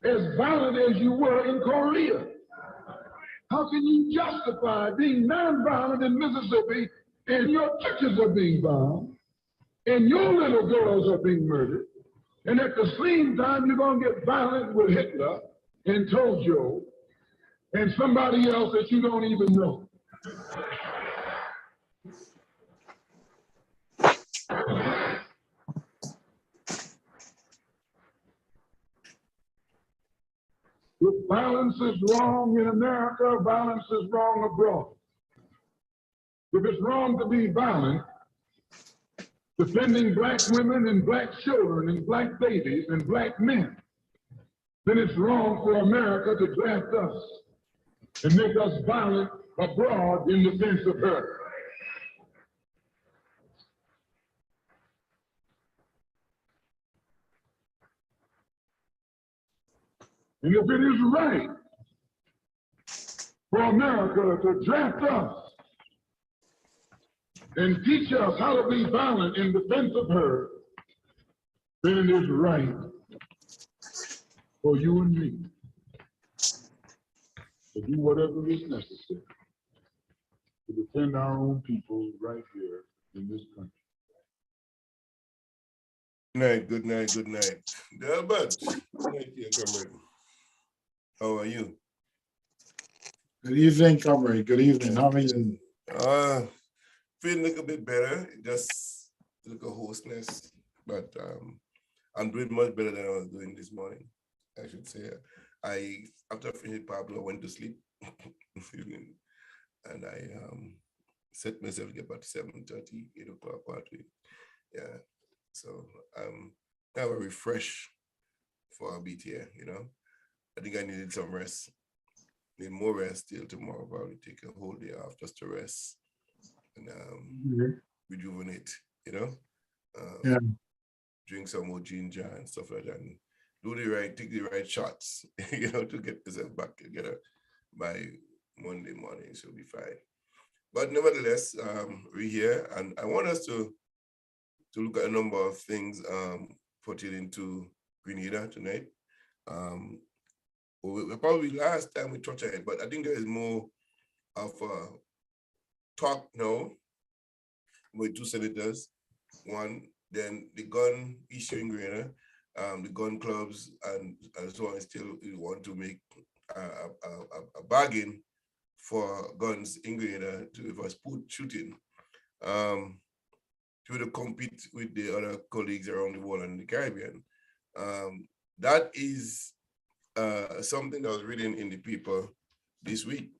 as violent as you were in Korea? How can you justify being nonviolent in Mississippi and your churches are being bombed and your little girls are being murdered, and at the same time you're going to get violent with Hitler and Tojo and somebody else that you don't even know? If violence is wrong in America, violence is wrong abroad. If it's wrong to be violent, defending black women and black children and black babies and black men, then it's wrong for America to draft us and make us violent abroad in defense of her. And if it is right for America to draft us and teach us how to be violent in defense of her, then it is right for you and me to do whatever is necessary to defend our own people right here in this country. Good night, good night. Delbert, good night, dear comrade. How are you? Good evening, comrade. Good evening. How are you? Feeling a little bit better, just a little hoarseness, but I'm doing much better than I was doing this morning, I should say. After finishing Pablo, I went to sleep, and I set myself to get about 7:30, 8 o'clock party. Yeah, so I'm kind of refreshed for a bit here, you know. I think I needed some rest, need more rest till tomorrow, probably take a whole day off just to rest and rejuvenate, you know. Yeah. Drink some more ginger and stuff like that, and take the right shots, you know, to get yourself back together by Monday morning, so be fine. But nevertheless, we're here, and I want us to look at a number of things put it into Grenada tonight. Probably last time we touched on it, but I think there is more of a talk now with two senators. One, then the gun issue in Grenada, the gun clubs and so on still want to make a bargain for guns in Grenada for sport shooting to compete with the other colleagues around the world and in the Caribbean. That is something that was written in the paper this week,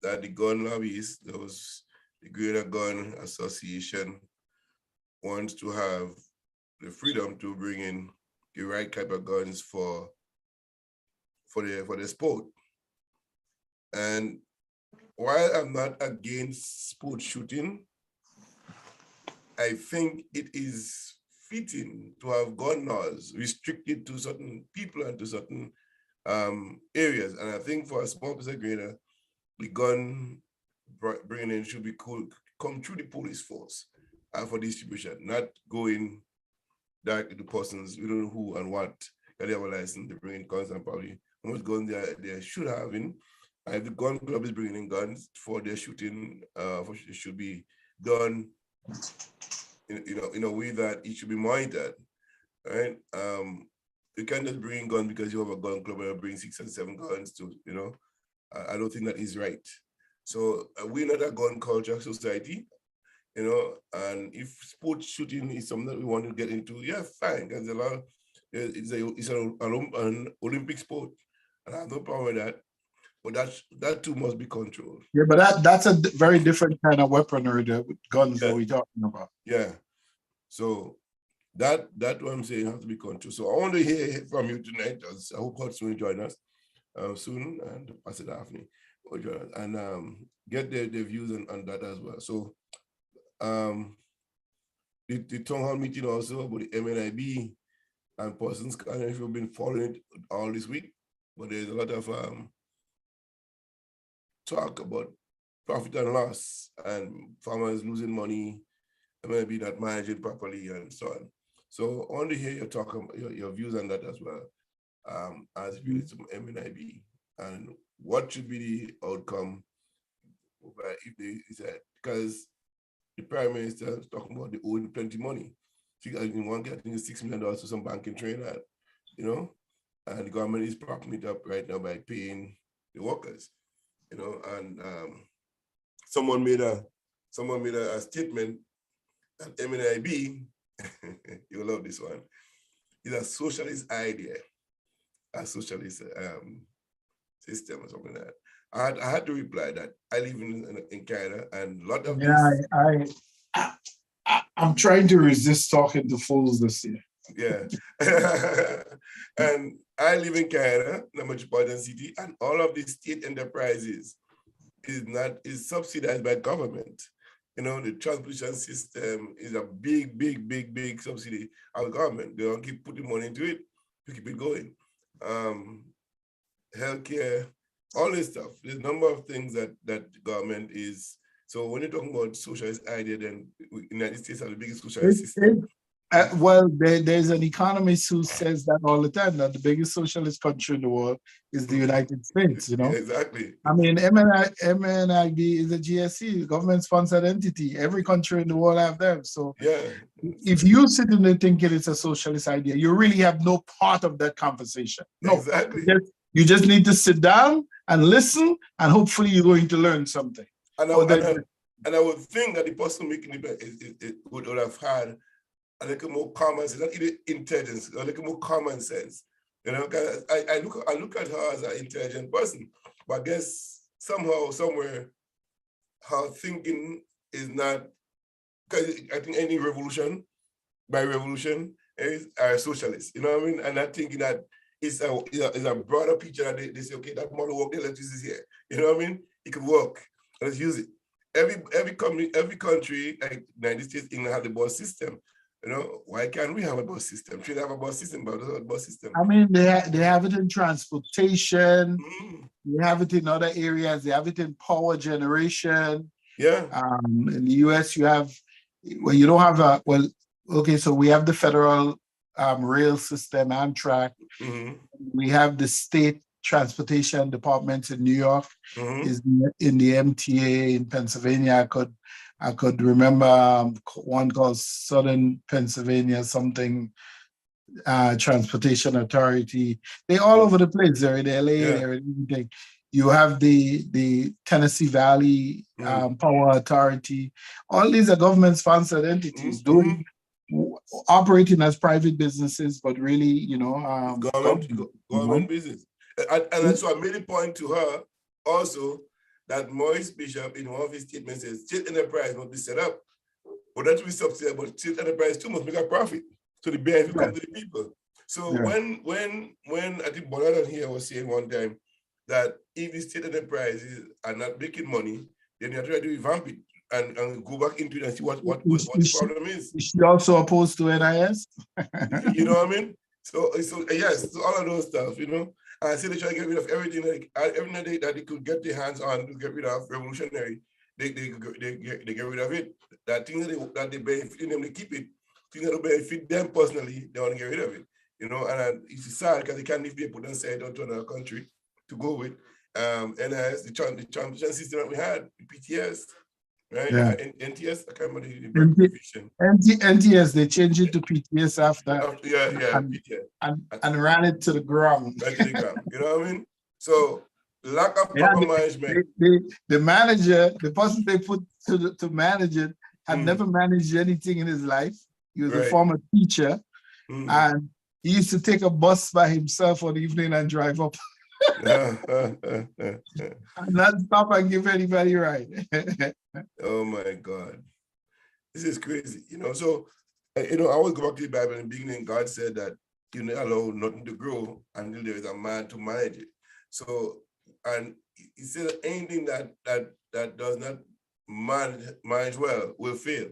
that the gun lobbyists, the Grenada Gun Association, wants to have the freedom to bring in the right type of guns for the sport. And while I'm not against sport shooting, I think it is fitting to have gun laws restricted to certain people and to certain areas. And I think for a small piece of Grenada, the gun bringing in should be come through the police force for distribution, not going directly to persons, we don't know who and what, that they have a license to bring in guns and probably how much guns they should have in. And if the gun club is bringing in guns for their shooting, it should be done in a way that it should be monitored, right? You can't just bring in guns because you have a gun club and bring 6 and 7 guns to, you know. I don't think that is right. So we're not a gun culture society, you know, and if sports shooting is something that we want to get into, yeah, fine, because it's an Olympic sport, and I have no problem with that. But that too must be controlled. Yeah, but that's a very different kind of weaponry, the guns that we're talking about. Yeah. So that what I'm saying has to be controlled. So I want to hear from you tonight. I hope Hudson will join us soon, and Pastor Daphne will join us, and get their views on that as well. So the town hall meeting also about the MNIB and persons, I don't know if you've been following it all this week, but there's a lot of talk about profit and loss and farmers losing money, maybe not managing properly and so on. So I want to hear your talk, your views on that as well. as it relates to MNIB, and what should be the outcome if they decide, because the Prime Minister is talking about the owing plenty money. In one case, I think it's $6 million to some bank in Trinidad, you know, and the government is propping it up right now by paying the workers, you know, and someone made a statement that MNIB, you'll love this one, is a socialist idea, a socialist system or something like that. I had to reply that I live in Canada, and a lot of this. I'm trying to resist talking to fools this year. Yeah. And I live in Canada, the metropolitan city, and all of these state enterprises is subsidized by government. You know, the transportation system is a big subsidy of the government. They don't keep putting money into it to keep it going. Healthcare, all this stuff. There's a number of things that the government is. So when you're talking about socialist idea, then the United States has the biggest socialist system. Well, there's an economist who says that all the time, that the biggest socialist country in the world is the United States, you know? Yeah, exactly. I mean, MNIB is a GSE, government-sponsored entity. Every country in the world have them. So yeah, if you sit in there thinking it's a socialist idea, you really have no part of that conversation. No, exactly. You just need to sit down and listen, and hopefully you're going to learn something. And I would think that the person making it would have had a little more common sense, not even intelligence, a little more common sense. You know, because I look at her as an intelligent person, but I guess somehow, somewhere, her thinking is not, because I think any revolution, by revolution, is a socialist. You know what I mean? And I'm thinking that it's a broader picture that they say, okay, that model work, let's use this here. You know what I mean? It could work. Let's use it. Every country, like United States, England, have the bus system. You know, why can't we have a bus system? Should have a bus system, but a bus system. I mean, they have it in transportation. They have it in other areas. They have it in power generation. Yeah. In the US, you have, well, you don't have okay, so we have the federal rail system, Amtrak. We have the state transportation departments in New York, is in the MTA in Pennsylvania. I could remember one called Southern Pennsylvania something Transportation Authority. They're all over the place. They're in LA. Yeah. They're in everything. You have the Tennessee Valley Power Authority. All these are government-sponsored entities operating as private businesses, but really, you know, government business. And so I made a point to her also that Maurice Bishop, in one of his statements, says state enterprise must be set up, but that will be subsidized, but state enterprise too must make a profit. So the benefit comes to the people. So when I think Bonadan here was saying one time that if the state enterprises are not making money, then you have to try to revamp it and go back into it and see what the problem is. Is she also opposed to NIS? You know what I mean? So yes, so all of those stuff, you know. And I say they try to get rid of everything, like everything that they could get their hands on to get rid of revolutionary, they get rid of it. That thing that they benefit them, they keep it. Things that don't benefit them personally, they want to get rid of it. You know, and it's sad because they can't leave people and say out to another country to go with. NIS, the transition system that we had, the PTS, right? Yeah. NTS, I can't remember the division. NTS, they changed it to PTS after. PTS. And ran it to the ground. Right to the ground. You know what I mean? So lack of proper management. The manager, the person they put to manage it, had never managed anything in his life. He was a former teacher, and he used to take a bus by himself one evening and drive up. And not stop and give anybody a ride. Oh my God. This is crazy. You know, so, you know, I always go back to the Bible. In the beginning, God said that you not allow nothing to grow until there is a man to manage it. So, and he said that anything that does not manage well will fail.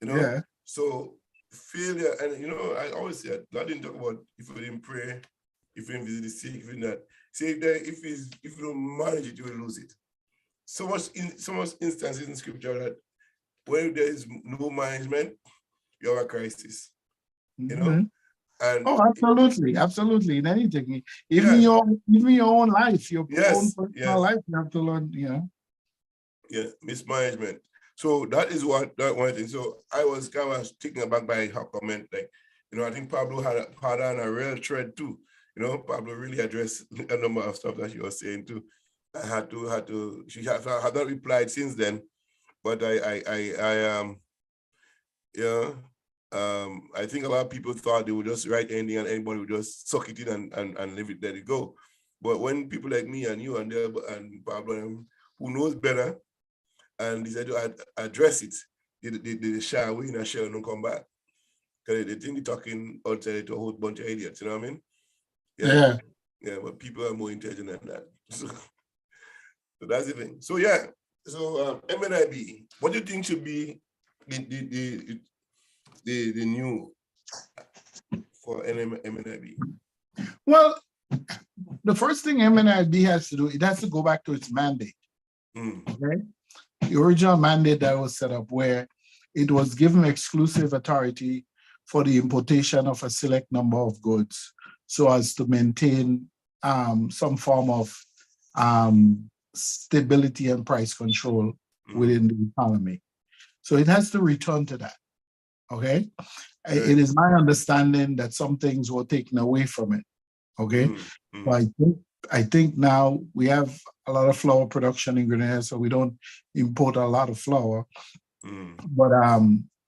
You know? Yeah. So failure, and you know, I always said God didn't talk about if we didn't pray, if we didn't visit the sick, if we didn't say that if you don't manage it, you will lose it. So much instances in scripture that when there is no management, you have a crisis. You know, And Oh, absolutely, absolutely. In anything, yeah, even your own life, your own yes, personal yes, life, you have to learn. You know. yeah, mismanagement. So that is that one thing. So I was kind of taken aback by her comment. Like, I think Pablo had on a real thread too. Pablo really addressed a number of stuff that she was saying too. I she had not replied since then, but yeah, I think a lot of people thought they would just write anything and anybody would just suck it in and leave it, let it go. But when people like me and you and Pablo, who knows better, and decide to address it, they shy away and share and don't come back. Because they think they're talking outside to a whole bunch of idiots, you know what I mean? Yeah. Yeah, but people are more intelligent than that. So that's the thing. So yeah, so MNIB, what do you think should be the new for MNIB? Well, the first thing MNIB has to do, it has to go back to its mandate. Okay, the original mandate that was set up, where it was given exclusive authority for the importation of a select number of goods, so as to maintain some form of stability and price control within the economy. So it has to return to that. Okay, it is my understanding that some things were taken away from it. Okay, so I think now we have a lot of flour production in Grenada, so we don't import a lot of flour. But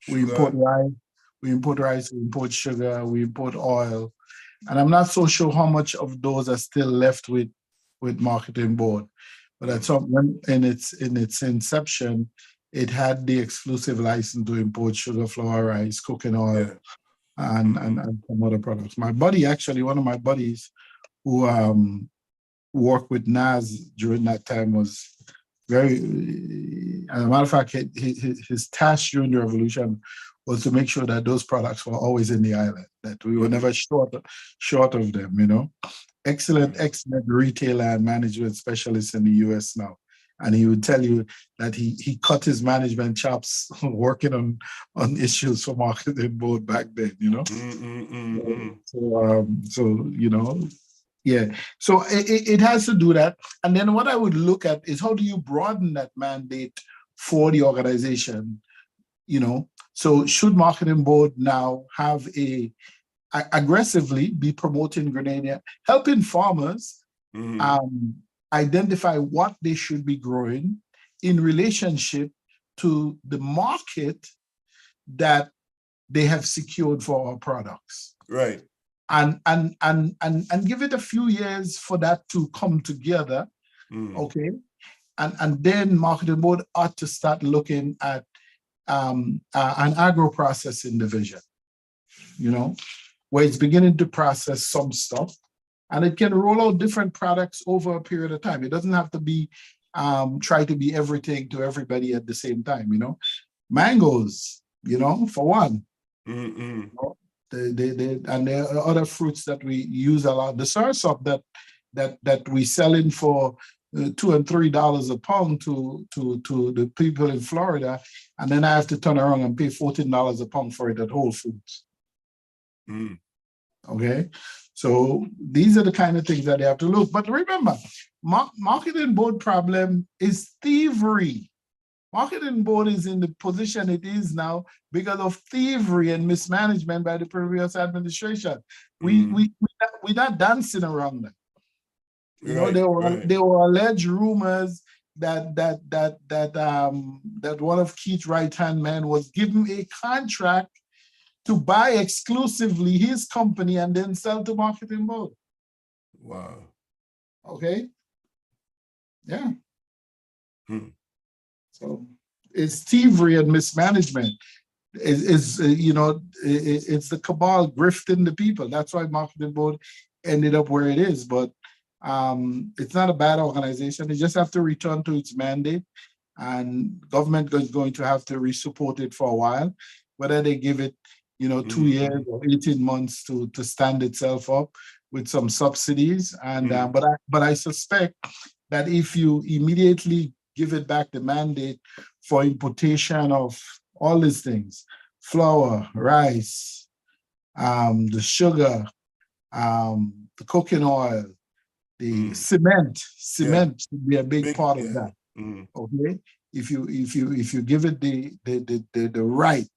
we import rice, we import sugar, we import oil, and I'm not so sure how much of those are still left with Marketing Board. But at some when in its inception, it had the exclusive license to import sugar, flour, rice, cooking oil, and some other products. My buddy, actually, one of my buddies who worked with NAS during that time, was very, as a matter of fact, his task during the revolution was to make sure that those products were always in the island, that we were never short of them, Excellent retailer and management specialist in the US now. And he would tell you that he cut his management chops working on issues for Marketing Board back then, So, yeah. So it has to do that. And then what I would look at is, how do you broaden that mandate for the organization? So should Marketing Board now have aggressively be promoting Grenada, helping farmers identify what they should be growing in relationship to the market that they have secured for our products. Right. And give it a few years for that to come together. Okay. And then Marketing Board ought to start looking at an agro-processing division, where it's beginning to process some stuff, and it can roll out different products over a period of time. It doesn't have to be try to be everything to everybody at the same time. Mangoes, for one. And there are other fruits that we use a lot. The soursop that we selling for $2 and $3 a pound to the people in Florida, and then I have to turn around and pay $14 a pound for it at Whole Foods. Okay, so these are the kind of things that they have to look. But remember, Marketing Board problem is thievery. Marketing Board is in the position it is now because of thievery and mismanagement by the previous administration. We're not dancing around that. There were alleged rumors that one of Keith's right-hand men was given a contract to buy exclusively his company and then sell to Marketing Board. Wow. Okay. Yeah. So it's thievery and mismanagement. It's the cabal grifting the people. That's why Marketing Board ended up where it is. But it's not a bad organization. They just have to return to its mandate, and government is going to have to resupport it for a while. Whether they give it 2 years or 18 months to stand itself up with some subsidies. And but I suspect that if you immediately give it back the mandate for importation of all these things, flour, rice, the sugar, the coconut oil, the cement should be a big part of that. Okay, if you give it the right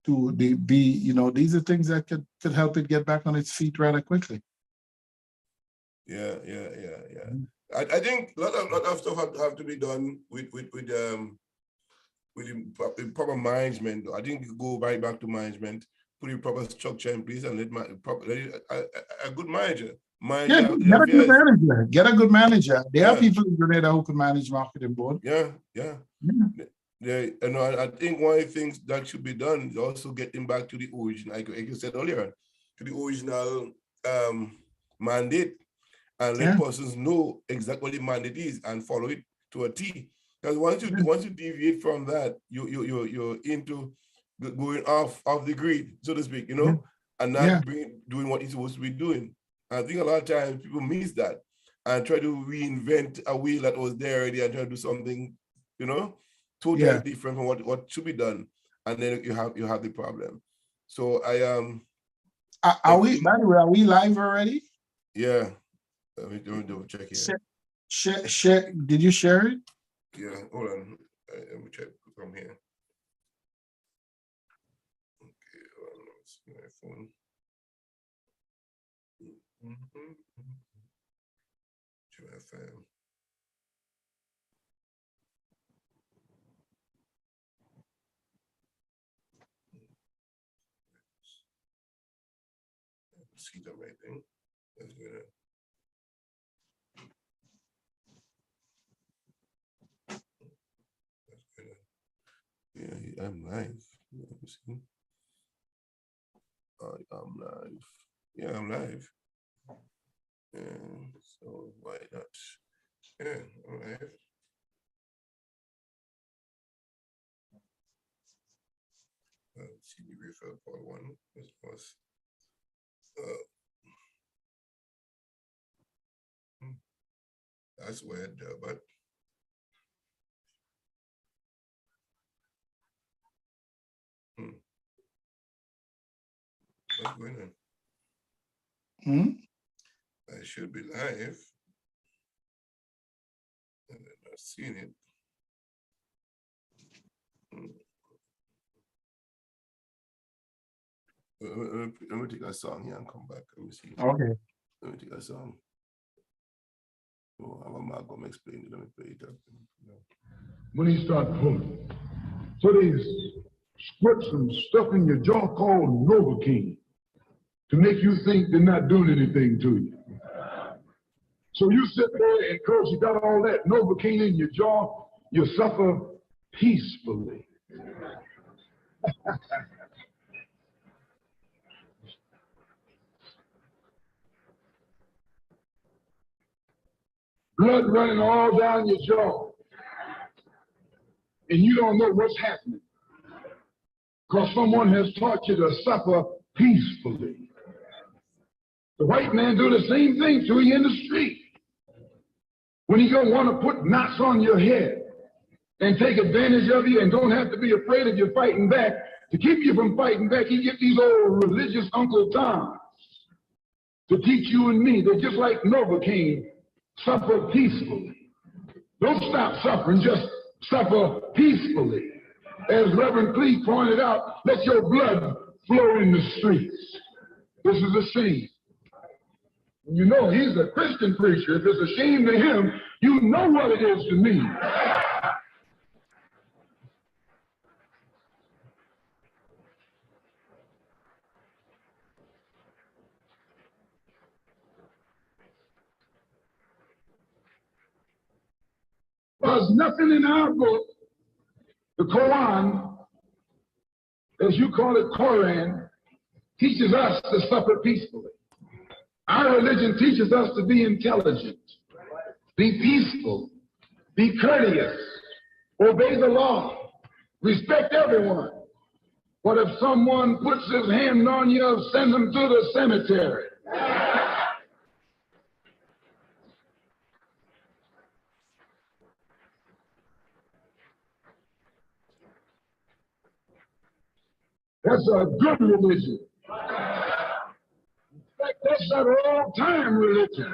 to be, you know, these are things that could help it get back on its feet rather quickly. Yeah. I think a lot of stuff have to be done with the proper management. I think you go right back to management, put the proper structure in place, and let a good manager. Get a good manager. Get a good manager. There are people in Grenada who can manage marketing board. Yeah. I think one of the things that should be done is also getting back to the original, like you said earlier, to the original mandate, and let persons know exactly what the mandate is and follow it to a T. Because once you deviate from that, you're into going off the grid, so to speak, you know, and not doing what you're supposed to be doing. I think a lot of times people miss that and try to reinvent a wheel that was there already and try to do something, you know, totally different from what should be done, and then you have the problem. So are we, by the way, are we live already? Yeah. Let me double check here. Share. Did you share it? Yeah, hold on. Let me check from here. Okay, hold on. Let's see my phone. FM. See the right thing. That's good. Yeah, I'm live. Let me see. I'm live. Yeah, I'm live. Yeah, so why not? Yeah, I'm live. CD refill part 1 was that's weird, but what's going on? I should be live. And I'm not seeing it. Let me take a song here and come back. Let me see. Okay. Let me take a song. Oh, I'm not gonna explain it. Let me play it up. When he started pulling, so they squirt some stuff in your jaw called Novocaine to make you think they're not doing anything to you. So you sit there and because you got all that Novocaine in your jaw, you suffer peacefully. Blood running all down your jaw. And you don't know what's happening. Because someone has taught you to suffer peacefully. The white man do the same thing to you in the street. When he don't want to put knots on your head and take advantage of you and don't have to be afraid of you fighting back, to keep you from fighting back, he get these old religious Uncle Toms to teach you and me. They're just like Novocaine, suffer peacefully. Don't stop suffering, just suffer peacefully. As Reverend Cleave pointed out, let your blood flow in the streets. This is a shame. You know, he's a Christian preacher. If it's a shame to him, you know what it is to me. There's nothing in our book, the Quran, as you call it, Quran, teaches us to suffer peacefully. Our religion teaches us to be intelligent, be peaceful, be courteous, obey the law, respect everyone. But if someone puts his hand on you, send him to the cemetery. That's a good religion. That's that old-time religion.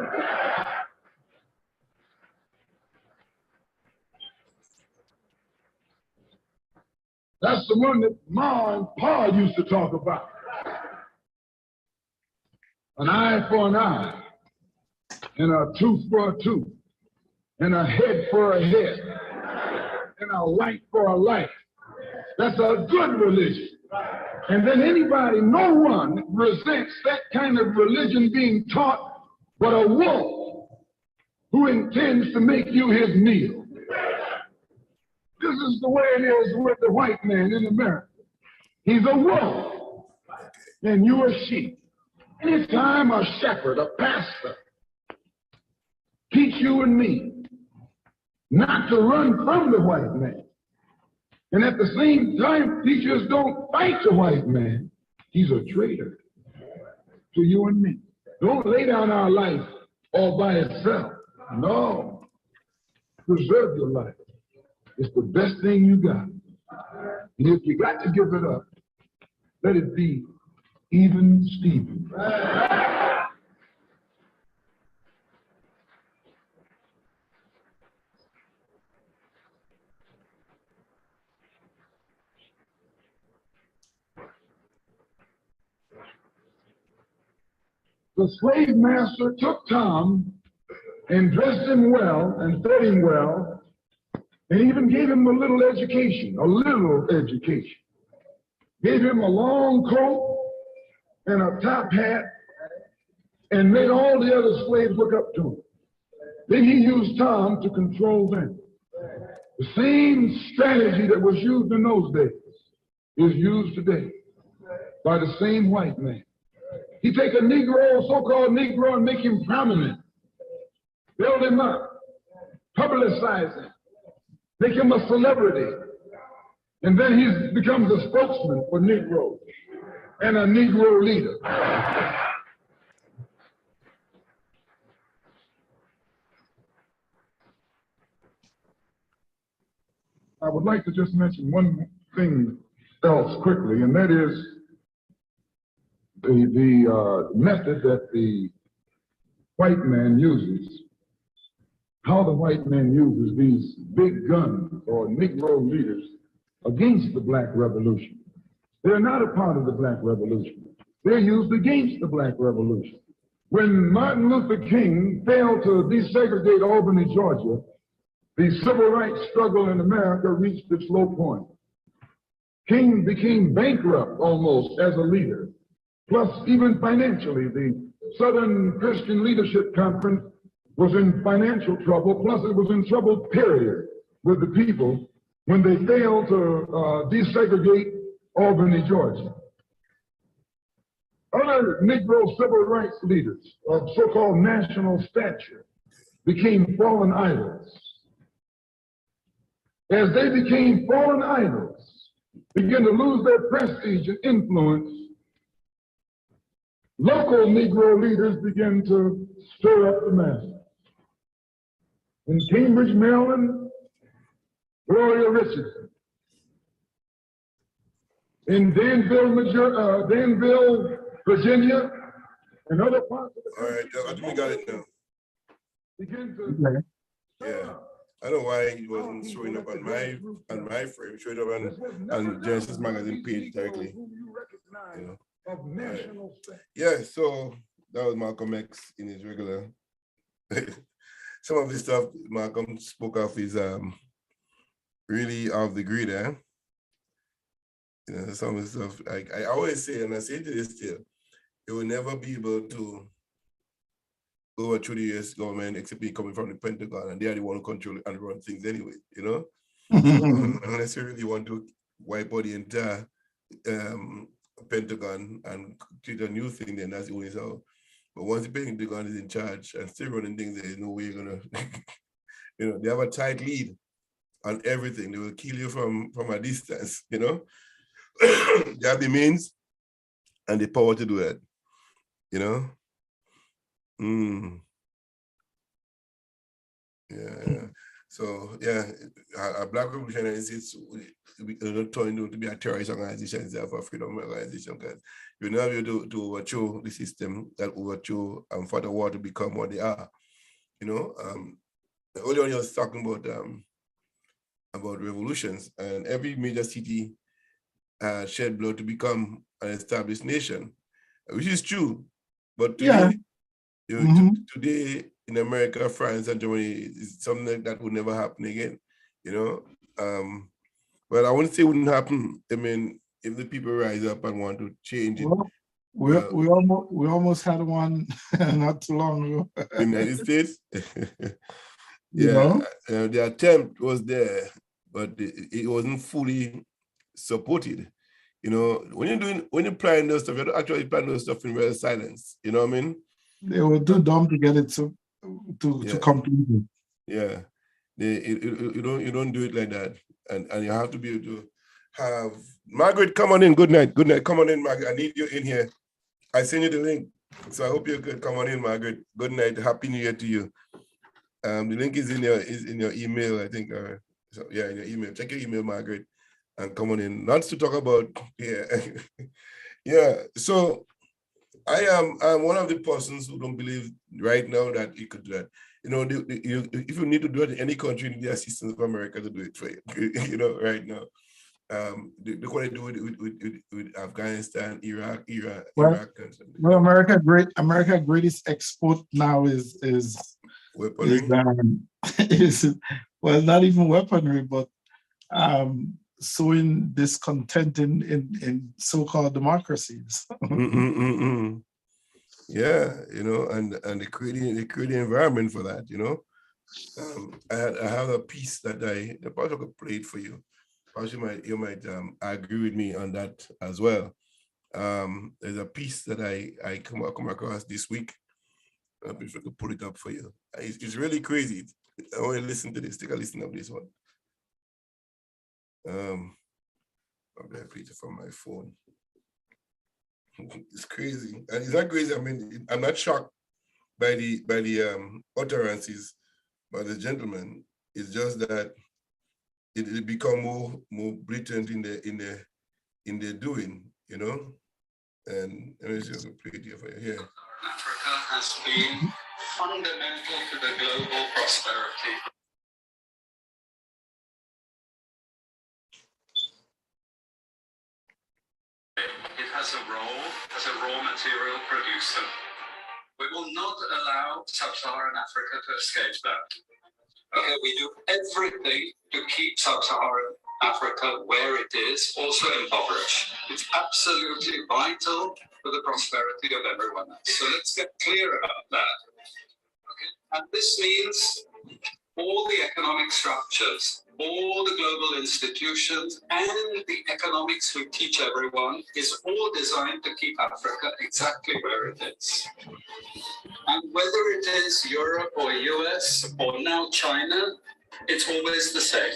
That's the one that Ma and Pa used to talk about. An eye for an eye, and a tooth for a tooth, and a head for a head, and a life for a life. That's a good religion. And then anybody, no one resents that kind of religion being taught but a wolf who intends to make you his meal. This is the way it is with the white man in America. He's a wolf, and you a sheep. Anytime a shepherd, a pastor, teach you and me not to run from the white man, and at the same time teachers don't fight the white man, he's a traitor to you and me. Don't lay down our life all by itself. No. Preserve your life. It's the best thing you got. And if you got to give it up, let it be even Stephen. The slave master took Tom and dressed him well and fed him well and even gave him a little education. Gave him a long coat and a top hat and made all the other slaves look up to him. Then he used Tom to control them. The same strategy that was used in those days is used today by the same white man. He take a Negro, so-called Negro, and make him prominent, build him up, publicize him, make him a celebrity, and then he becomes a spokesman for Negroes and a Negro leader. I would like to just mention one thing else quickly, and that is the method that the white man uses, how the white man uses these big guns or Negro leaders against the Black Revolution. They're not a part of the Black Revolution. They're used against the Black Revolution. When Martin Luther King failed to desegregate Albany, Georgia, the civil rights struggle in America reached its low point. King became bankrupt almost as a leader. Plus, even financially, the Southern Christian Leadership Conference was in financial trouble, plus it was in trouble, period, with the people when they failed to desegregate Albany, Georgia. Other Negro civil rights leaders of so-called national stature became fallen idols. As they became fallen idols, began to lose their prestige and influence, local Negro leaders began to stir up the masses. In Cambridge, Maryland, Gloria Richardson. In Danville, Virginia, and other parts of the country. All right, I think we got it now. Begin to Yeah. I don't know why it wasn't showing up on my frame, showing up on Genesis Magazine page directly. You know. Of national state. Yeah, so that was Malcolm X in his regular. Some of the stuff Malcolm spoke of is really off the grid, eh? You know, some of the stuff, like I always say, and I say to this still, it will never be able to overthrow the US government except be coming from the Pentagon, and they are the one who control and run things anyway, you know? Unless you really want to wipe out the entire Pentagon and create a new thing, then that's the way it's out. But once the Pentagon is in charge and still running things, there's no way you're gonna, you know, they have a tight lead on everything. They will kill you from a distance, you know? They have the means and the power to do it, you know? Yeah. So yeah, a Black Revolution is not turned into be a terrorist organization itself, a freedom organization, because you know you to overthrow the system that overthrow for the war to become what they are. You know, earlier on I was talking about revolutions, and every major city shed blood to become an established nation, which is true. But today, today in America, France, and Germany, it's something that would never happen again. You know, well, I wouldn't say it wouldn't happen. I mean, if the people rise up and want to change it. Well, we almost had one not too long ago. In the United States. Yeah, the attempt was there, but it wasn't fully supported. You know, when you're planning those stuff, you don't actually plan those stuff in real silence. You know what I mean? They were too dumb to get it to complete it. Yeah, you don't do it like that, and you have to be able to have Margaret. Come on in. Good night. Good night. Come on in, Margaret. I need you in here. I sent you the link, so I hope you could come on in, Margaret. Good night. Happy New Year to you. The link is in your email, I think. So yeah, in your email. Check your email, Margaret, and come on in. Lots to talk about. Yeah, yeah. So I'm one of the persons who don't believe right now that you could do that. You know, if you need to do it in any country, you need the assistance of America to do it for you. You know, right now. Look what they do with Afghanistan, Iraq. Well, America greatest export now is weaponry. Well, not even weaponry, but sowing discontent in so-called democracies. Yeah, you know, and they create the environment for that, you know. I have a piece that I probably could play it for you. Perhaps you might agree with me on that as well. There's a piece that I come across this week. If I could pull it up for you. It's really crazy. I want to listen to this. Take a listen of this one. Probably I played it from my phone. It's crazy, and it's not crazy. I mean, I'm not shocked by the utterances by the gentleman. It's just that it become more blatant in their doing, you know. And let me just play it here for you. Here. Africa has been fundamental to the global prosperity. It has a role as a raw material producer. We will not allow sub-Saharan Africa to escape that. Okay, we do everything to keep sub-Saharan Africa where it is, also impoverished. It's absolutely vital for the prosperity of everyone else. So let's get clear about that. Okay? And this means all the economic structures, all the global institutions, and the economics we teach everyone is all designed to keep Africa exactly where it is. And whether it is Europe or US or now China, it's always the same.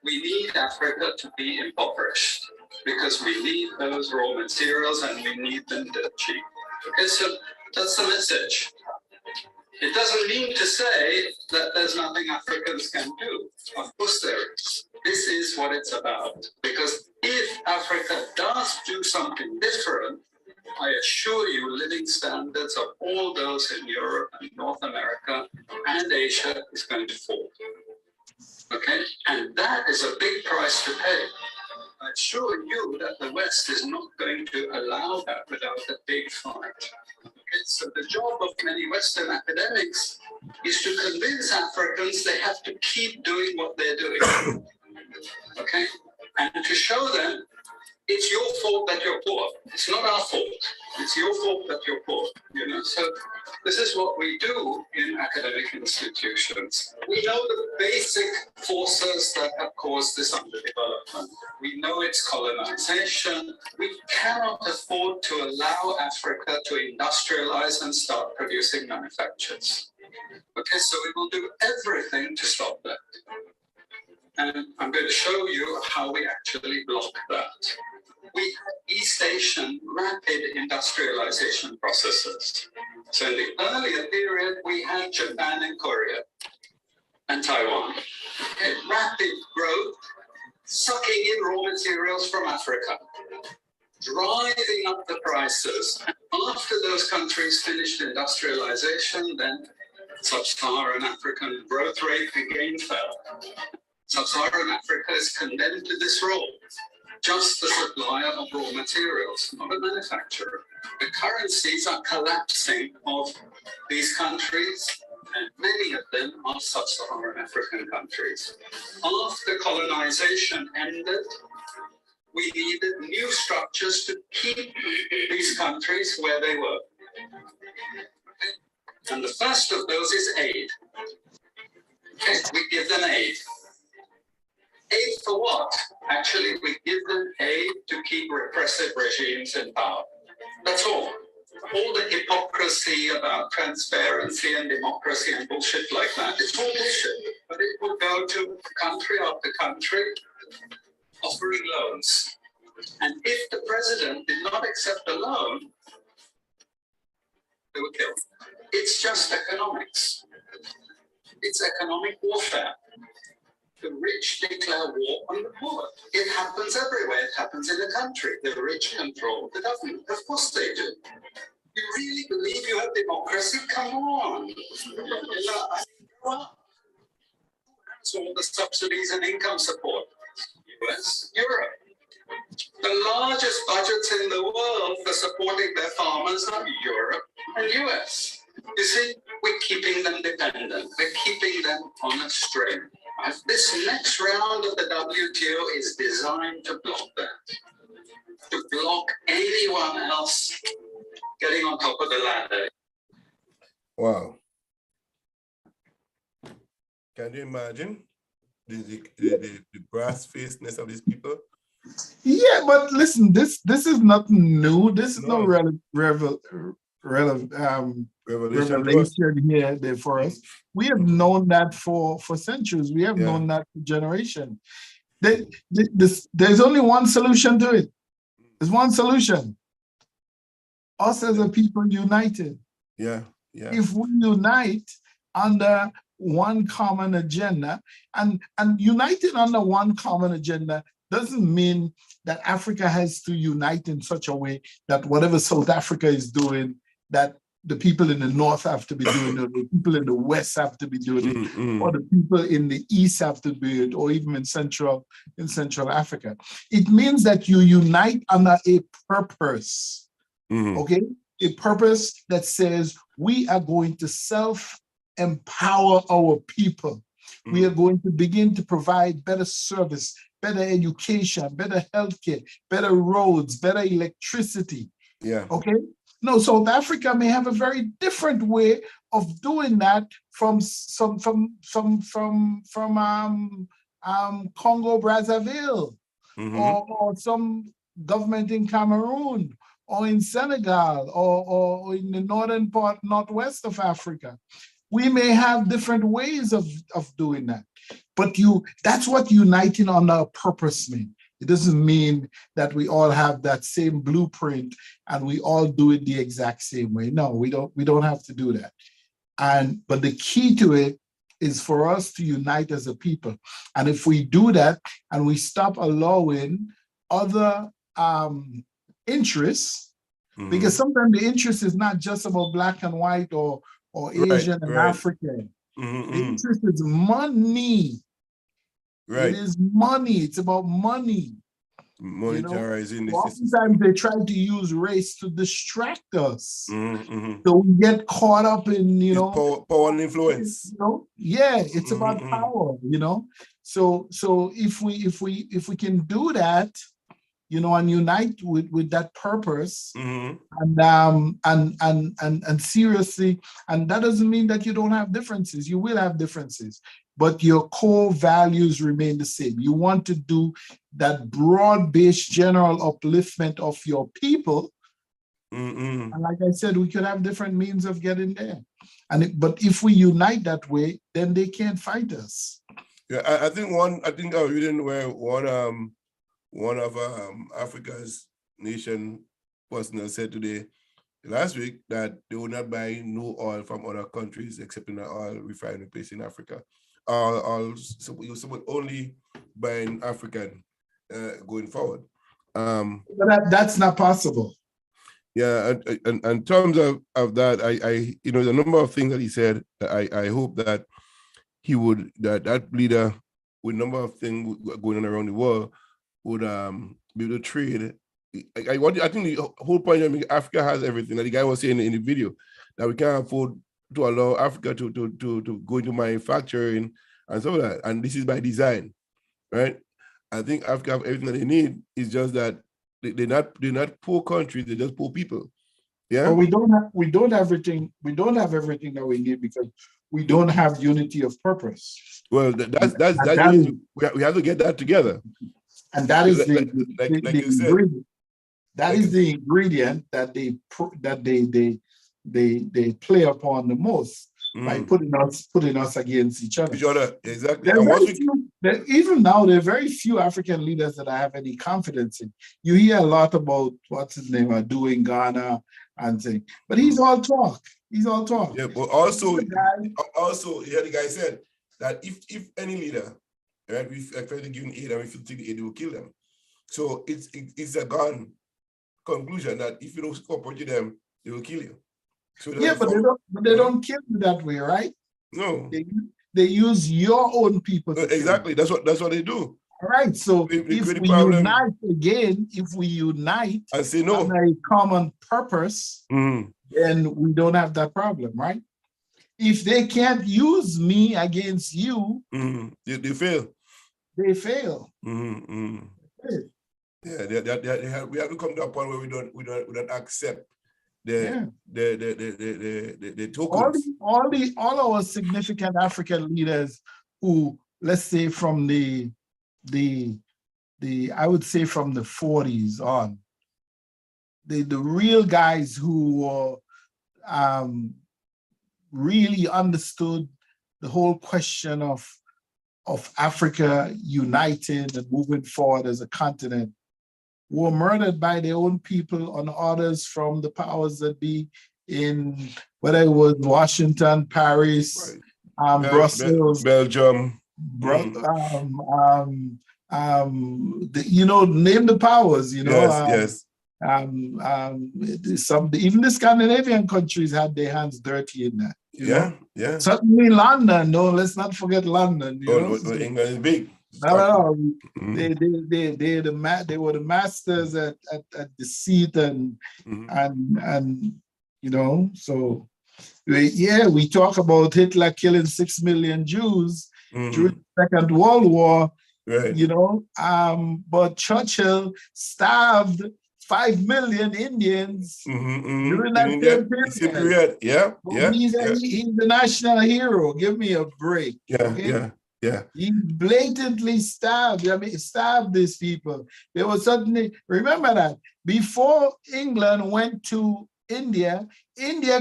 We need Africa to be impoverished because we need those raw materials and we need them dirt cheap. Okay, so that's the message. It doesn't mean to say that there's nothing Africans can do. Of course there is. This is what it's about. Because if Africa does do something different, I assure you living standards of all those in Europe and North America and Asia is going to fall. Okay? And that is a big price to pay. I assure you that the West is not going to allow that without a big fight. Okay? So the job of many Western academics is to convince Africans they have to keep doing what they're doing. Okay? And to show them it's your fault that you're poor. It's not our fault. It's your fault that you're poor. You know, so this is what we do in academic institutions. We know the basic forces that have caused this underdevelopment. We know it's colonization. We cannot afford to allow Africa to industrialize and start producing manufacturers. Okay, so we will do everything to stop that. And I'm going to show you how we actually block that. We had East Asian rapid industrialization processes. So in the earlier period, we had Japan and Korea. And Taiwan. Okay, rapid growth, sucking in raw materials from Africa, driving up the prices. After those countries finished industrialization, then sub-Saharan African growth rate again fell. Sub-Saharan Africa is condemned to this role, just the supplier of raw materials, not a manufacturer. The currencies are collapsing of these countries, and many of them are sub-Saharan African countries. After colonization ended, we needed new structures to keep these countries where they were. And the first of those is aid. Okay, we give them aid. Aid for what? Actually, we give them aid to keep repressive regimes in power. That's all. All the hypocrisy about transparency and democracy and bullshit like that, it's all bullshit. But it will go to country after country offering loans. And if the president did not accept a loan, they were killed. It's just economics. It's economic warfare. The rich declare war on the poor. It happens everywhere. It happens in the country. The rich control the government. Of course they do. You really believe you have democracy? Come on. Grow up. So all the subsidies and income support. US, Europe. The largest budgets in the world for supporting their farmers are Europe and US. You see, we're keeping them dependent. We're keeping them on a string. This next round of the WTO is designed to block that, to block anyone else getting on top of the ladder. Wow. Can you imagine the grass-facedness of these people? Yeah, but listen, this is nothing new. This is no revelation here there for us. We have known that for centuries. We have known that for generations. There's only one solution to it. There's one solution. Us as a people united. Yeah. If we unite under one common agenda, and united under one common agenda doesn't mean that Africa has to unite in such a way that whatever South Africa is doing, that the people in the North have to be doing it, the people in the West have to be doing it, or the people in the East have to do it, or even in Central Africa. It means that you unite under a purpose, okay? A purpose that says we are going to self-empower our people. We are going to begin to provide better service, better education, better healthcare, better roads, better electricity. Yeah. Okay. No, South Africa may have a very different way of doing that from Congo Brazzaville, or some government in Cameroon, or in Senegal, or in the northern part, northwest of Africa. We may have different ways of doing that, but that's what uniting under a purpose means. It doesn't mean that we all have that same blueprint and we all do it the exact same way. No, we don't have to do that. But the key to it is for us to unite as a people. And if we do that and we stop allowing other interests, because sometimes the interest is not just about black and white or Asian and African. The interest is money. Right. It is money. It's about money. Monetarizing the system. Oftentimes they try to use race to distract us. So we get caught up in, power and influence. It's about power, So if we can do that, and unite with that purpose, and seriously, and that doesn't mean that you don't have differences. You will have differences, but your core values remain the same. You want to do that broad-based general upliftment of your people. And like I said, we could have different means of getting there. But if we unite that way, then they can't fight us. Yeah, I think I was reading where one of Africa's nation personnel said last week that they would not buy no oil from other countries except in an oil refining place in Africa. are support only buying African going forward. But that's not possible. Yeah, and in terms of that, I you know, the number of things that he said, I hope that he would, that leader with a number of things going on around the world would be able to trade. I think the whole point, I mean, Africa has everything that the guy was saying in the video, that we can't afford to allow Africa to go into manufacturing and so that, and this is by design, right? I think Africa have everything that they need. It's just that they're not poor countries, they're just poor people. Yeah. But we don't have everything that we need because we don't have unity of purpose. Well, we have to get that together. And that is the ingredient. That is the ingredient that they play upon the most by putting us against each other. Exactly. Even now, there are very few African leaders that I have any confidence in. You hear a lot about what's his name, Adu in Ghana and saying, but he's all talk. He's all talk. Yeah, but also, the guy said that if any leader, right, if they're giving aid and if you take the aid, they will kill them. So it's a gone conclusion that if you don't cooperate with them, they will kill you. So yeah, but they don't kill you that way, right? No. They use your own people. Exactly. That's what they do. All right. So if we unite and say no on a common purpose, then we don't have that problem, right? If they can't use me against you, they fail. They fail. Yeah, we have to come to a point where we don't accept the tokens. All our significant African leaders who, let's say from the I would say from the 40s on, the real guys who really understood the whole question of Africa united and moving forward as a continent, were murdered by their own people on orders from the powers that be in, whether it was Washington, Paris, Brussels, Belgium, name the powers, Yes. Even the Scandinavian countries had their hands dirty in that. Yeah. Certainly London, no, let's not forget London. England is big. No. They were the masters at deceit and so we talk about Hitler killing 6 million Jews during the Second World War, right. But Churchill starved 5 million Indians during that same period. He's the national hero. Give me a break. Yeah. He blatantly starved these people. They were suddenly, remember that, before England went to India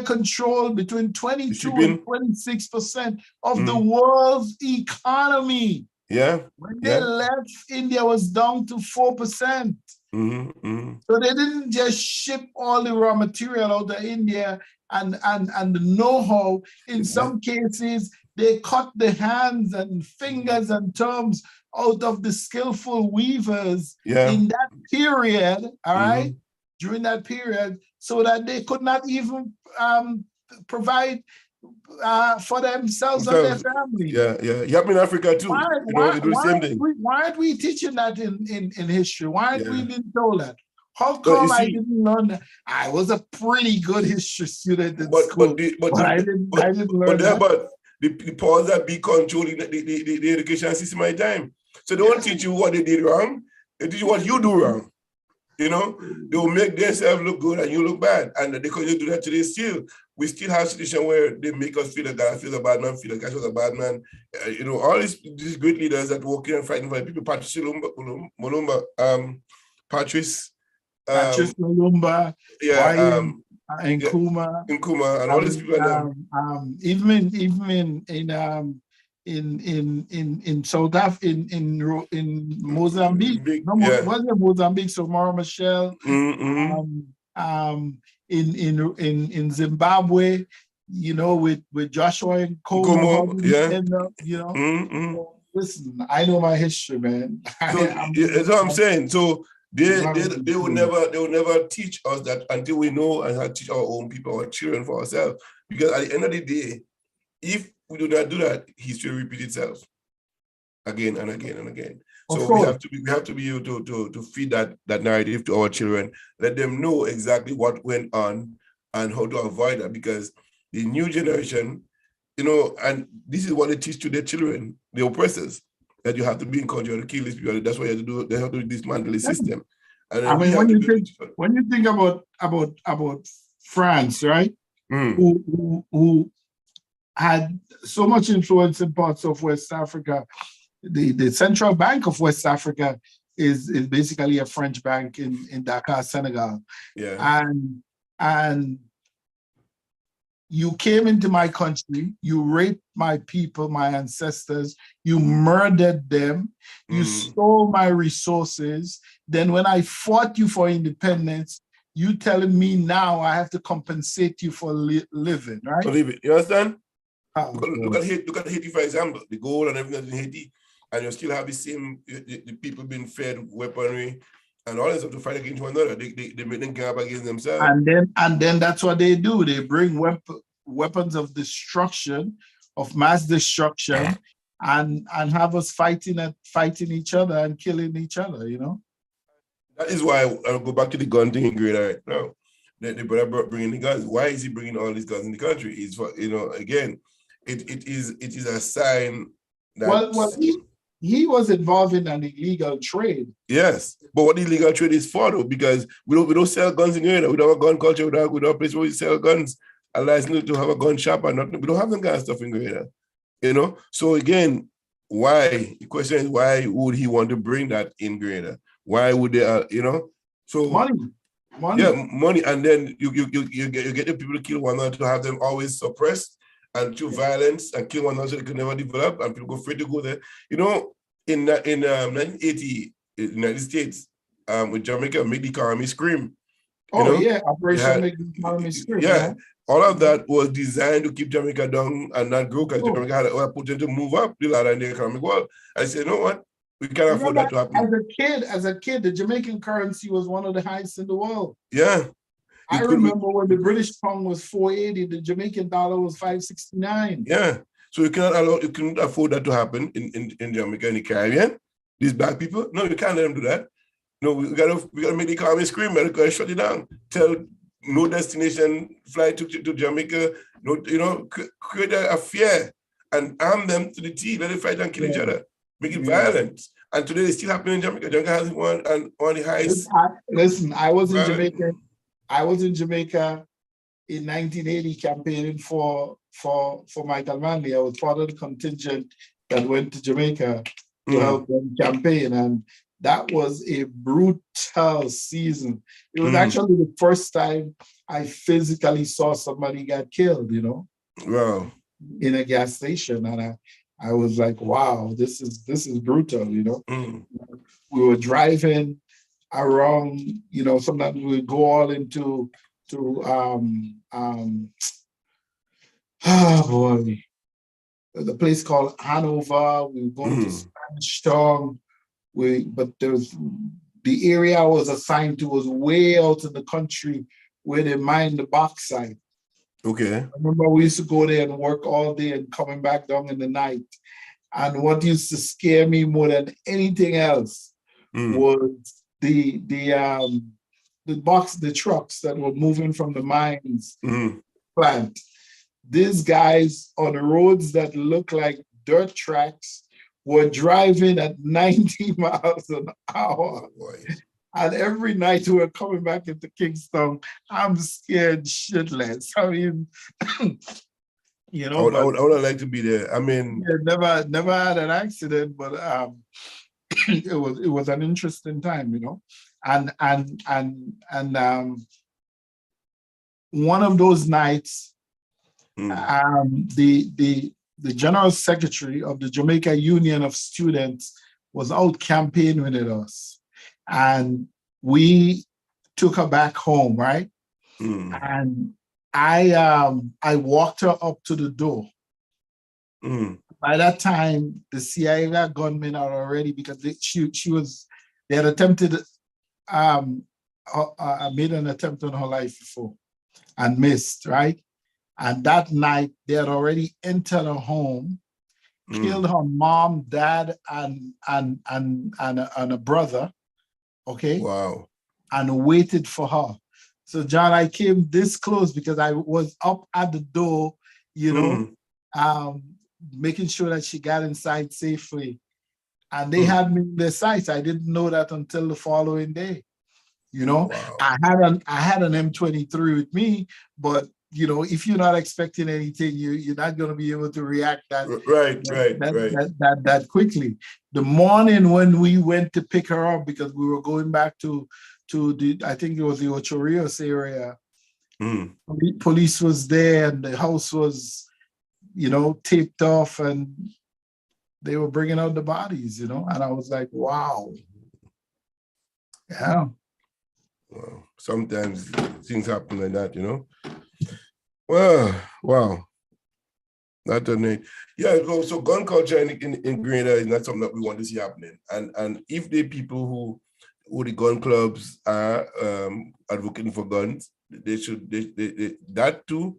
controlled between 22 and 26% of the world's economy. Yeah. When they left, India was down to 4%. So they didn't just ship all the raw material out of India and the know-how. In some cases, they cut the hands and fingers and thumbs out of the skillful weavers in that period, all right, during that period, so that they could not even provide for themselves and their family. Yeah. You have in Africa too. They do the same thing. Why aren't we teaching that in history? Why aren't we being told that? How come I didn't learn that? I was a pretty good history student in school, but I didn't learn that. But the powers that be controlling the education system at the time. So they won't teach you what they did wrong. They teach you what you do wrong. They will make themselves look good and you look bad. And because you do that today still, we still have a situation where they make us feel like God feels a bad man, feel like God was a bad man. All these great leaders that work in and fighting for people, Patrice Lumumba, Patrice Lumumba, Nkrumah, and all these people. In South Africa, in Mozambique, Mozambique, so Samora Machel, in Zimbabwe, with Joshua and Como, Como, how did he yeah. end up, Mm-hmm. Listen, I know my history, man. So that's what I'm saying. So they will never teach us that until we know and teach our own people, our children for ourselves. Because at the end of the day, if we do not do that, history will repeat itself again and again and again. So we have to be able to feed that narrative to our children, let them know exactly what went on and how to avoid that, because the new generation, and this is what they teach to their children, the oppressors, that you have to be in control to kill these people. That's what you have to do. They have to dismantle the system. And I mean, when you think about France, right? Who had so much influence in parts of West Africa. The Central Bank of West Africa is basically a French bank in Dakar, Senegal. Yeah. And you came into my country, you raped my people, my ancestors, you murdered them, you stole my resources. Then when I fought you for independence, you telling me now I have to compensate you for living, right? For living, you understand? Look at Haiti, for example, the gold and everything in Haiti, and you still have the people being fed weaponry and all this stuff to fight against one another. They make them gang up against themselves. And then that's what they do. They bring weapons of destruction, of mass destruction, and have us fighting each other and killing each other, That is why I'll go back to the gun thing in Grenada right now. The brother bringing the guns. Why is he bringing all these guns in the country? Is for, again, it is a sign that he was involved in an illegal trade. Yes, but what the illegal trade is for, though, because we don't sell guns in Grenada. We don't have a gun culture. We don't have a place where we sell guns. A license to have a gun shop and nothing. We don't have that kind of stuff in Grenada. So again, why? The question is, why would he want to bring that in Grenada? Why would they? So money. Yeah, money, and then you get the people to kill one another to have them always suppressed and through violence and kill one another so they could never develop, and people go afraid to go there. In 1980, in the United States, with Jamaica, make the economy scream. Operation Make the Economy Scream. Yeah, all of that was designed to keep Jamaica down and not grow, because Jamaica had a potential to move up the ladder in the economic world. I said, you know what? We can't afford that to happen. As a kid, the Jamaican currency was one of the highest in the world. Yeah. I remember when the British pound was $4.80, the Jamaican dollar was $5.69. Yeah. So you couldn't afford that to happen in Jamaica, in the Caribbean. These black people, no, you can't let them do that. No, we gotta make the economy scream, man. We gotta shut it down. Tell no destination flight to Jamaica. No, create a fear and arm them to the teeth. Let them fight and kill each other. Make it violent. And today it's still happening in Jamaica. Jamaica has one of the highest. Listen, I was in Jamaica. I was in Jamaica in 1980 campaigning for Michael Manley. I was part of the contingent that went to Jamaica to help them campaign. And that was a brutal season. It was actually the first time I physically saw somebody get killed, Wow. In a gas station. And I was like, wow, this is brutal, We were driving around, sometimes we would go all into the place called Hanover. We were going to Spanish Town. But the area I was assigned to was way out in the country where they mine the bauxite. Okay. I remember we used to go there and work all day and coming back down in the night. And what used to scare me more than anything else was the trucks that were moving from the mines plant. These guys on the roads that look like dirt tracks were driving at 90 miles an hour. Oh, and every night we were coming back into Kingston, I'm scared shitless. I mean, I would like to be there. I mean, never had an accident, but it was an interesting time, And one of those nights, the general secretary of the Jamaica Union of Students was out campaigning with us, and we took her back home, right? And I walked her up to the door. Mm. By that time, the CIA gunmen are already, because they had attempted, made an attempt on her life before and missed, right? And that night, they had already entered her home, killed her mom, dad, and a brother, okay? Wow. And waited for her. So, John, I came this close because I was up at the door, making sure that she got inside safely. And they had me in their sights. I didn't know that until the following day. Wow. I had an M23 with me, but if you're not expecting anything, you're not going to be able to react that quickly. The morning when we went to pick her up, because we were going back to the, I think it was the Ocho Rios area, police was there and the house was, taped off, and they were bringing out the bodies, and I was like, wow. Yeah. Wow. Sometimes things happen like that, Well, wow. That's neat. Yeah, so gun culture in Grenada is not something that we want to see happening. And if the people who the gun clubs are advocating for guns, they that too,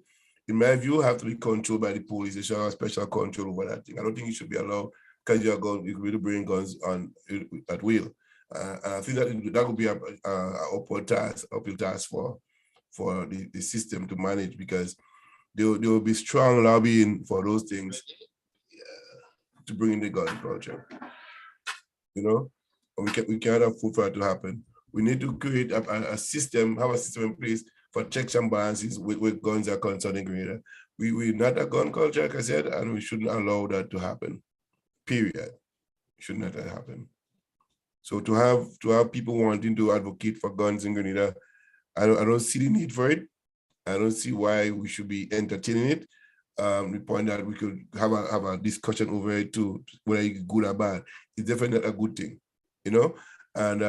in my view, have to be controlled by the police. They should have special control over that thing. I don't think it should be allowed because you can really bring guns on at will. And I think that would be an uphill task for the system to manage, because there will be strong lobbying for those things to bring in the gun culture. We can't afford for it to happen. We need to create a system, have a system in place for checks and balances with guns are concerned in Grenada. We're not a gun culture, like I said, and we shouldn't allow that to happen. Period. It should not happen. So to have people wanting to advocate for guns in Grenada, I don't see the need for it. I don't see why we should be entertaining it. The point that we could have a discussion over it too, whether it's good or bad. It's definitely not a good thing, And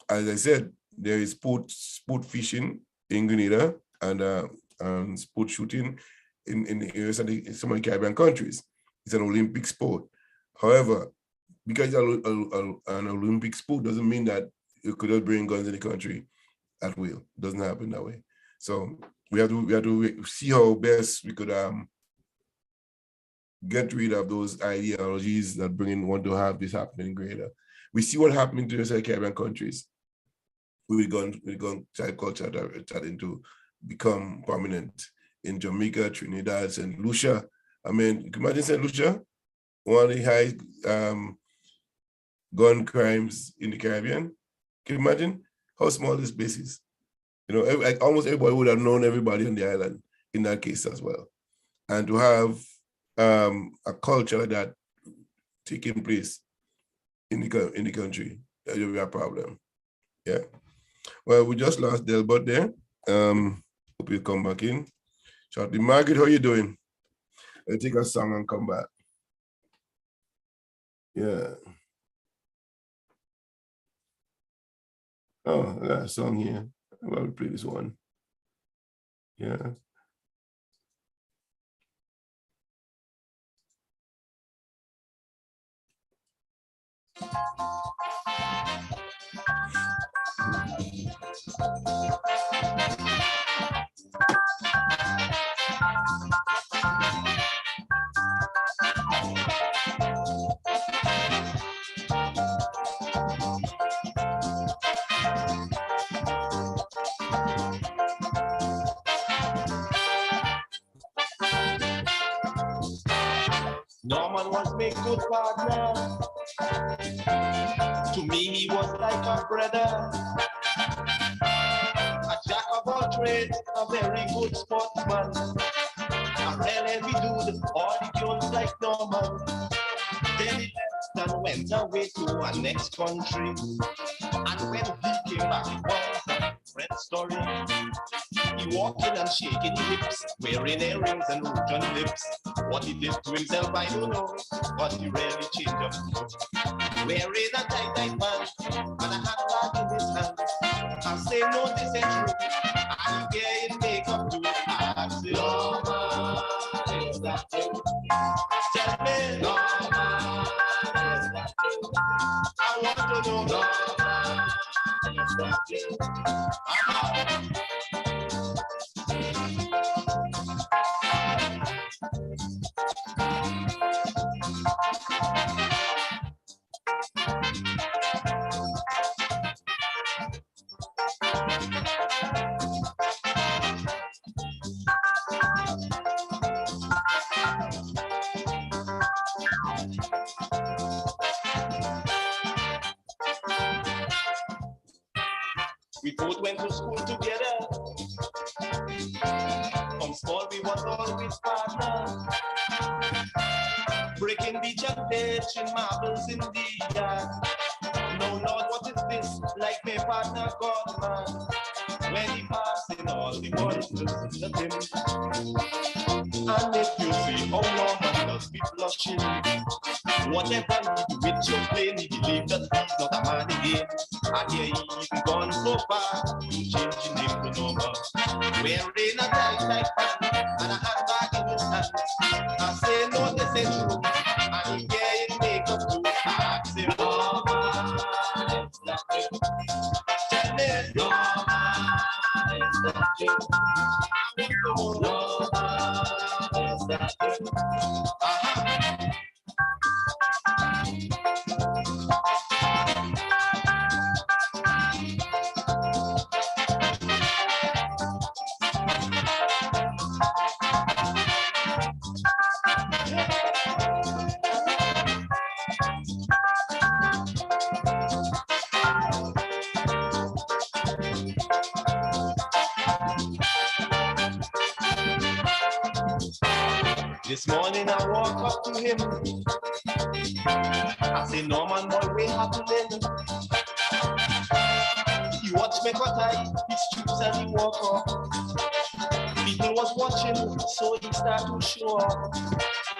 as I said, there is sport fishing in Grenada and sport shooting in the areas of some of the Caribbean countries. It's an Olympic sport. However, because it's an Olympic sport doesn't mean that you could just bring guns in the country at will. It doesn't happen that way. So we have to see how best we could get rid of those ideologies that want to have this happening in Grenada. We see what happened to the Caribbean countries with gun child culture starting to become prominent in Jamaica, Trinidad, St. Lucia. I mean, you can imagine St. Lucia, one of the highest gun crimes in the Caribbean. Can you imagine how small this place is? Almost everybody would have known everybody on the island in that case as well. And to have a culture like that taking place in the country, that will be a problem. Yeah. Well, we just lost Delbert there. Hope you come back in. Shortly. Margaret, how you doing? I'll take a song and come back. Yeah. Oh, I got a song here. I'll play this one. Yeah. Norman was my good partner. To me, he was like a brother. A jack of all trades, a very good sportsman. A real heavy dude, all the tunes like Norman. Then he left and went away to our next country. And when he came back, it was a different story. He walking and shaking hips, wearing earrings and rouge on lips. What he did to himself, I don't know, but he really changed up. Wearing a tight band and a handbag in his hand. I say no, this ain't true. And he getting makeup too. I We both went to school together. From small we was always partners. Breaking beach and pitching marbles in the yard. No Lord, what is this? Like my partner God, man. When he passing, all the boys listen to him. And if you see how Norman does be blushing, whatever he do with your plane, he believe that he's not a man again. And here he even gone so far, changing name to Norman. Wearing a tight pants and a handbag in his hand. I say no, this ain't true. And he wearing makeup too. I ask him, Norman, it's not you. Tell me, Norman, it's not you. I want to know, Norman, it's not you. This morning I walk up to him. I say, Norman, boy, we happening. He watch me cut eye, he stoops and he walk up. People was watching, so he start to show up.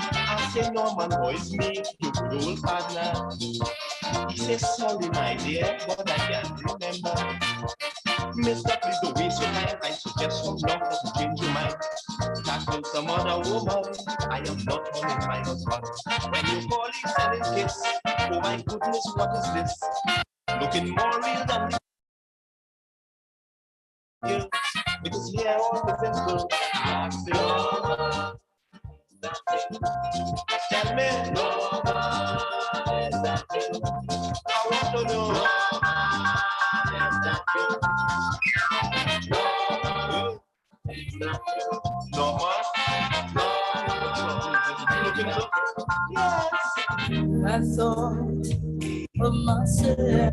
I say, Norman, boy, it's me, your good old partner. He says, sorry, my dear, but I can't remember. Mister, please don't waste your time. I suggest from now to change your mind. Start with some other woman. I am not running my husband. When you call him selling kiss, oh my goodness, what is this? Looking more real than the you. Because here all the simple. I say, oh, tell me, no, is that you? I want to know, is that you? No more. I thought of myself.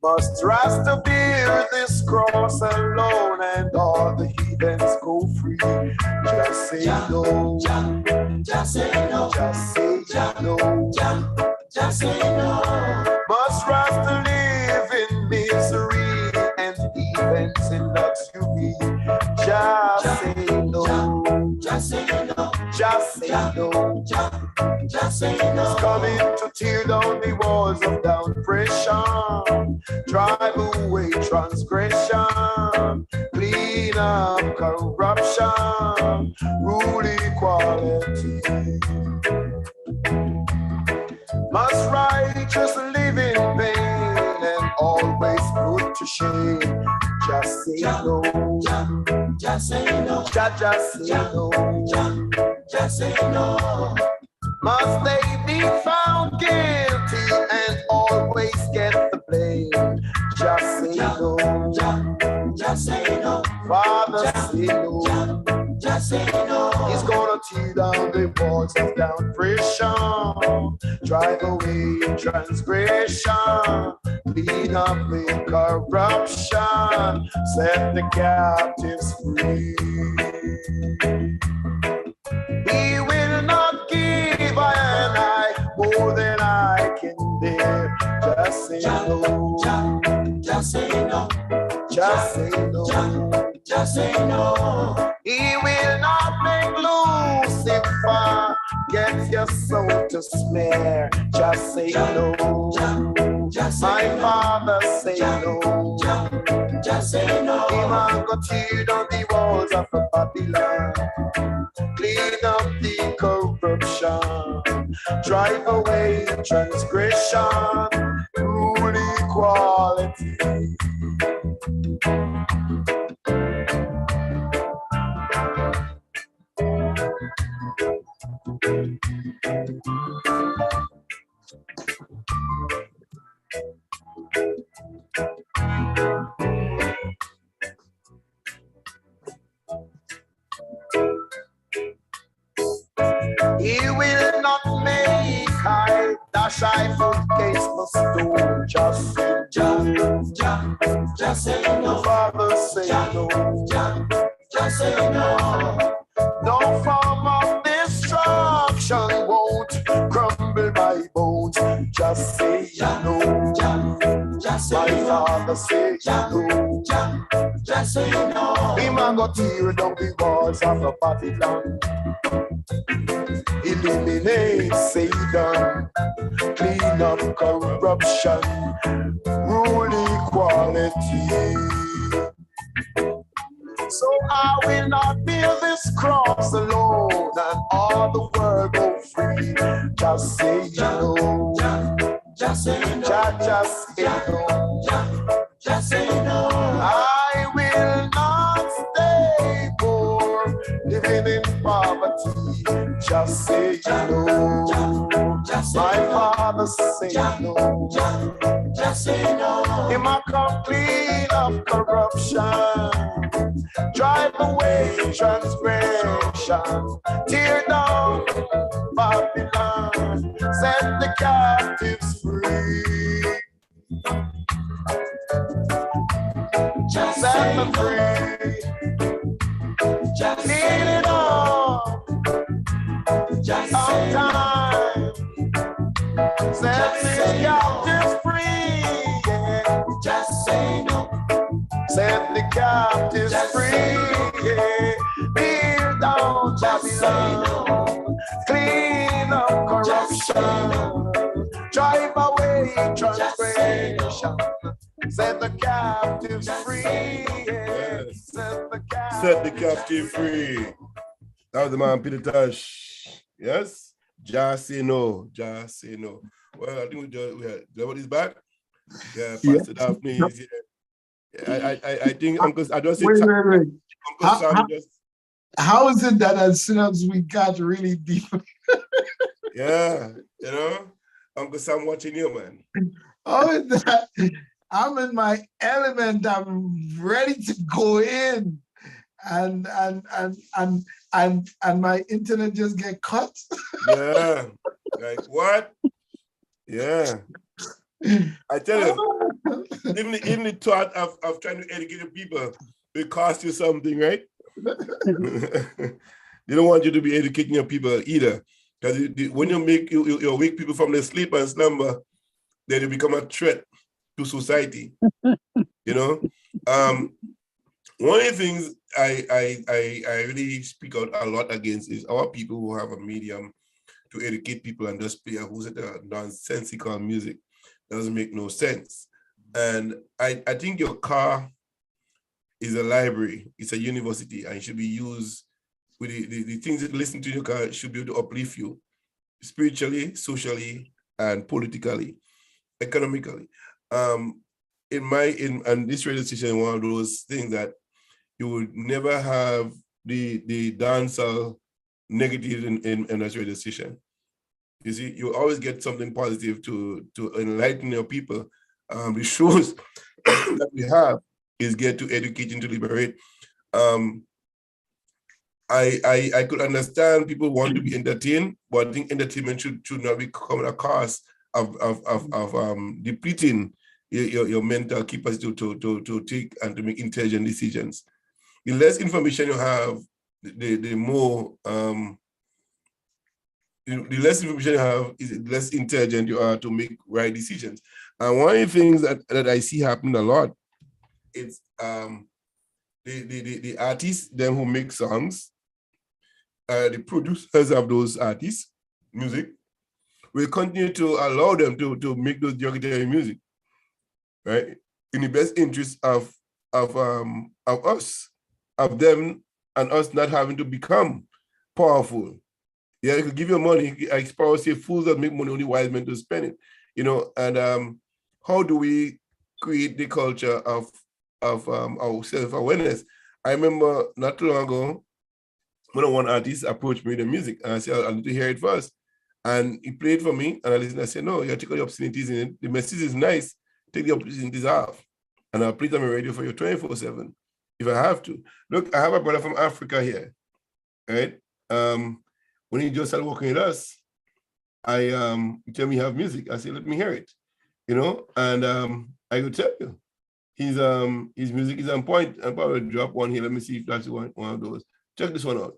Must Rasta bear this cross alone, and all the heathens go free. Just say no. Just say no. Just say no. Just say no. Must Rasta live in misery and heathens in luxury. Just say no. Just say no. Just say no. Just say no. It's coming to tear down the walls of down oppression, drive away transgression, clean up corruption, rule equality. Must righteous live in pain and always put to shame. Just say no. Just say no. Just say no. Just say no. Must they be found guilty and always get the blame? Just say no. Just say no. Father, say no. Just say no. He's gonna tear down the walls of down oppression, drive away transgression, clean up with corruption, set the captives free. He will not give I and I more than I can bear. Just say no. Just say no. Just say no. Just say no. He will not make Lucifer get your soul to smear. Just say no. My father say no. Just say no. Him a go tear down the walls of Babylon, clean up the corruption, drive away transgression, rule equality. He will not make I dash I foot case must do. Just say no. Father say no. Just say no. No form of destruction won't crumble my bones. Just say no. Just say My no. father say no. Just say no. Him a go tear down the walls of the Babylon, eliminate Satan, clean up corruption, rule equality. So I will not bear this cross alone, and all the world go free. Just say no. Just say no. Just say no. Just say no. I will not stay poor, living in poverty. Just say no. Just say My no. father say no. Just say no. Him a come clean up corruption, drive away transgression, tear down Babylon, set the captives free. Just Set say them no. free. Just Clean say it no. up. Just say no. Time. Set the captives free. Yeah. Just say no. Set the captives Just free. say no. Yeah. Build down Just say Babylon. Clean up Just say corruption. Drive away Just say no. transgression. Set the captives Just free. say no. Yeah. Yes. Set Set the the captive free. That was the man Peter Tosh. Yes? Just say no. Just say no. Well, I think we had nobody's back. Yeah, Pastor Daphne is here. Yeah, I think Uncle I just Wait. Uncle How- Sam how- just How is it that as soon as we got really deep, yeah, Uncle Sam watching you, man. how is that I'm in my element, I'm ready to go in, and my internet just get cut? Yeah. Like what? Yeah. I tell you, even the thought of trying to educate the people will cost you something, right? They don't want you to be educating your people either. Because when you wake people from their sleep and slumber, then they become a threat to society. One of the things I really speak out a lot against is our people who have a medium to educate people and just play who's at a nonsensical music. Doesn't make no sense. And I think your car is a library, it's a university, and it should be used with the things that you listen to in your car should be able to uplift you spiritually, socially, and politically, economically. And this radio station, one of those things that you would never have the dancehall negative in a radio station. You see, you always get something positive to enlighten your people. The shows that we have is get to educate and to liberate. I could understand people want to be entertained, but I think entertainment should not become a cost of depleting your mental capacity to take and to make intelligent decisions. The less information you have, the more the less information you have, is the less intelligent you are to make right decisions. And one of the things that I see happening a lot, it's the artists, them who make songs, the producers of those artists, music, will continue to allow them to make those derogatory music. right? In the best interest of us, of them and us not having to become powerful. Yeah, you could give you money. Like Sparrow say, fools that make money, only wise men to spend it. You know, and how do we create the culture of our self-awareness? I remember not too long ago, when one artist approached me with the music, and I said, I need to hear it first. And he played for me, and I listened. I said, no, you have to take all the obscenities in it. The message is nice. Take the obscenities off. And I'll play it on my radio for you 24/7 if I have to. Look, I have a brother from Africa here, right? When he just started working with us, he tell me he have music. I said, let me hear it, you know. And I could tell you, his music is on point. I'll probably drop one here. Let me see if that's one of those. Check this one out.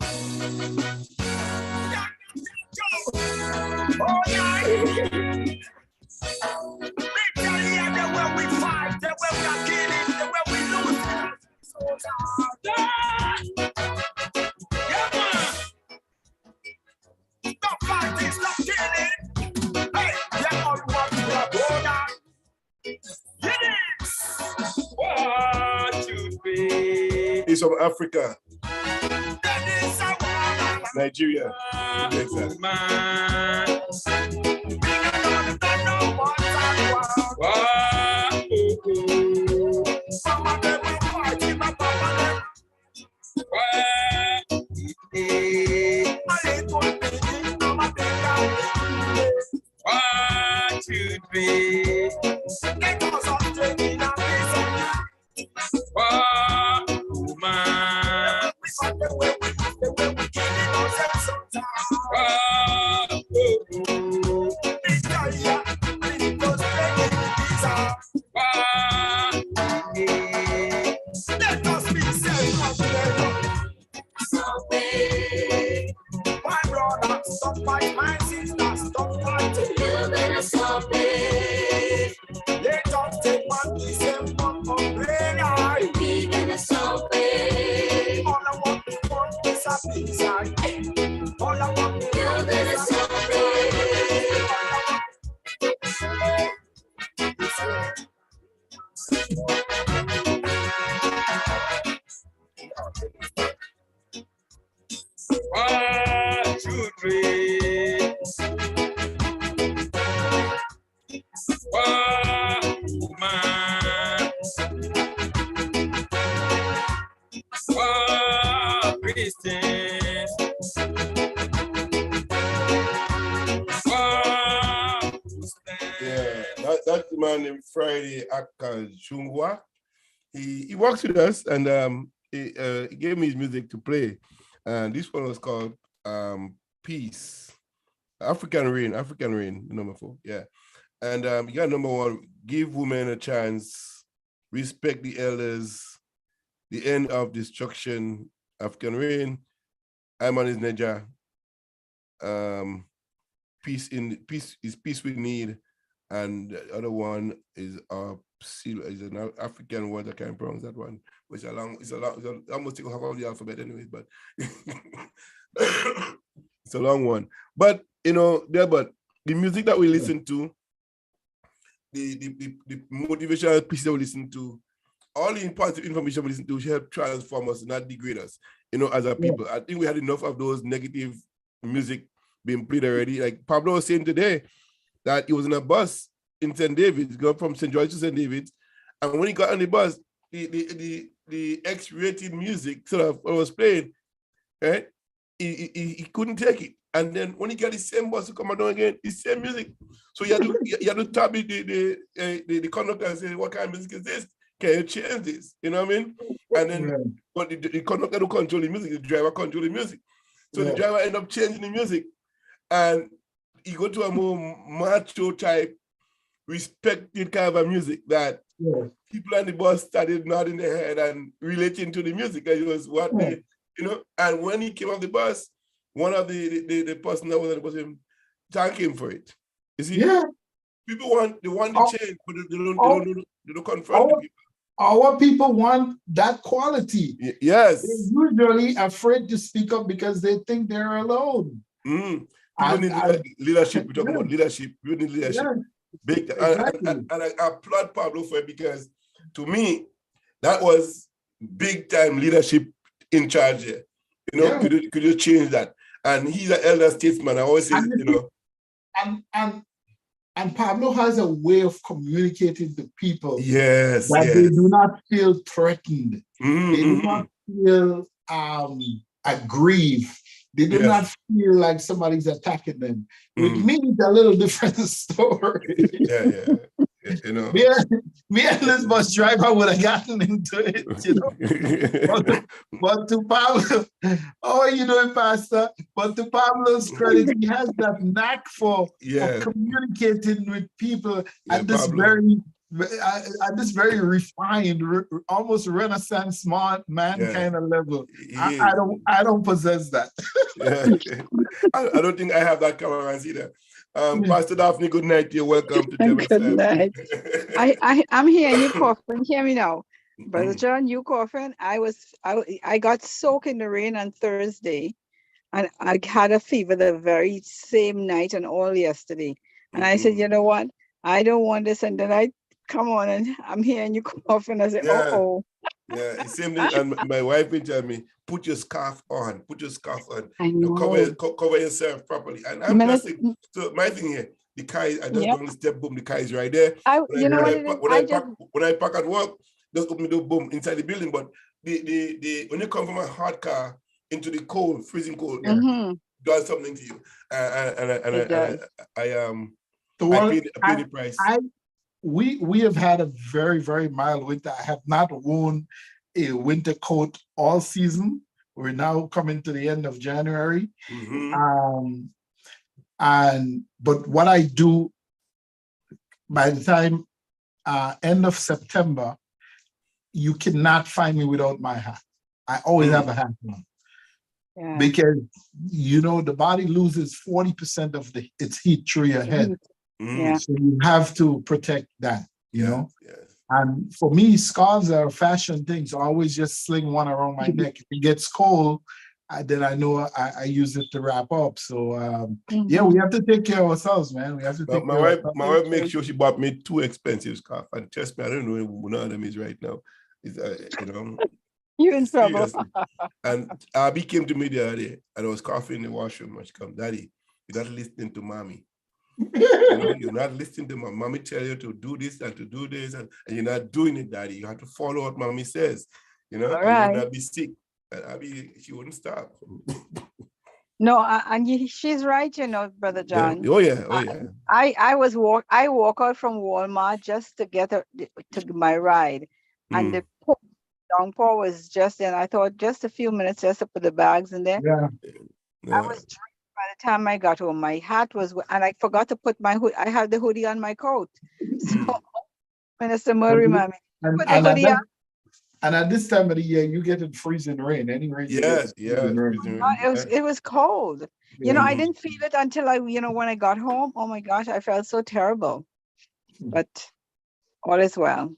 He's from Africa, Nigeria. Exactly. That's the man named Friday Akajungwa. He works with us, and he gave me his music to play. And this one was called Peace. African Rain, number 4. Yeah. And you got number 1, give women a chance, respect the elders, the end of destruction, African Rain. I'm on his Neja. Peace is peace we need. And the other one is an African word. I can't pronounce that one. Which it's almost take half of the alphabet anyways, but it's a long one. But but the music that we listen to, the motivational pieces that we listen to, all the positive information we listen to should help transform us, not degrade us, as a people. I think we had enough of those negative music being played already. Like Pablo was saying today, that he was in a bus in St. David's, going from St. George to St. David's, and when he got on the bus, the X-rated music sort of was playing, right? He couldn't take it, and then when he got the same bus to come down again, the same music. So you had to tap the conductor and say, "What kind of music is this? Can you change this?" You know what I mean? And then, but the conductor don't control the music; the driver control the music. So the driver ended up changing the music, and he go to a more macho type, respected kind of a music that people on the bus started nodding their head and relating to the music. It was what they, and when he came off the bus, one of the person that was on the bus thank him for it. You see, people want the change, but they don't confront the people. Our people want that quality. Yes. They're usually afraid to speak up because they think they're alone. People need leadership. We're talking about leadership. People need leadership. Big time. Exactly. And I applaud Pablo for it because to me, that was big time leadership in charge here. You know, Yeah. could you change that? And he's an elder statesman. I always say, And you know. And Pablo has a way of communicating to people Yes, that yes. they do not feel threatened. Mhm, They do mhm. not feel aggrieved. They do Yes. not feel like somebody's attacking them. With Mhm. me, it's a little different story. Yeah. You know. me and this bus driver would have gotten into it, you know. But to Pablo, how are you doing, Pastor? But to Pablo's credit, he has that knack for Yeah. communicating with people Yeah, at this Pablo. very refined, almost Renaissance man Yeah. kind of level. He I don't possess that. Yeah. I don't think I have that tolerance either. Pastor Daphne, good night to you. Welcome to German Good Style. night. I'm hearing you coughing. Hear me now. Brother Mm. John, you coughing. I got soaked in the rain on Thursday and I had a fever the very same night and all yesterday. And I said, you know what? I don't want this. And then I come on and I'm hearing you coughing. I said, Yeah. oh. Yeah, it's same thing. And my wife will tell me, put your scarf on, put your scarf on. I You know, know. cover yourself properly. And I'm just saying, so my thing here, the car is, I just Yeah. go on the step, boom, the car is right there. You know what it is? When I park at work, just open the door, boom, inside the building. But the when you come from a hot car into the cold, freezing cold, Mhm. it does something to you. It does. I pay the price. We have had a very, very mild winter. I have not worn a winter coat all season. We're now coming to the end of January. Mhm. But what I do by the time end of September, you cannot find me without my hat. I always have a hat on. Yeah. Because you know the body loses 40% of its heat through your head. Yeah. So you have to protect that, you know. Yes. And for me, scarves are a fashion thing. So I always just sling one around my neck. If it gets cold, then I know I use it to wrap up. So yeah, we have to take care of ourselves, man. We have to take My care wife, of my wife makes sure she bought me 2 expensive scarves. And trust me, I don't know who none of them is right now. It's, you know, You're in trouble. seriously. And Abby came to me the other day and I was coughing in the washroom. And she come, Daddy, you're not listening to mommy. You know, you're not listening to mommy tell you to do this and to do this, and you're not doing it, Daddy. You have to follow what mommy says, you know, All and you right. will not be sick. And Abby, she wouldn't stop. No, she's right, you know, Brother Yeah. John. Oh yeah. I walk out from Walmart just to get to my ride, and the downpour was just then. I thought just a few minutes just to put the bags in there. Yeah. I was drenched by the time I got home. My hat was, and I forgot to put my hood. I had the hoodie on my coat. So Minister Murray, mommy, put the hoodie on. And at this time of the year, you get in freezing rain. Any rain you get is freezing rain. It was cold. You know, I didn't feel it until when I got home. Oh my gosh, I felt so terrible. But all is well.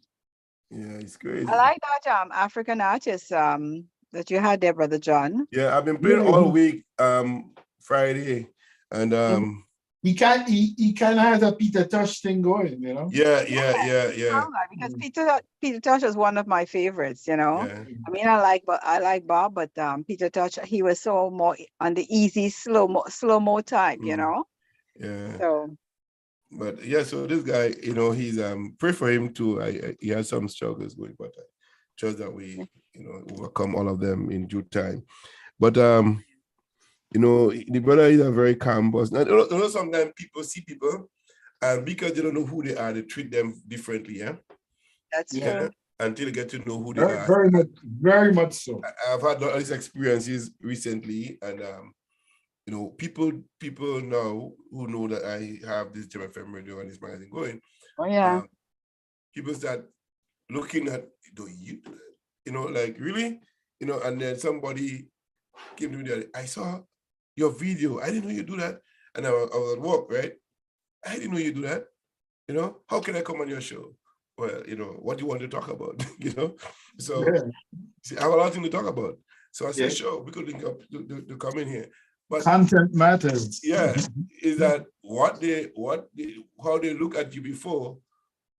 Yeah, it's crazy. I like that African artist that you had there, Brother John. Yeah, I've been playing all week, Friday, and he kind of has a Peter Tosh thing going, you know. Yeah. Because Peter Tosh is one of my favorites, you know. Yeah. I mean, I like Bob, but Peter Tosh, he was so more on the easy, slow mo type, you know. Yeah. So. But yeah, so this guy, you know, he's pray for him too. He has some struggles going, but I trust that we, you know, overcome all of them in due time. But you know, the brother is a very calm boss. Now, you know, sometimes people see people, and because they don't know who they are, they treat them differently. Yeah, that's true. Until they get to know who they are. Very much so. I've had all these experiences recently, and you know, people now who know that I have this Gem FM radio and this magazine going. Oh yeah. People start looking at, you know, like really, you know, and then somebody came to me the other day, I saw your video. I didn't know you do that. And I was at work, right? I didn't know you do that. You know, how can I come on your show? Well, you know, what do you want to talk about? You know, so see, I have a lot of things to talk about. So I said, sure, we could link up to come in here. But Content matters. yeah, is that how they look at you before,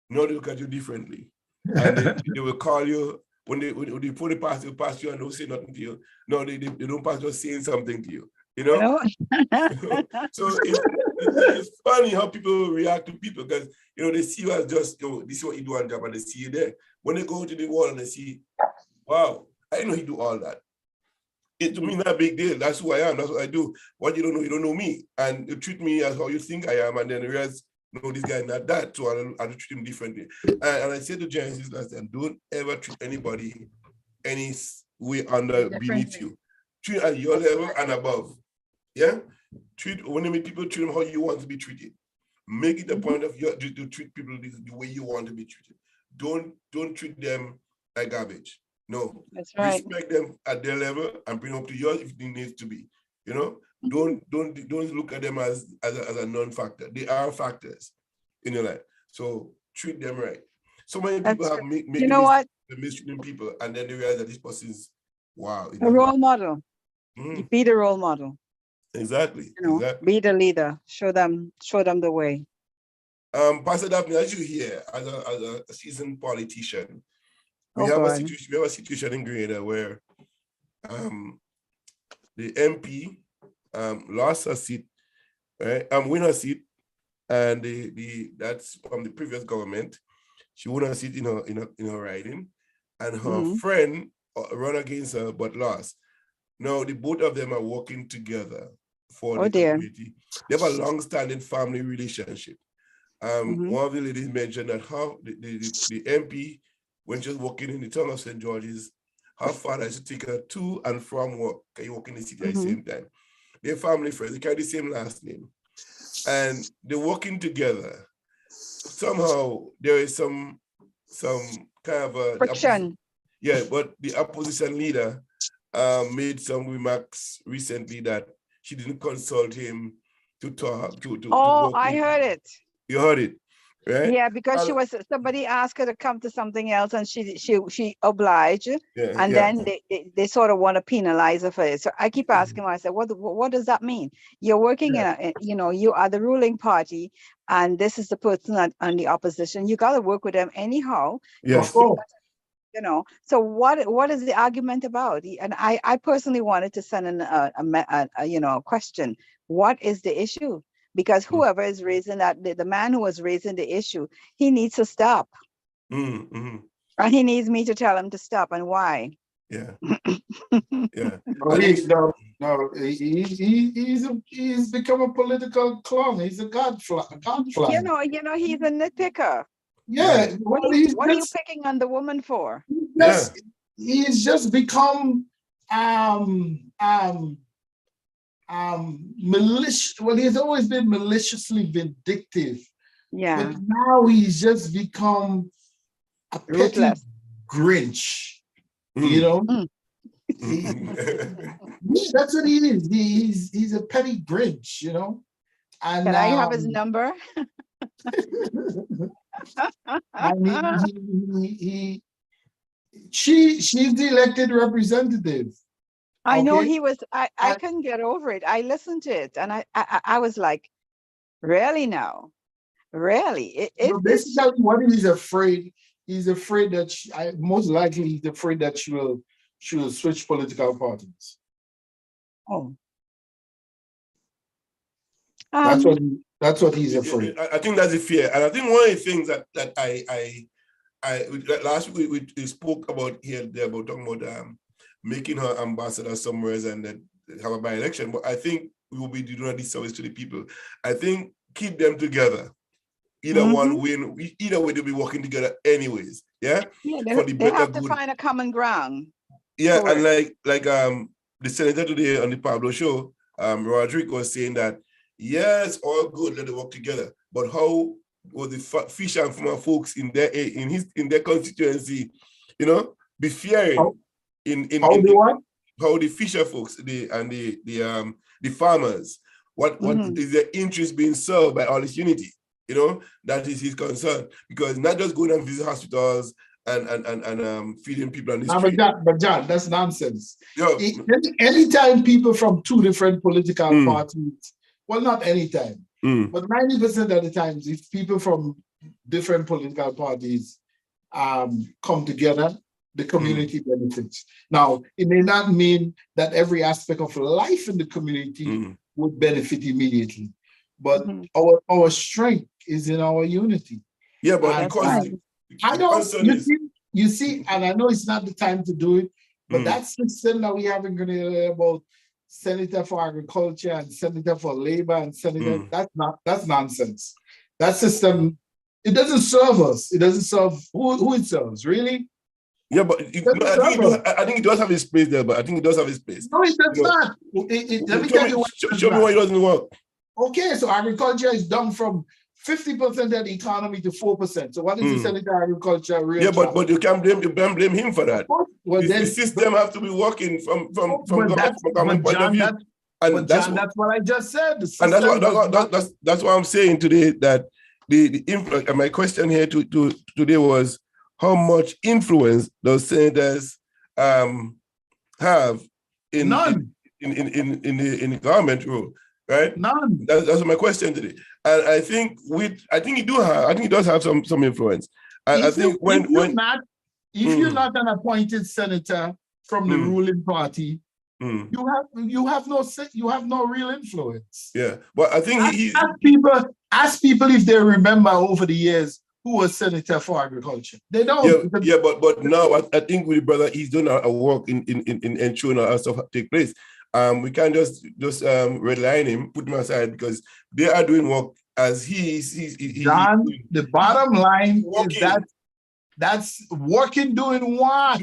now they look at you differently. And they will call you when they put it past you and don't say nothing to you. No, they don't pass just saying something to you. You know? So it's funny how people react to people because they see you as just this is what you do on job and they see you there. When they go to the wall and they see, wow, I know he do all that. It to me not a big deal. That's who I am. That's what I do. What you don't know me, and you treat me as how you think I am, and then you realize, no, this guy not that. So I treat him differently. And I say to Genesis last time, don't ever treat anybody any way beneath you. Treat at your level and above. Yeah. When you meet people, treat them how you want to be treated. Make it a point of you to treat people the way you want to be treated. Don't treat them like garbage. No, that's right. Respect them at their level and bring them up to yours if it needs to be. Don't look at them as a non-factor. They are factors in your life. So treat them right. So many people have made mistreating people, and then they realize that this person is wow. A role model. Be the role model. Exactly. Exactly. Be the leader. Show them the way. Pastor Daphne, as you hear, as a seasoned politician, we have a situation in Grenada where the MP lost her seat, right? Win her seat, and that's from the previous government. She won her seat in her riding, and her friend ran against her but lost. Now the both of them are working together for the community. They have a long-standing family relationship. One of the ladies mentioned that how the MP, when she was working in the town of St. George's, her father used to take her to and from work. Can you work in the city at the same time? They're family friends. They carry the same last name. And they're working together. Somehow there is some kind of a friction. But the opposition leader made some remarks recently that she didn't consult him to talk to. I heard it. You heard it, right? Yeah, because somebody asked her to come to something else, and she obliged, then they sort of want to penalize her for it. So I keep asking myself, what does that mean? You're working you are the ruling party, and this is the person on the opposition. You got to work with them anyhow. Yes. So what is the argument about? And I personally wanted to send in a question. What is the issue? Because whoever is raising that, the man who was raising the issue, he needs to stop. And he needs me to tell him to stop, and why. Yeah. He's become a political clown. He's a godfly. He's a nitpicker. Yeah. What are you picking on the woman for? He's just become malicious. Well, he's always been maliciously vindictive. Yeah. But now he's just become a petty Grinch. That's what he is. He's a petty Grinch, And can I have his number? She's the elected representative. I know he was. I couldn't get over it. I listened to it, and I was like, really now, really? Basically, what he's afraid. He's afraid that most likely he's afraid that she will switch political parties. Oh. That's what he's afraid. I think that's a fear, and I think one of the things that I last week we spoke about here about talking about making her ambassador somewhere and then have a by-election. But I think we will be doing a disservice to the people. I think keep them together. Either one win, either way they'll be working together anyways. Yeah. They have to find a common ground. Yeah, and like the senator today on the Pablo show, Roderick was saying that yes, all good, let them work together. But how will the Fisher and Farmer folks in their constituency, be fearing how the Fisher folks the farmers, what is their interest being served by all this unity? That is his concern, because not just going and visit hospitals and feeding people on the But street. John, that's nonsense. Yo, Anytime people from two different political Mm. parties, well, not anytime, mm, but 90% of the times, if people from different political parties come together, the community benefits. Now, it may not mean that every aspect of life in the community mm. would benefit immediately, but Mhm. our strength is in our unity. Yeah, but That's because right. I the know concern is, you see, and I know it's not the time to do it, but Mm. that system that we have in Grenada about Senator for Agriculture and Senator for Labor and Senator, that's nonsense. That system, it doesn't serve us. It doesn't serve who it serves, really? yeah, but Doesn't I think serve us. I think it does have its place there, but I think it does have its place. No, it does You know, not. Let me tell you what it does show me not. why it doesn't work. Okay, so agriculture is down from 50% of the economy to 4%. So what is the Mm. Senator Agriculture real? Yeah, job? but you can't blame him for that. Well, The then, system have to be working from government point of view. But John, that's what I just said. The And system does not- that's what I'm saying today, that the influence, my question here today was, how much influence does senators have in None. in the government role, right? None. That's my question today. And I think it does have some influence. I think when You're not an appointed senator from the ruling party, you have no real influence. Yeah, but I think ask people if they remember over the years who was senator for agriculture. They don't. Yeah, but now I think with the brother, he's done a work in ensuring our stuff take place. We can't just rely on him, put him aside, because they are doing work as John, the bottom line working. is that's working doing what?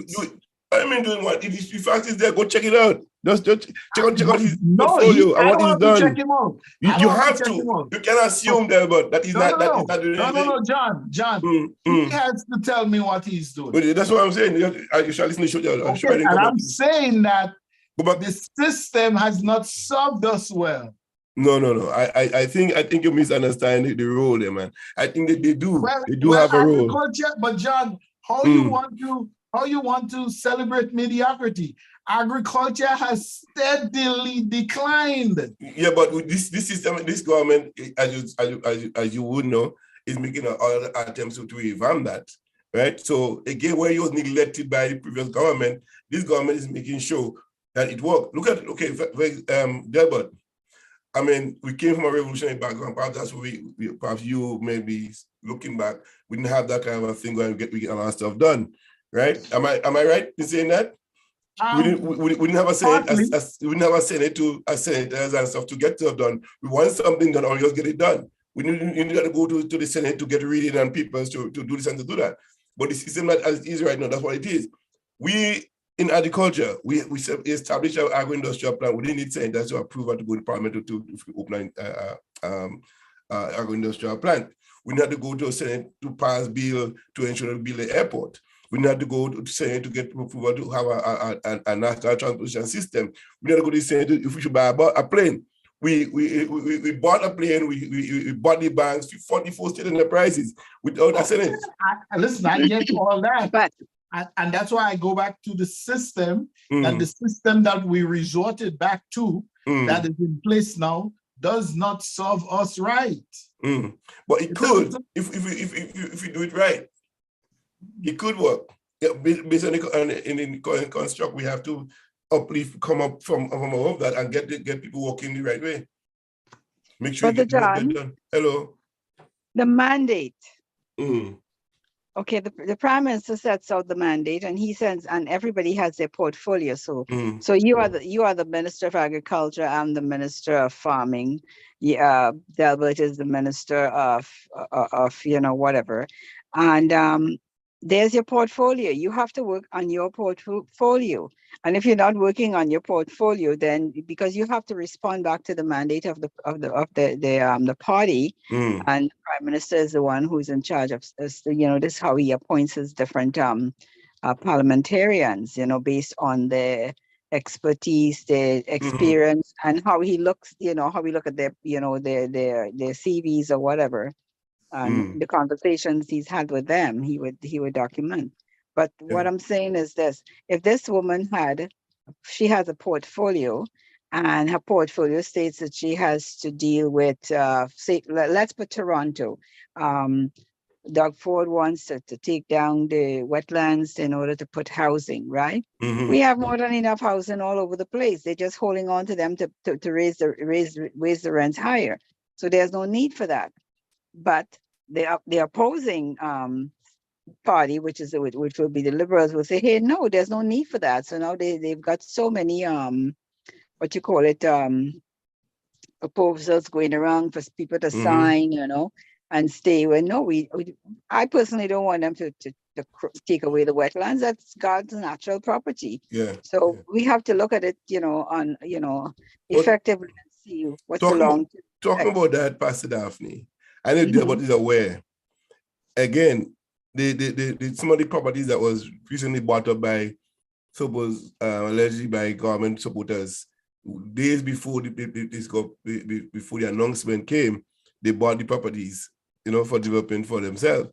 I mean, doing what? If the fact is there, go check it out. Just check out his portfolio and what he's done. Check him out. You have to. You can assume that, but that is not doing anything. No, John. He has to tell me what he's doing. But that's what I'm saying. You shall listen to the show. And I'm saying that the system has not served us well. No. I think you misunderstand the role there, man. I think that they do. They do have a role. But John, how you want to celebrate mediocrity? Agriculture has steadily declined. Yeah, but with this system, this government, as you would know, is making other attempts to revamp that, right? So again, where it was neglected by the previous government, this government is making sure that it works. Look at Delbert. I mean, we came from a revolutionary background. Perhaps that's what perhaps you may be looking back. We didn't have that kind of a thing going to get a lot of stuff done, right? Am I right in saying that? We didn't have a Senate. We didn't have a Senate senators and stuff to get stuff done. We want something done, or just get it done. We need to go to the Senate to get reading and papers to do this and to do that. But the system that as it is right now, that's what it is. We in agriculture, we established our agro-industrial plan. We didn't need senators to approve and to go to parliament to open agro-industrial plant. We had to go to a Senate to pass bill to ensure that we build the airport. We had to go to Senate to get approval to have a national transportation system. We had to go to the Senate if we should buy a plane. We bought a plane, we bought the banks, 44 state enterprises without a Senate. Listen, I get all that. And that's why I go back to the system, that the system that we resorted back to, that is in place now, does not serve us right. But it could, if we do it right. It could work. Based on the current construct, we have to come up from above that and get people working the right way. Make sure Brother John, hello. The mandate. Okay, the Prime Minister sets out the mandate, and he sends, and everybody has their portfolio. So you are the Minister of Agriculture. I'm the Minister of Farming. Delbert is the Minister of whatever, and there's your portfolio. You have to work on your portfolio, and if you're not working on your portfolio, then because you have to respond back to the mandate of the party, and the Prime Minister is the one who's in charge of this. This is how he appoints his different parliamentarians. Based on their expertise, their experience, and how he looks. How we look at their their CVs or whatever. And the conversations he's had with them, he would document. But what I'm saying is this: if this woman she has a portfolio, and her portfolio states that she has to deal with, say, let's put Toronto. Doug Ford wants to take down the wetlands in order to put housing, right? We have more than enough housing all over the place. They're just holding on to them to raise the rents higher. So there's no need for that. But the opposing party, which will be the Liberals, will say, hey, no, there's no need for that. So now they've got so many proposals going around for people to sign, and stay. Well, no, I personally don't want them to take away the wetlands. That's God's natural property. Yeah. So we have to look at it, effectively and see what's the long term. Talking about that, Pastor Daphne, I know everybody is aware. Again, some of the properties that was recently bought up by, allegedly by government supporters, days before before the announcement came, they bought the properties, for development for themselves.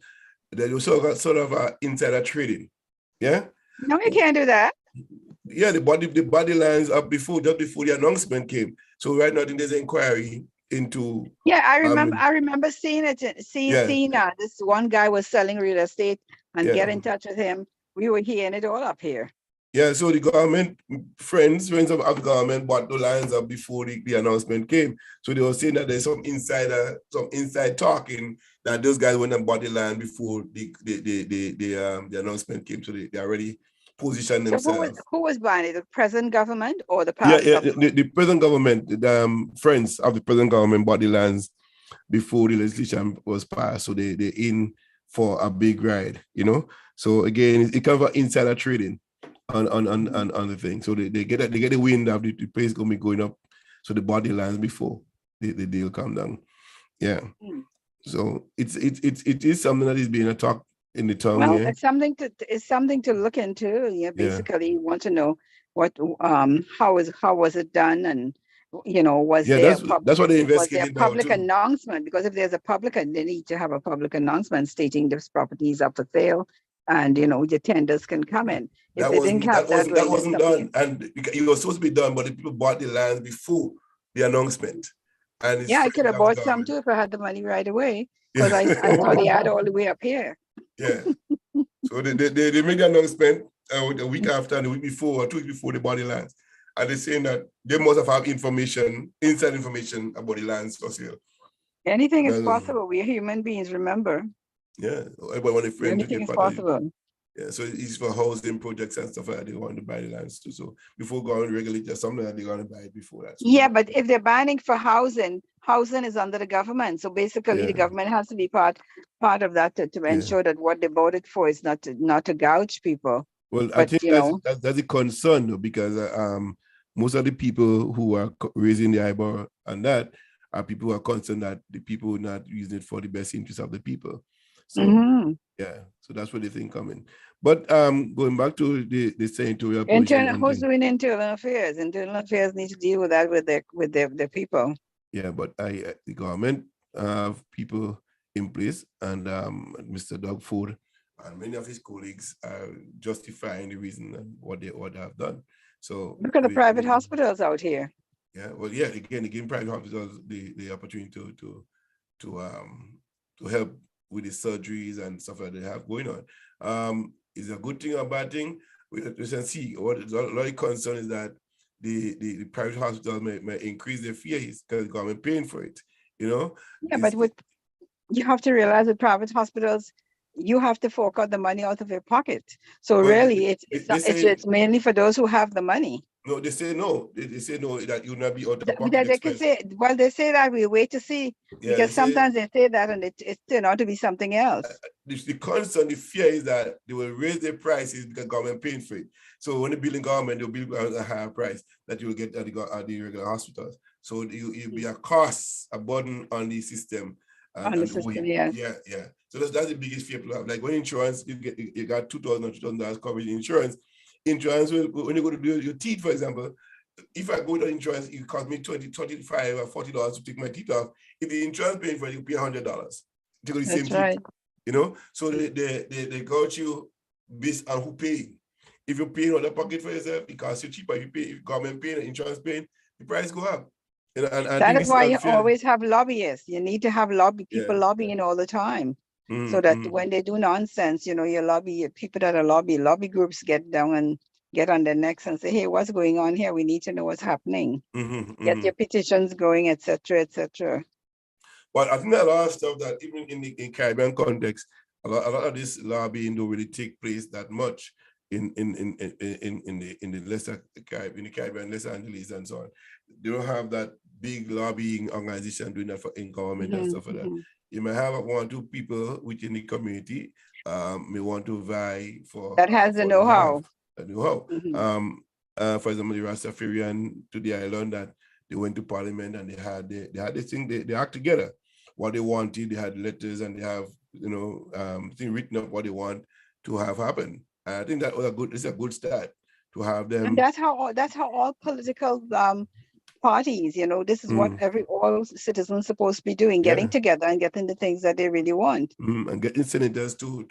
They also got sort of insider trading. Yeah. No, you can't do that. Yeah, the body lands up just before the announcement came. So right now, there's an inquiry into. Yeah, I remember seeing it. Seeing this one guy was selling real estate and get in touch with him. We were hearing it all up here. Yeah, so the government, friends of government bought the lands up before the announcement came. So they were saying that there's some inside talking that those guys went and bought the land before the announcement came. So they already positioned themselves. So who was buying it? The present government or the past government? The present government, the friends of the present government bought the lands before the legislation was passed. So they're in for a big ride, So again, it comes from insider trading on the thing. So they get the wind of the place gonna be going up. So they bought the lands before the deal come down. Yeah. So it is something that is being talked in the town. Well, it's something to look into. Yeah, basically you want to know what how was it done, and was there that's what they investigated. Was there a public announcement? Because if there's a public, they need to have a public announcement stating this property is up for sale, and the tenders can come in. If they didn't have that wasn't done, and it was supposed to be done, but the people bought the land before the announcement. And I could have bought some too if I had the money right away, because I thought they had all the way up here. Yeah. So they made the announcement a week after, the week before, or 2 weeks before they bought the lands. And they're saying that they must have inside information about the lands for sale. Anything is possible. We are human beings, remember. Yeah. Anything is possible. Yeah, so it's for housing projects and stuff like that. They want to buy the lands too. So before going regulate just something that they're going to buy it before that. Yeah, but if they're banning for housing is under the government. So basically the government has to be part of that to ensure that what they voted for is not to gouge people. Well, I think that's a concern though, because most of the people who are raising the eyebrow on that are people who are concerned that the people are not using it for the best interest of the people. So so that's what they think coming. But going back to the senatorial position, who's doing internal affairs? Internal affairs need to deal with that with their people. Yeah, but the government have people in place, and Mr. Doug Ford and many of his colleagues are justifying the reason and what they have done. So look at the private hospitals out here. Yeah, well, yeah, again, private hospitals the opportunity to help with the surgeries and stuff that they have going on. Is a good thing or a bad thing? We can see what a lot of concern is that the private hospitals may increase their fees because the government paying for it, Yeah, but you have to realize with private hospitals, you have to fork out the money out of your pocket. So really, it's mainly for those who have the money. No, they say no. They say no, that you'll not be out of pocket. They say that. We wait to see, because sometimes they say that and it turned out to be something else. The concern, the fear is that they will raise their prices because government paying for it. So when they bill in government, they'll bill at a higher price that you will get at the regular hospitals. So it'll be a cost, a burden on the system. On the system, yeah. So that's the biggest fear people have. Like when insurance, you got $2,000 or $2,000 coverage in insurance. Insurance will, when you go to do your teeth, for example, if I go to insurance, it costs me $20, $25, or $40 to take my teeth off. If the insurance paying for it, you pay $100 to go to the same teeth. So they gouge you based on who paying. If you're paying out of pocket for yourself, it costs you cheaper. You pay, if government paying, insurance paying, the price go up. And I That think is it's why you unfair. always have lobbyists. You need to have people Yeah. lobbying all the time. So Mhm, that mhm, when they do nonsense, you lobby people that are lobby groups get down and get on their necks and say, hey, what's going on here? We need to know what's happening. mhm, Get mhm. your petitions going, etc., etc. But I think that a lot of stuff that even in Caribbean context, a lot of this lobbying don't really take place that much in the lesser Caribbean, in the Caribbean, Los Angeles and so on. They don't have that big lobbying organization doing that in government and stuff like that. You may have one or two people within the community may want to vie for That has the know-how. know-how. Mhm. For example, the Rastafarian to the island that they went to parliament and they had this thing, they act together. What they wanted, they had letters and they have, thing written up what they want to have happen. And I think that was it's a good start to have them. And that's how all political parties, this is what all citizens supposed to be doing, getting Yeah. together and getting the things that they really want. And getting senators to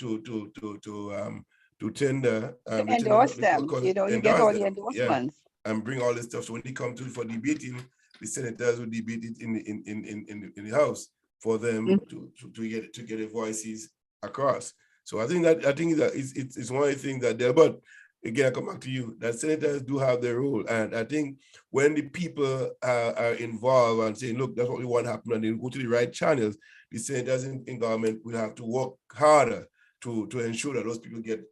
tender To endorse them, you get all the Yeah, endorsements. and bring all this stuff. So when they come to for debating, the senators will debate it in the House for them to get their voices across. So I think that it's one of the things that there. But again, I come back to you that senators do have their role, and I think when the people are involved and saying, "Look, that's what we want to happen," and they go to the right channels, the senators in government will have to work harder to ensure that those people get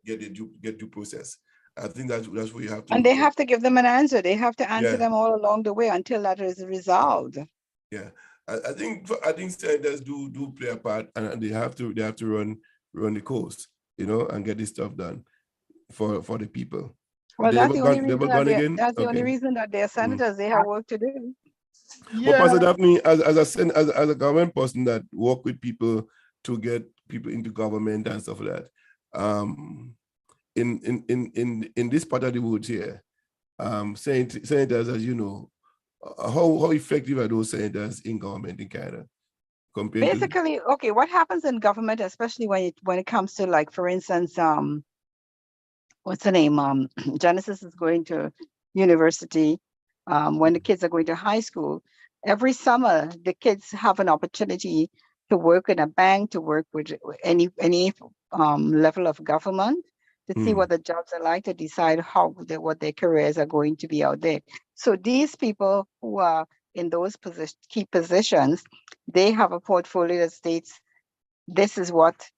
due process. I think that's what you have to. And they have to give them an answer. They have to answer Yeah. them all along the way until that is resolved. Yeah, I think senators do play a part, and they have to run the course, and get this stuff done for the people. Well, They that's never the only gone- reason never that gone they're, again? that's the only Okay. reason that they're senators. They have work to do. But Pastor Daphne, as a government person that work with people to get people into government and stuff like that, in this part of the woods here, senators, as you know, how effective are those senators in government in Canada? Basically, okay, what happens in government, especially when it comes to, like, for instance, what's the name? Genesis is going to university. When the kids are going to high school, every summer the kids have an opportunity to work in a bank, to work with any level of government, to see what the jobs are like, to decide what their careers are going to be out there. So these people who are in those key positions, they have a portfolio that states this is what,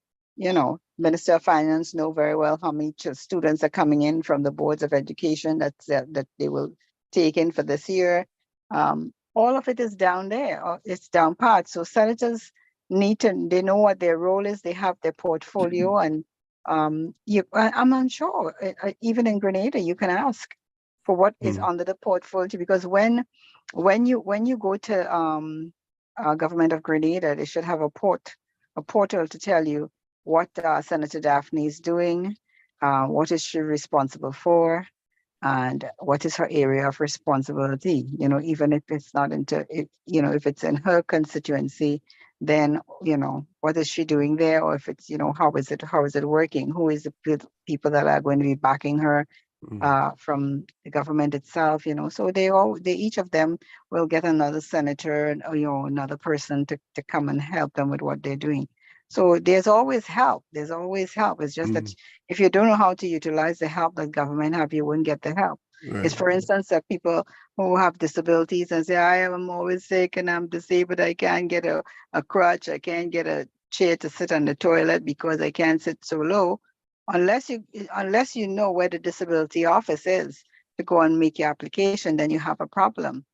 Minister of Finance know very well how many students are coming in from the boards of education that they will take in for this year. All of it is down there, or it's down pat. So senators they know what their role is. They have their portfolio, and I'm unsure. Even in Grenada, you can ask for what is under the portfolio, because when you go to government of Grenada, they should have a portal to tell you what Senator Daphne is doing, what is she responsible for, and what is her area of responsibility. Even if it's not if it's in her constituency, then what is she doing there, or if it's how is it working? Who is the people that are going to be backing her from the government itself? So they each of them will get another senator and another person to come and help them with what they're doing. So there's always help. It's just that if you don't know how to utilize the help that government have, you won't get the help. Right. It's, for instance, that people who have disabilities and say, I am always sick and I'm disabled, I can't get a crutch, I can't get a chair to sit on the toilet because I can't sit so low. Unless you know where the disability office is to go and make your application, then you have a problem.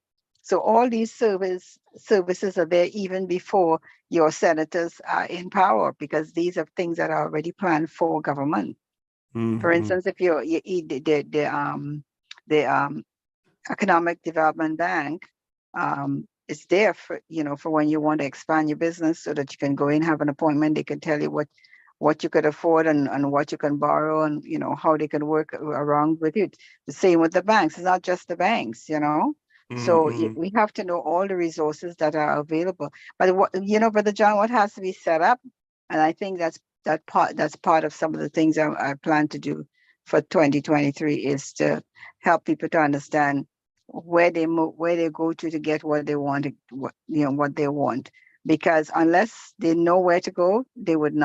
So all these services are there even before your senators are in power, because these are things that are already planned for government. For instance, if the Economic Development Bank is there for when you want to expand your business, so that you can go in, have an appointment. They can tell you what you could afford and what you can borrow, and how they can work around with it. The same with the banks. It's not just the banks, So we have to know all the resources that are available. But Brother John, what has to be set up, and I think that's that's part of some of the things I plan to do for 2023 is to help people to understand where they go to get what they want, what they want. Because unless they know where to go, they would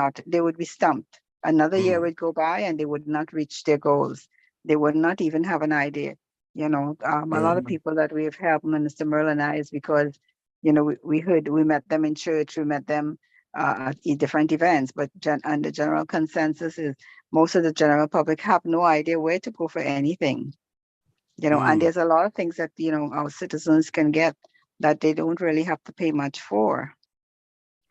be stumped. Another year would go by and they would not reach their goals. They would not even have an idea. A lot of people that we have helped, Minister Merle and I, is because, we met them in church, we met them at different events, but and the general consensus is most of the general public have no idea where to go for anything. And there's a lot of things that, our citizens can get that they don't really have to pay much for.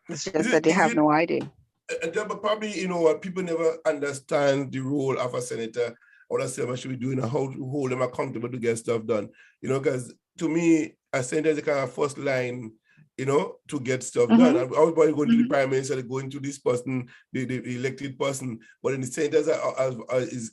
It's just that they have no idea. But probably, what people never understand the role of a senator, what a senator should be doing, and how to hold them accountable to get stuff done. Because to me, a senator is the kind of first line, to get stuff done. And everybody going to the prime minister, going to this person, the elected person, but in the senators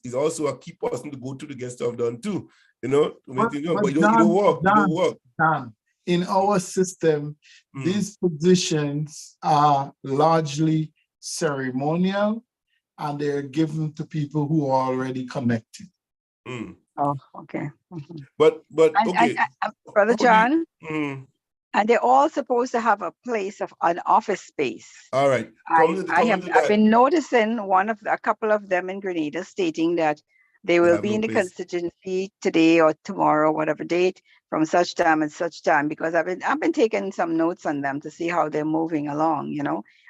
is also a key person to go to get stuff done too. To make things done. But you don't work. Dan, in our system, these positions are largely ceremonial and they're given to people who are already connected. Oh, okay. But okay. Brother John, and they're all supposed to have a place of an office space. All right. I've been noticing a couple of them in Grenada stating that they will be in the constituency today or tomorrow, whatever date, from such time and such time, because I've been taking some notes on them to see how they're moving along,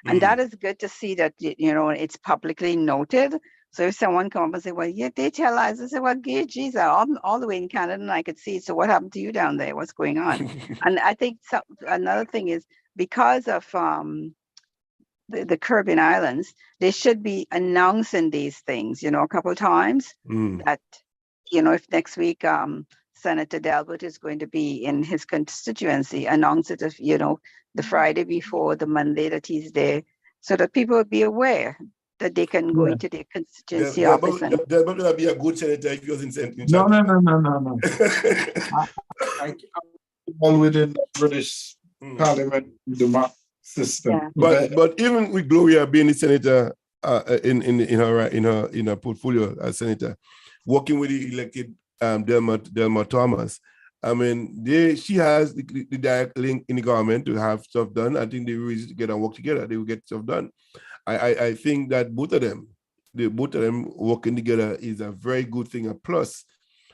and that is good to see that, it's publicly noted. So if someone comes up and say, well, yeah, they tell us, I say, well, geez, all the way in Canada and I could see it. So what happened to you down there? What's going on? And I think another thing is because of the Caribbean Islands, they should be announcing these things, a couple of times that, if next week Senator Delbert is going to be in his constituency, announce it, the Friday before, the Monday that he's there, so that people will be aware that they can go into their constituency office. Delbert would be a good senator if he was in No. All within the British Parliament system. Yeah. But even with Gloria being the senator in her portfolio as senator, working with the elected Delma Thomas, I mean, she has the direct link in the government to have stuff done. I think they will get and work together. They will get stuff done. I think that both of them working together is a very good thing, a plus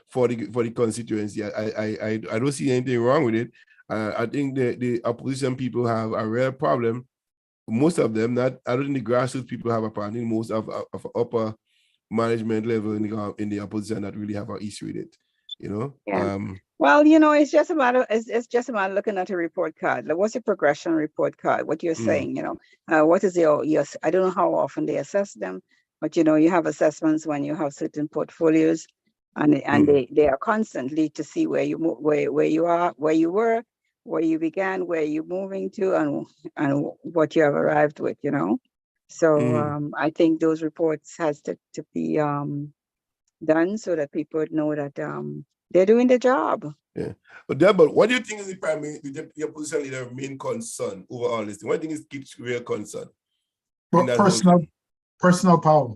for the constituency. I don't see anything wrong with it. I think the opposition people have a real problem. Most of them, I don't think the grassroots people have a problem. Most of upper management level in the opposition that really have an issue with it. Yeah. Well, it's just a matter. It's just a matter of looking at a report card. Like, what's your progression report card? What you're saying, what is your? I don't know how often they assess them, but you have assessments when you have certain portfolios, and they are constantly to see where you where you are, where you were, where you began, where you're moving to, and what you have arrived with. So I think those reports has to be done so that people would know that they're doing the job. Yeah. But what do you think is the opposition leader main concern over all this? What do you think is Kit's real concern? Personal power.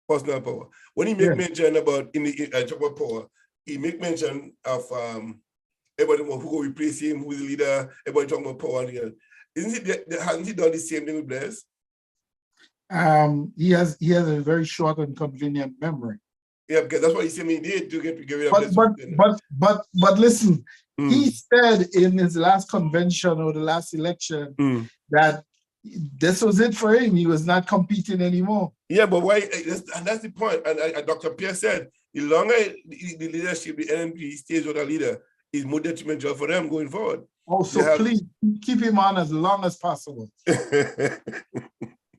Personal power. When he make mention about about power, he make mention of everybody who will replace him, who's the leader, everybody talking about power. Hasn't he done the same thing with Blaise? He has a very short and convenient memory. Yeah, because that's what he said he did to get rid of but listen, he said in his last convention or the last election that this was it for him. He was not competing anymore. Yeah, but why? And that's the point. And Dr. Pierre said, the longer the leadership, the NMP stays with a leader, is more detrimental for them going forward. Also, please keep him on as long as possible.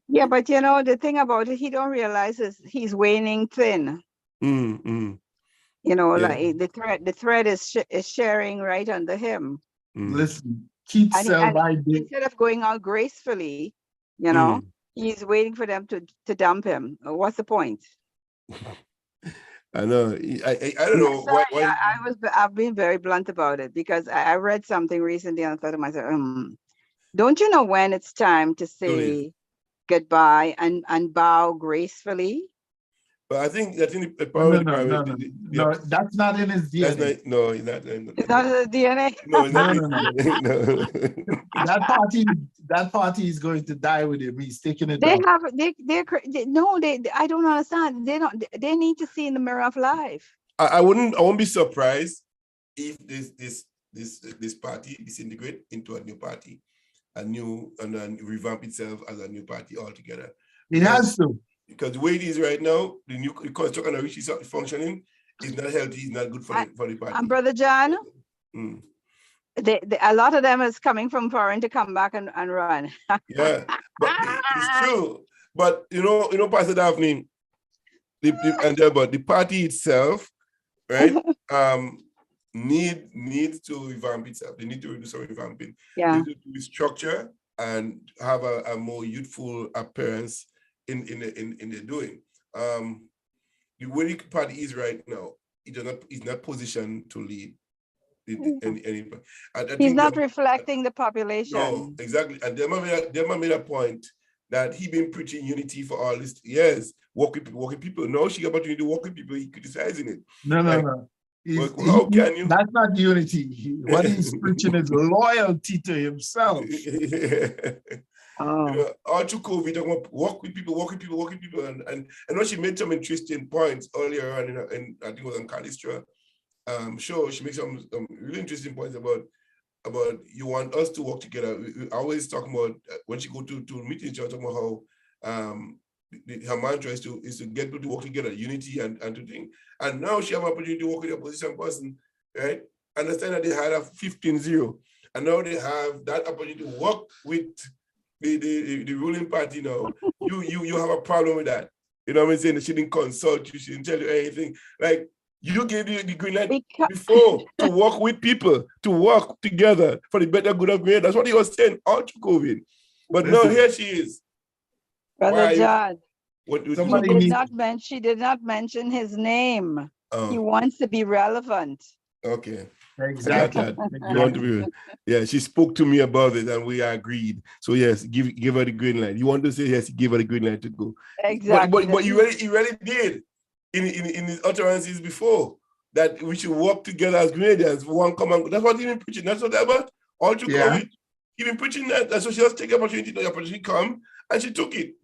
Yeah, but the thing about it, he don't realize is he's waning thin. Like the thread is sharing right under him. Listen, keep instead of going out gracefully, he's waiting for them to dump him. What's the point? I know. I don't know. Why? I've been very blunt about it because I read something recently and I thought to myself, don't you know when it's time to say goodbye and bow gracefully? But I think the No, power no, of the no, no, private. no, no, that's not in his That's DNA. not. No, it's not. No, Is that the DNA? no, it's not. No, no, no. That party is going to die with him. He's taking it They down. have no, I don't understand. They need to see in the mirror of life. I won't be surprised if this party disintegrate into a new party, and then revamp itself as a new party altogether. It has to. Because the way it is right now, the construction of which is functioning is not healthy, is not good for the party. And Brother John, Mm. a lot of them is coming from foreign to come back and run. Yeah, but it's true. But Pastor Daphne, but the party itself, right? needs to revamp itself. They need to do some revamping. Yeah. They need to restructure and have a more youthful appearance in their doing. The way the party is right now, is not positioned to lead any. He's not reflecting the population. No, exactly. And Delma made a point that he been preaching unity for all these years. Walk with people. Now she got opportunity to walk with people. He criticizing it. No. How can you? That's not unity. What he's preaching is loyalty to himself. Oh. All through COVID, talking about walk with people, and I know she made some interesting points earlier on in I think it was on Calistra. Sure, she makes some really interesting points about you want us to work together. We always talk about when she go to meetings, she talking about how her mantra is to get people to work together, unity and to think. And now she have an opportunity to work with the opposition person, right? Understand that they had a 15-0, and now they have that opportunity to work with the ruling party now. You have a problem with that. You know what I'm saying? She didn't consult you, she didn't tell you anything. Like, you gave the green light before to work with people, to work together for the better good of Grenada. That's what he was saying all through COVID. But now here she is. Brother John, She did not mention his name. Oh. He wants to be relevant. Okay. Exactly. You want to be, yeah, she spoke to me about it and we agreed. So yes, give her the green light. You want to say yes, give her the green light to go. Exactly. But you really did in his utterances before that we should work together as Grenadians for one common. That's what he been preaching. That's what that about. All through COVID. He been preaching that. And so she just take the opportunity come and she took it.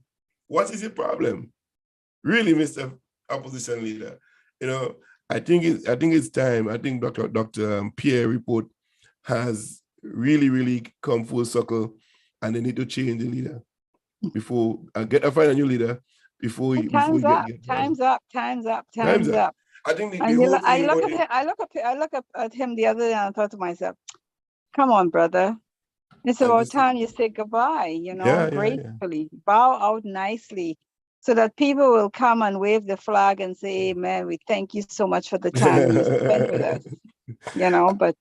What is the problem? Really, Mr. Opposition Leader? I think it's time. I think Dr. Pierre report has really come full circle, and they need to change the leader before find a new leader before time's up. I think I look at him the other day and I thought to myself, come on, brother. It's about time you say goodbye, gracefully, bow out nicely, so that people will come and wave the flag and say, "Amen. We thank you so much for the time you spent with us." But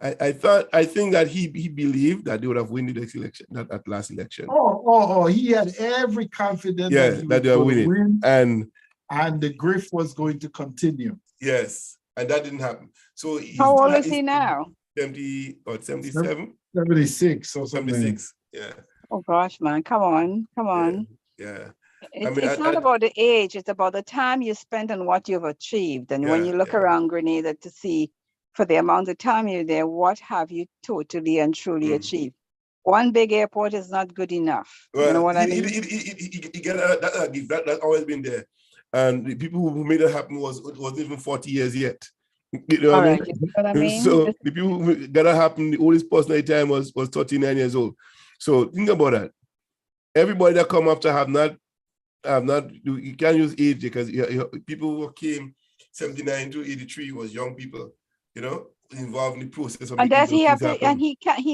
I think that he believed that they would have won the next election, that last election. He had every confidence that they were winning, and the grift was going to continue. Yes, and that didn't happen. So how old is he now? 70 or 77? 76 or something. 76. Yeah. Oh gosh, man, come on. Yeah. It's not about the age, it's about the time you spent and what you've achieved. And when you look around Grenada to see, for the amount of time you're there, what have you totally and truly achieved? One big airport is not good enough. Well, you know what I mean? He got that gift. That's always been there. And the people who made it happen wasn't even 40 years yet. You know what I mean? You know what I mean? So the people who got it happen, the oldest person at the time was 39 years old. So think about that. Everybody that come after have not, you can't use age because people who came 79 to 83 was young people, involved in the process of. And that he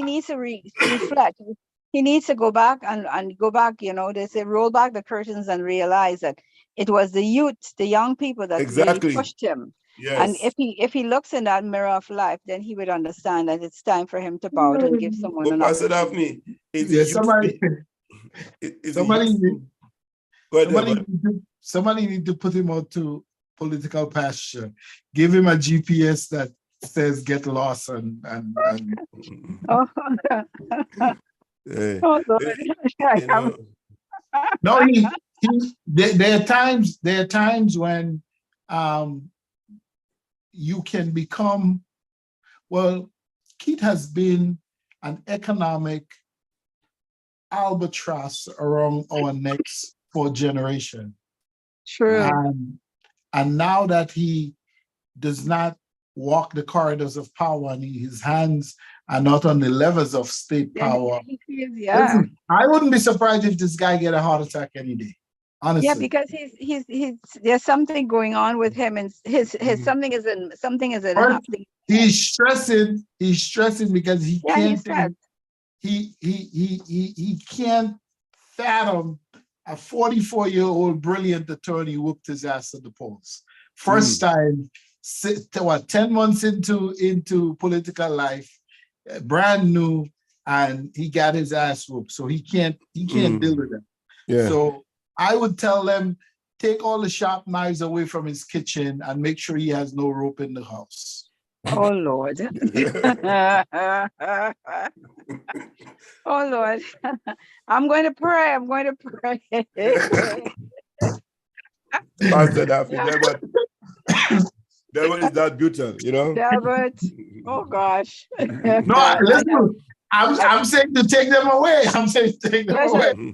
needs to reflect. He needs to go back and go back, they say roll back the curtains and realize that it was the youth, the young people that really pushed him. Yes. And if he looks in that mirror of life, then he would understand that it's time for him to bow out and give someone an opportunity. Somebody need to put him out to political pasture. Give him a GPS that says get lost and Oh, Lord. No, there are times when you can become, well, Keith has been an economic albatross around our necks for a generation. True. And now that he does not walk the corridors of power and his hands are not on the levels of state power. Yeah. Listen, I wouldn't be surprised if this guy get a heart attack any day. Honestly. Yeah, because he's there's something going on with him, and his something isn't happening. He's stressing because he Yeah, can't he's stressed. he can't fathom a 44-year-old brilliant attorney whooped his ass at the polls. First time, 10 months into political life, brand new, and he got his ass whooped. So he can't deal with it. Yeah. So I would tell them, take all the sharp knives away from his kitchen and make sure he has no rope in the house. Oh Lord. Oh Lord. I'm going to pray. Pastor Daffy, that one is that brutal, you know? David. Oh gosh. No, listen, I'm saying to take them away. Listen,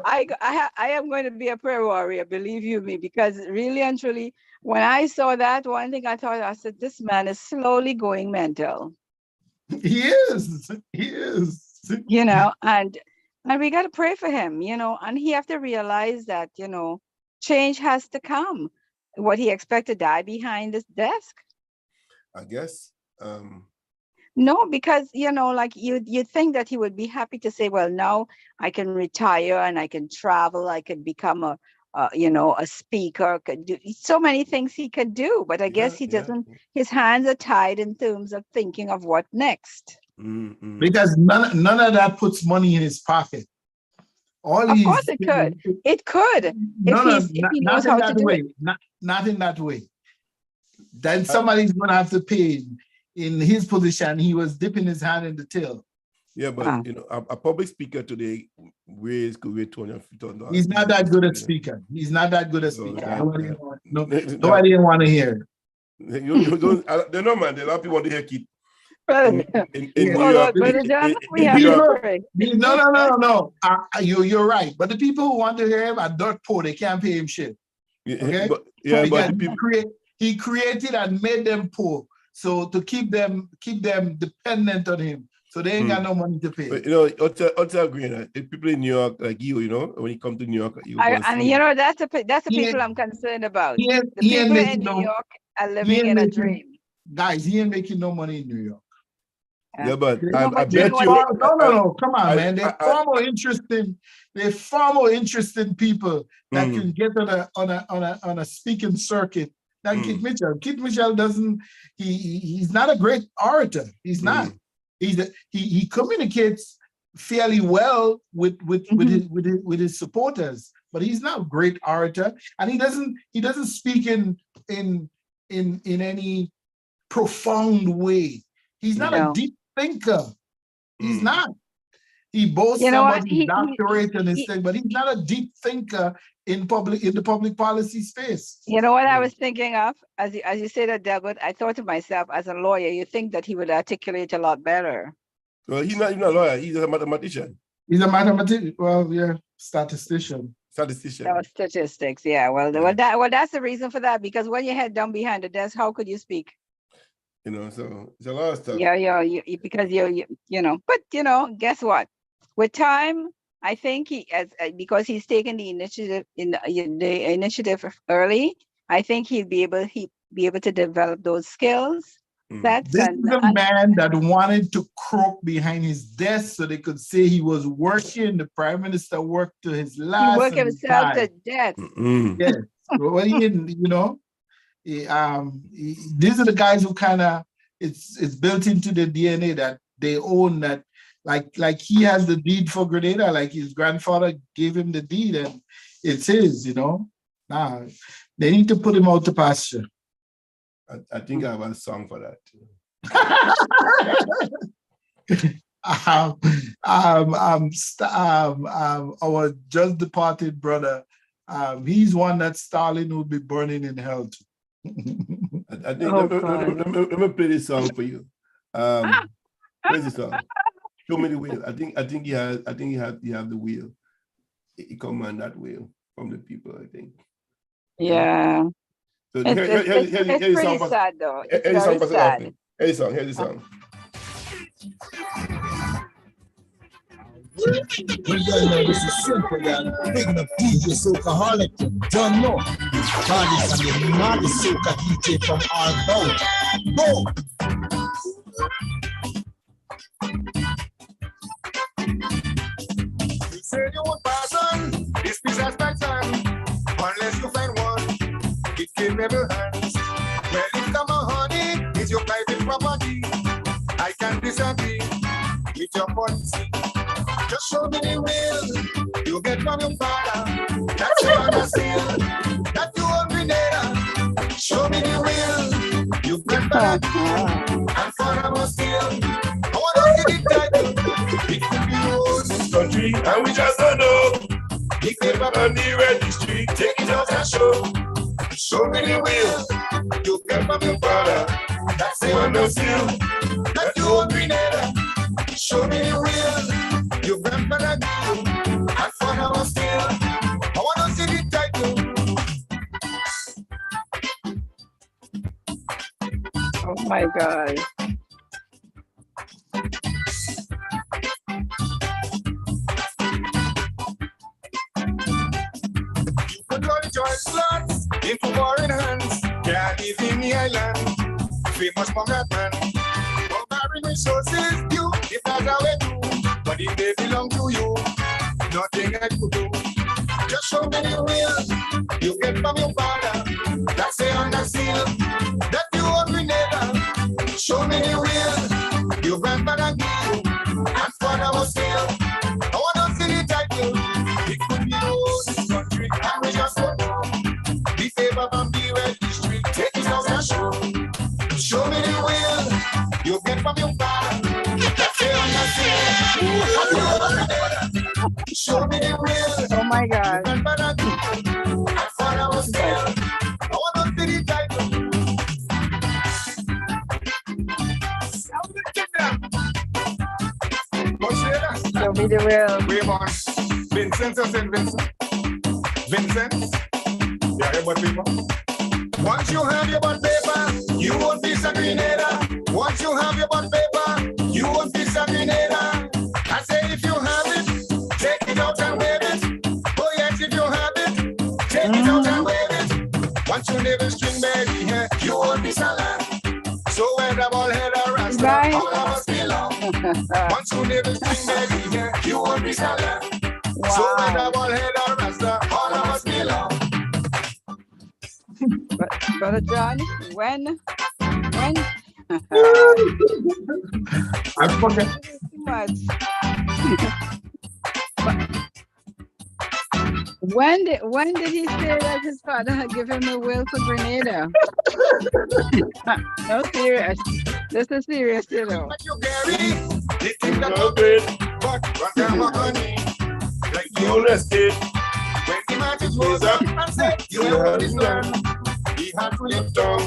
I am going to be a prayer warrior, believe you me, because really and truly, when I saw that, one thing I said, this man is slowly going mental. He is. You know, and we got to pray for him, you know, and he have to realize that, you know, change has to come. What he expect to die behind this desk? I guess. No, because, you know, like you'd think that he would be happy to say, well, now I can retire and I can travel. I can become a speaker, could do so many things he could do. But I guess he doesn't, his hands are tied in terms of thinking of what next. Mm-hmm. Because none of that puts money in his pocket. Of course it could. It could. If he knows how to do it. Not in that way. Then somebody's going to have to pay. In his position, he was dipping his hand in the till. Yeah, but you know, a public speaker today could weigh $250,000. He's not that good at speaking. He's not that good at speaking. Nobody want to hear. You don't. They know, man. A lot of people want to hear Keith. In New York. No. You're right. But the people who want to hear him are dirt poor. They can't pay him shit. Okay? But the people he created and made them poor. So to keep them dependent on him. So they ain't got no money to pay. But, you know, also agree that people in New York, like you know, when you come to New York, you know, that's the people I'm concerned about. The people in New York are living in a dream. Guys, he ain't making no money in New York. Yeah, but I bet you. No, come on, man. They're far more interesting people that can get on a speaking circuit than Keith Mitchell. Keith Mitchell he's not a great orator. He's not. He communicates fairly well with his supporters, but he's not a great orator, and he doesn't speak in any profound way. He's not a deep thinker. He's not. He boasts about his doctorate and his thing, but he's not a deep thinker in the public policy space. You know what I was thinking of? As you said that, Delbert, I thought to myself, as a lawyer, you think that he would articulate a lot better. Well, he's not even a lawyer. He's a mathematician. He's a mathematician. Well, yeah, statistician. Oh, statistics, yeah. Well, that's the reason for that, because when you head down behind the desk, how could you speak? You know, so it's a lot of stuff. Yeah, because you know. But you know, guess what? With time, I think because he's taken the initiative early, I think he'll be able to develop those skills. This is a man that wanted to croak behind his desk so they could say he was working. The prime minister worked to his last. He worked himself to death. Yes. Well, you know, these are the guys who kind of it's built into the DNA that they own that. Like he has the deed for Grenada, like his grandfather gave him the deed and it's his, you know. Nah, they need to put him out to pasture. I think I have a song for that. Our just departed brother, he's one that Stalin will be burning in hell to. I think Oh, let me play this song for you. Where's the song? Show me the wheel. I think he has the wheel. He command that wheel from the people, I think. Yeah. So It's pretty sad though. It's very sad. Here's the song. Well, you know, this is simple, yeah. Big enough DJ, socaaholic, don't know. Cardi's and the naughty soca DJ from our boat. Go! You say you want person, this piece has my time. Unless you find one, it can never hands. Well, if come a honey, it's your private property. I can't disagree with your policy. Just show me the will you get from your father. That's your understand. That you own Grenada. Show me the will you get back. And for our still, I want to see the title. It could be yours. Country, and we just don't know. Pick them up on the registry, take it out and show. Show me the will you get from your father. That's the understand. That you own Grenada. Show me the will you grandfather do. And for our still, I want to see the title. Oh my God. Control the joint slots into foreign hands. Can't live in the island. Famous from that man. For marrying resources, you, if that's how it do. But if they belong to you, nothing I could do. Just show me the will you get from your father. That's the understand. That you own Grenada. Show me the will your grandfather give you. And for our still, I want to see the title. It could be yours, country, and we just don't know. Be favor from the registry, take it out and show. Show me the will you get from your father. That's the understand. Show me the will. Oh my God. Grandfather give you. And for our still, I want to see the title. Show me the will. Wait on. Vincent or St. Vincent? Vincent? Yeah, your butt paper. Once you have your butt paper, you won't be a Grenada. Once you have your butt paper, you won't be a Grenada. I say if you have it, take it out and wave it. Oh yes, if you have it, take it out and wave it. Once you never string baby here, you won't be salad. So when the ball head or rasta, Right. all of us belong. Once you never string baby here, you won't be salad. So when the ball head or rasta, all of us belong. Brother John, when? I forget. Too much. When did he say that his father had given him a will for Grenada? No, serious. This is serious, you know. But you carry the thing that you did, but what am I honey? Like You you escape. when the matches was up and said, you have this land. He had to live down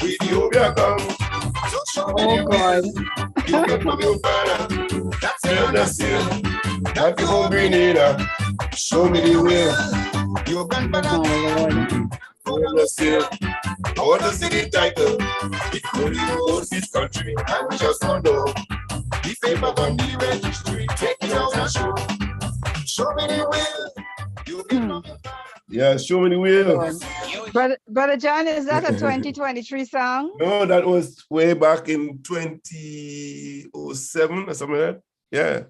with Ethiopia come. So show me Oh the God. will you get from your father. That's the understand. That you own Grenada. Show me the will. Your Oh grandfather Lord. Understand. I want to see the title. It could be yours, this country, and we just don't know. the paper from the registry. Take it out and show. Show me the will you get from your father. Yeah, show me the will. Brother John, is that a 2023 song? No, that was way back in 2007 or something like that. Yeah.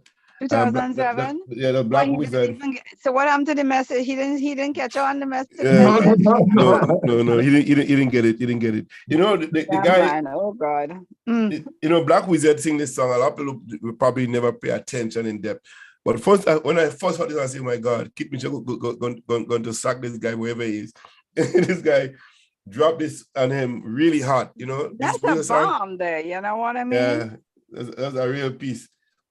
2007? Yeah, the But Black he didn't Wizard. even so what happened to the message? He didn't catch on the message. Yeah. No. No, he didn't get it. He didn't get it. You know, the Yeah, guy, man. Oh God. Mm. you know, Black Wizard sing this song. A lot of people will probably never pay attention in depth. But first, when I first heard this, I said, my God, Kit Mitchell going to sack this guy wherever he is. This guy dropped this on him really hot, you know. That's this a bomb there, you know what I mean? Yeah, that's a real piece.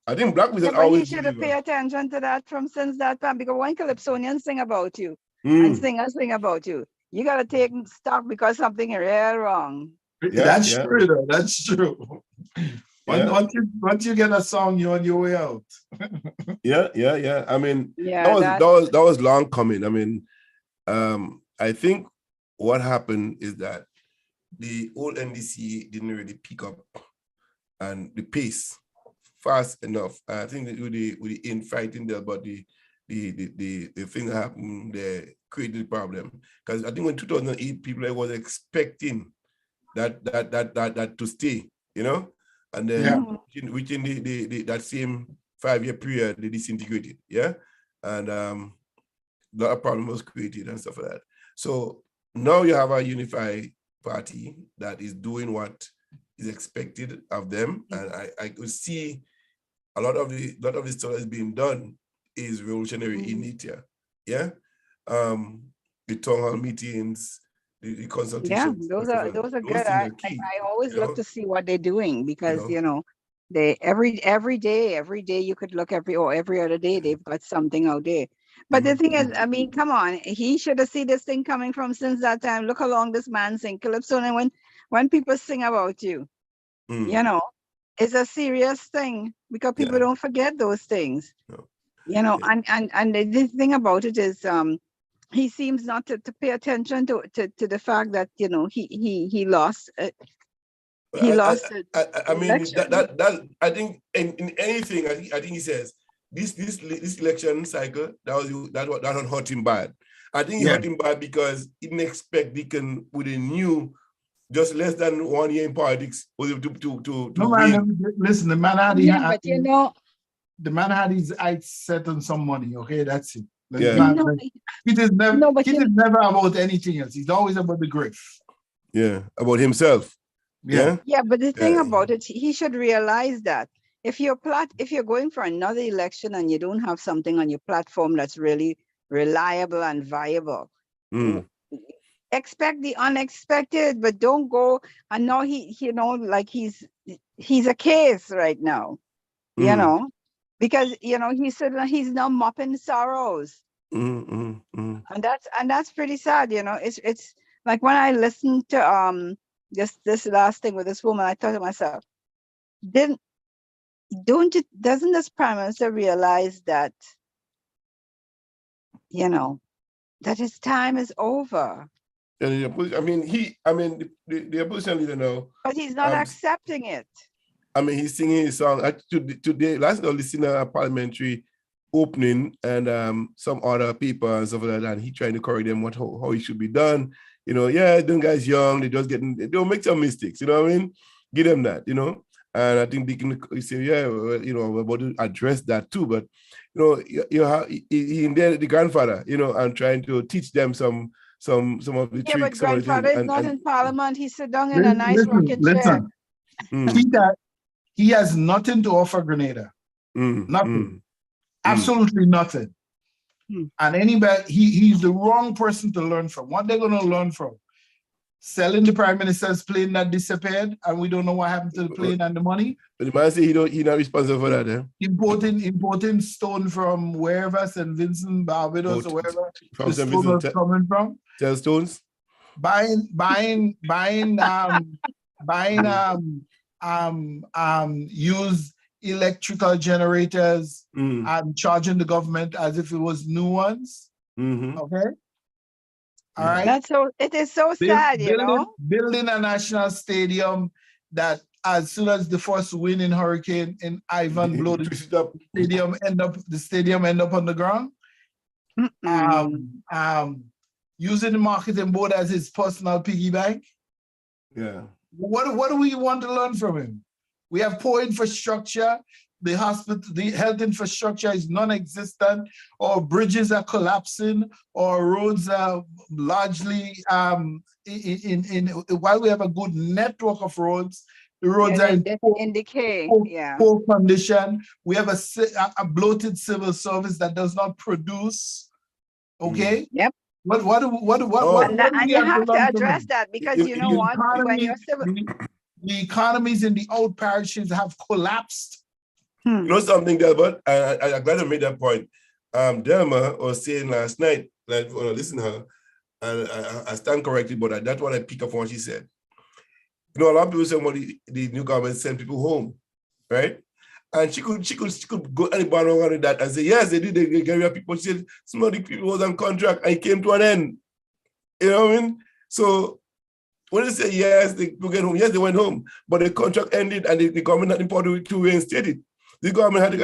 I think Black Yeah, Wizard but he always should have paid deliver. attention to that from since that time, because when Calypsonians sing about you and Mm. singers sing about you, you gotta take stock because something real wrong. Yeah, That's yeah, true, though. That's true. yeah. Once you get a song, you're on your way out. Yeah. I mean, Yeah, that was long coming. I mean, I think what happened is that the old NDC didn't really pick up and the pace fast enough. I think that with the infighting there, but the thing that happened there created the problem. Because I think in 2008, people was expecting that to stay, you know, and then Yeah. within that same 5-year period, they disintegrated, yeah, and a lot of problem was created and stuff like that. So now you have a unified party that is doing what is expected of them, and I could see a lot of the stuff that's being done is revolutionary in nature, yeah. The town hall meetings, the yeah, consultations, those are good. those things are key, I always you look know, to see what they're doing, because you know. they every day you could look every other day they've got something out there. But the thing is, I mean, come on, he should have seen this thing coming from since that time. Look how long this man sing Calypso, and when people sing about you, Mm. it's a serious thing, because people Yeah. don't forget those things. No. And the thing about it is, he seems not to pay attention to the fact that he lost. He lost the I mean election. that I think in anything I think he says this election cycle that hurt him bad. I think it hurt him bad because he didn't expect Deacon with a new just less than 1 year in politics was able to No win. man, listen, the man had But the man had his eyes set on some money. Okay, that's it. Yeah. It is never. No, but It is never about anything else. It's always about the grift. Yeah, about himself. Yeah. Yeah, but the thing about it, he should realize that if you're going for another election and you don't have something on your platform that's really reliable and viable, expect the unexpected, but don't go. And now like he's a case right now, because he said that he's now mopping sorrows, and that's pretty sad. It's like when I listened to this last thing with this woman, I thought to myself, doesn't this prime minister realize that that his time is over? And I mean, the opposition leader now. But he's not accepting it. I mean, he's singing his song. Today, last night, I listened to a parliamentary opening and some other people and stuff like that, and he trying to correct them how it should be done. Them guys young, they'll make some mistakes, you know what I mean? Give them that, And I think they can say, we're about to address that too. But he the grandfather, and trying to teach them some of the tricks. But grandfather is not in parliament. He sit down in a nice rocking chair. He has nothing to offer Grenada. Nothing. Absolutely nothing. And anybody, he's the wrong person to learn from. What they're going to learn from? Selling the prime minister's plane that disappeared, and we don't know what happened to the plane and the money. But the man say he's not responsible for that. Importing stone from wherever, St. Vincent, Barbados, or wherever the stone was coming from. Tell stones. Buying used electrical generators and charging the government as if it was new ones. Okay. All right. It is so sad, Building a national stadium that as soon as the first wind in Hurricane in Ivan blow the stadium end up on the ground. Using the marketing board as his personal piggy bank. Yeah. What do we want to learn from him? We have poor infrastructure. The health infrastructure is non-existent, or bridges are collapsing, or roads are largely while we have a good network of roads, the roads are in decay. Poor condition. We have a bloated civil service that does not produce. Okay. Yep. What and you have to address that, because when you're civil, the economies in the old parishes have collapsed. You know something, Delbert? I'm glad I made that point. Delma was saying last night, like when I listened to her, and I stand corrected, but that's what I pick up on what she said. You know, a lot of people say, well, the new government send people home, right? And she could go anybody around that and say, yes, they did. They get rid of people. She said some of the people was on contract and it came to an end. You know what I mean? So when they say yes, they get home, yes, they went home, but the contract ended and the government had important to reinstate it. The government had to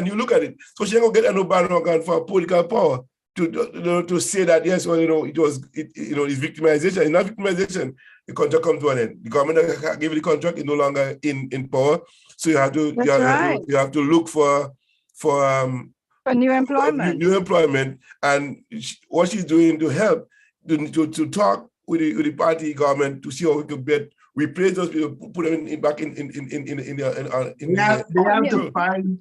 you look at it. So she ain't gonna get a no bandwagon for political power to say that yes, well, you know, it's victimization. It's not victimization. The contract comes to an end. The government that gave you the contract is no longer in power. So you have to you have to look for new employment. New employment, and what she's doing to help to talk with the party government to see how we could replace those people, put them back in they have to find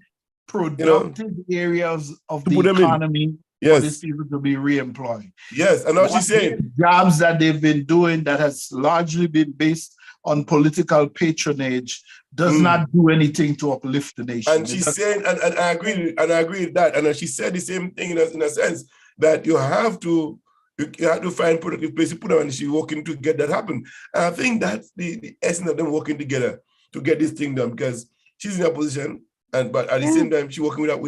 productive areas of the economy for these people to be re-employed. Yes, and what she's saying, jobs that they've been doing that has largely been based on political patronage does not do anything to uplift the nation. And she's saying, and I agree with that. And she said the same thing in a sense that you have to find productive places to put them, and she's working to get that happen. And I think that's the essence of them working together to get this thing done, because she's in a position, but at the same time, she's working with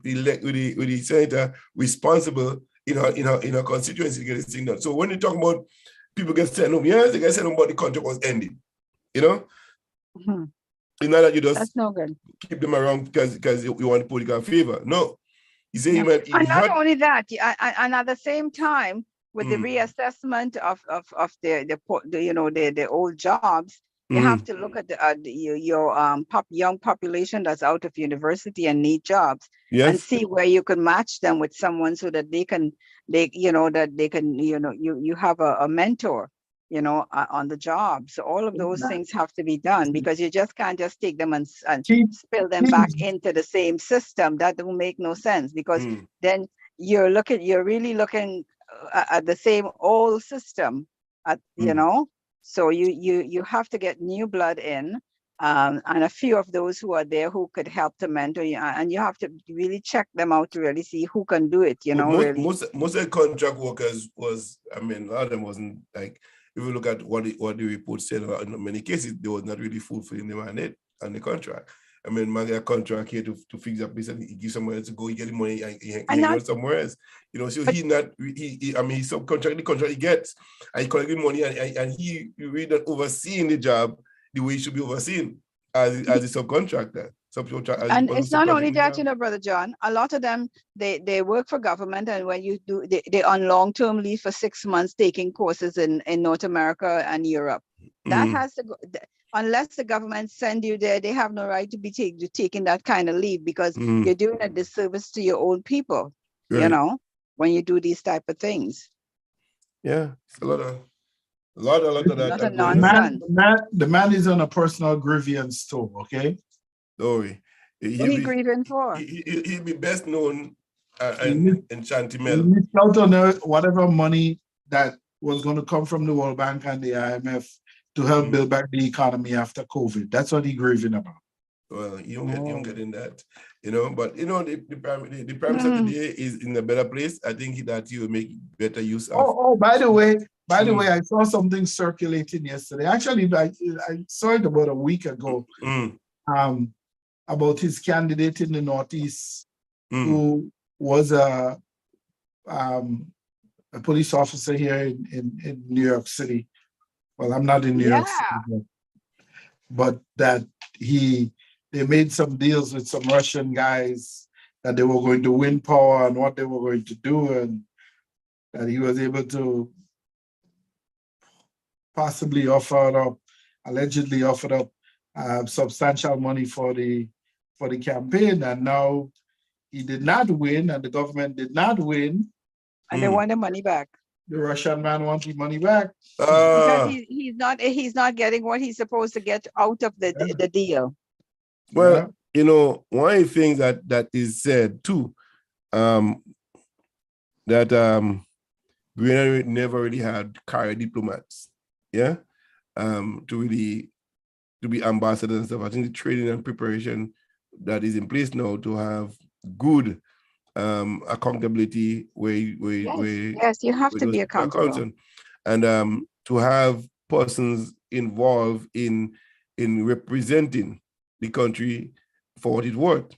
the senator responsible in her constituency to get this thing done. So when you talk about people get sent home, yes, they get sent home, but the contract was ended. You know? Mm-hmm. It's not that you just that's no good. Keep them around because you want political favor. No. You say and not only that, and at the same time, with the reassessment of the old jobs, you have to look at your young population that's out of university and need jobs, and see where you can match them with someone so that you have a mentor, on the job. So all of those things have to be done, because you just can't just take them and spill them back into the same system. That will make no sense, because then you're really looking at the same old system, So you have to get new blood in, and a few of those who are there who could help to mentor you, and you have to really check them out to really see who can do it. Most of the contract workers a lot of them wasn't like. If you look at what the report said, in many cases, they was not really fulfilling the mandate and the contract. Man get a contract here to fix up this, and he gives somewhere else to go, he get the money, and he goes somewhere else. So he's subcontract the contract he gets, and he collect the money, and he really not overseeing the job the way he should be overseen as a subcontractor. And it's not only that, Brother John, a lot of them, they work for government, and when you do, they're on long-term leave for 6 months taking courses in North America and Europe. That has to go, unless the government send you there, they have no right to be taking that kind of leave, because you're doing a disservice to your own people, when you do these type of things. Yeah, it's a lot of that. Nonsense. The man is on a personal grievance too, okay? Don't worry. What are you grieving for? He'll be best known in Chantimel. He missed out on whatever money that was going to come from the World Bank and the IMF to help build back the economy after COVID. That's what he's grieving about. Well, you don't get in that, but the Prime Minister today is in a better place. I think that he will make better use of. By the way, I saw something circulating yesterday. Actually, I saw it about a week ago. About his candidate in the Northeast, who was a police officer here in New York City. Well, I'm not in New York City, but that they made some deals with some Russian guys that they were going to win power and what they were going to do, and that he was able to allegedly offered up substantial money for the campaign, and now he did not win, and the government did not win. And they want the money back. The Russian man wants his money back. Because he's not getting what he's supposed to get out of the deal. Well, one of the things that is said too, that we never really had career diplomats, to be ambassadors and stuff. I think the training and preparation that is in place now to have good accountability where Yes, you have to those be people are accountable. concerned. And to have persons involved in representing the country for what it worth.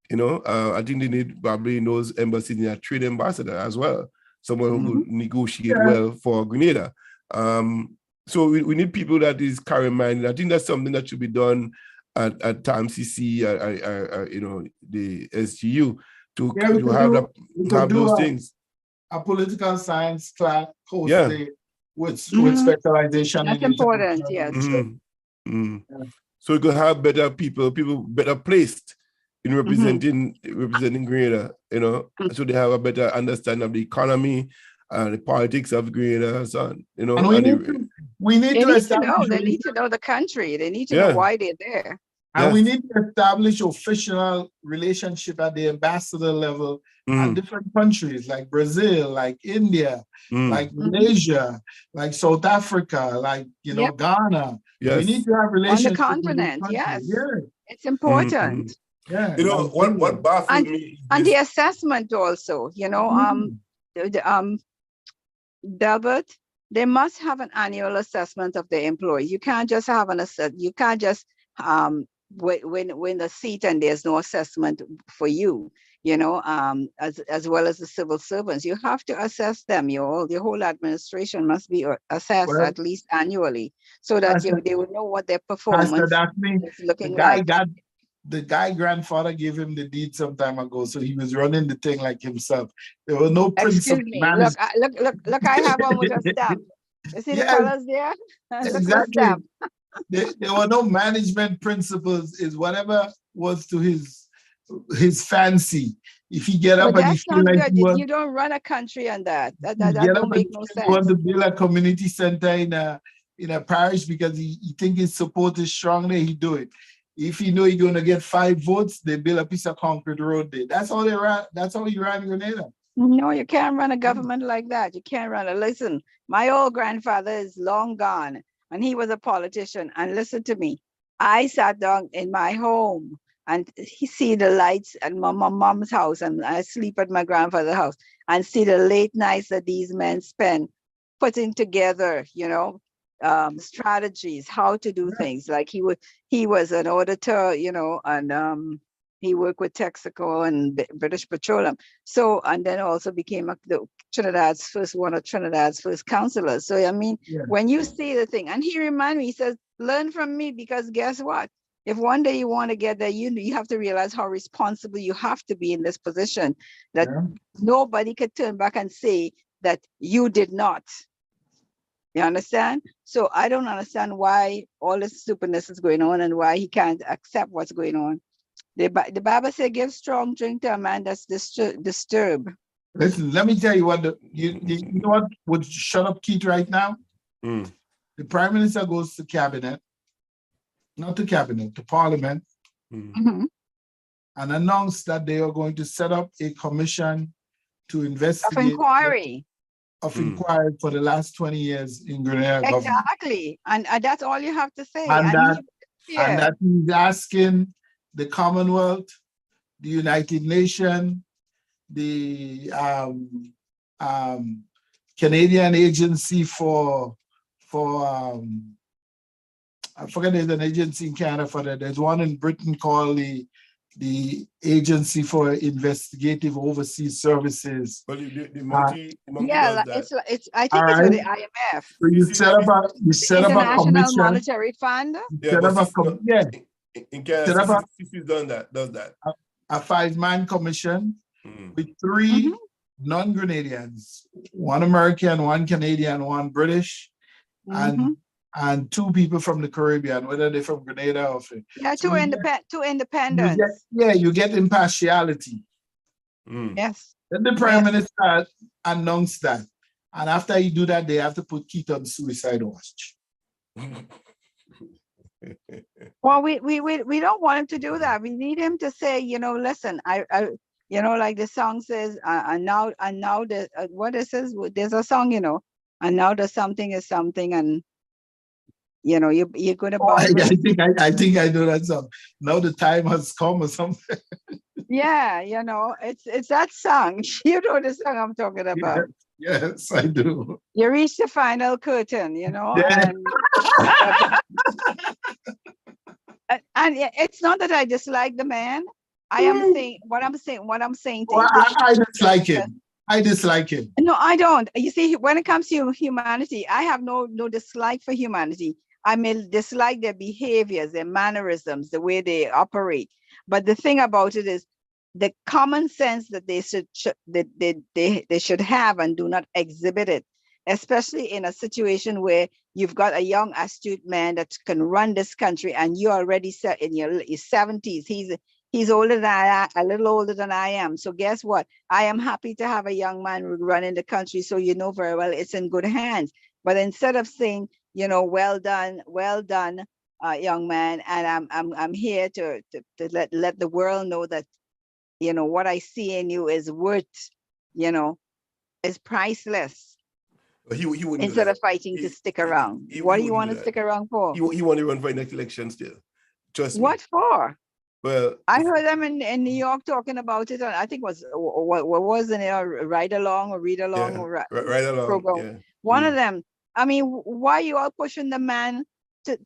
You know, I think they need probably in those embassies a trade ambassador as well, someone who could negotiate well for Grenada. So we need people that is carry-minded. I think that's something that should be done at TAMCC, you know, the SGU to have those things. A political science class course Yeah. there with specialization. That's in important, international yes. relations. So we could have better people better placed in representing Grenada, you know, so they have a better understanding of the economy, the politics of Grenada, and so on, you know. And we need to establish. They need to know the country. They need to know why they're there. And we need to establish official relationship at the ambassador level at different countries like Brazil, like India, like Malaysia, like South Africa, like, you know, Ghana. Yes. We need to have relations on the continent. Yes, yeah. It's important. Yeah, you know what baffles me, and the assessment also. You know, Delbert, they must have an annual assessment of their employees. You can't just have an assessment. You can't just win the seat and there's no assessment for you. You know, as well as the civil servants, you have to assess them. Your whole administration must be assessed at least annually, so that they will know what their performance is looking like. The guy grandfather gave him the deed some time ago, so he was running the thing like himself. There were no principles. Excuse me. Look! I have one with a stamp. You see the colors there? Exactly. There were no management principles. Is whatever was to his fancy. If he get up and he feel like you don't run a country on that. That don't make no sense. You want to build a community center in a parish because he think his support is strong there, he do it. If you know you're going to get 5 votes, they build a piece of concrete road there. That's how they ran. That's how you ran Grenada. No, you can't run a government like that. You can't run it. Listen, my old grandfather is long gone, and he was a politician. And listen to me. I sat down in my home, and he see the lights at my mom's house, and I sleep at my grandfather's house, and see the late nights that these men spend putting together, you know, strategies, how to do things. Like he was an auditor, you know, and he worked with Texaco and British Petroleum. So, and then also became one of Trinidad's first councillors. So, I mean, when you see the thing, and he reminded me, he says, learn from me, because guess what? If one day you want to get there, you have to realize how responsible you have to be in this position, that nobody could turn back and say that you did not. You understand? So I don't understand why all this stupidness is going on and why he can't accept what's going on. The Bible says, give strong drink to a man that's disturbed. Listen, let me tell you what, you know what would shut up Keith right now? The Prime Minister goes to cabinet, not to cabinet, to Parliament, and announce that they are going to set up a commission to investigate. Of inquiry for the last 20 years in Grenada. Exactly. And that's all you have to say. And that he's asking the Commonwealth, the United Nations, the Canadian Agency for I forget, there's an agency in Canada for that. There's one in Britain called the Agency for Investigative Overseas Services. But I think it's with the IMF. So you set up a commission. International Monetary Fund. In Canada, does that. A 5-man commission with 3 non-Grenadians, 1 American, 1 Canadian, 1 British, and 2 people from the Caribbean, whether they're from Grenada or from. Yeah, two independents. You get impartiality. Yes. Then the Prime Minister announced that. And after you do that, they have to put Keith on suicide watch. Well, we don't want him to do that. We need him to say, you know, listen, I you know, like the song says, and now what it says, there's a song, you know, and now the something is something, and You know, you're going to Oh, I bounce. think I know that song. Now the time has come or something. Yeah, you know, it's that song. You know the song I'm talking about. Yes, I do. You reach the final curtain, you know, Yeah. and it's not that I dislike the man. I am saying what I'm saying to Well, you. I dislike him. I dislike him. No, I don't. You see, when it comes to humanity, I have no dislike for humanity. I may dislike their behaviors, their mannerisms, the way they operate. But the thing about it is the common sense that they should have and do not exhibit it, especially in a situation where you've got a young, astute man that can run this country, and you're already set in your 70s. He's older than a little older than I am. So guess what? I am happy to have a young man running the country. So you know very well it's in good hands. But instead of saying, you know, well done, young man, and I'm here to let the world know that, you know, what I see in you is worth, you know, is priceless. He wouldn't Instead of fighting to stick around. What do you want to stick around for? He want to run for the next election still. Trust me. What for? Well, I heard them in New York talking about it. I think what was in a ride along or read along yeah, or right along. program. Yeah. One of them. I mean, why you all pushing the man to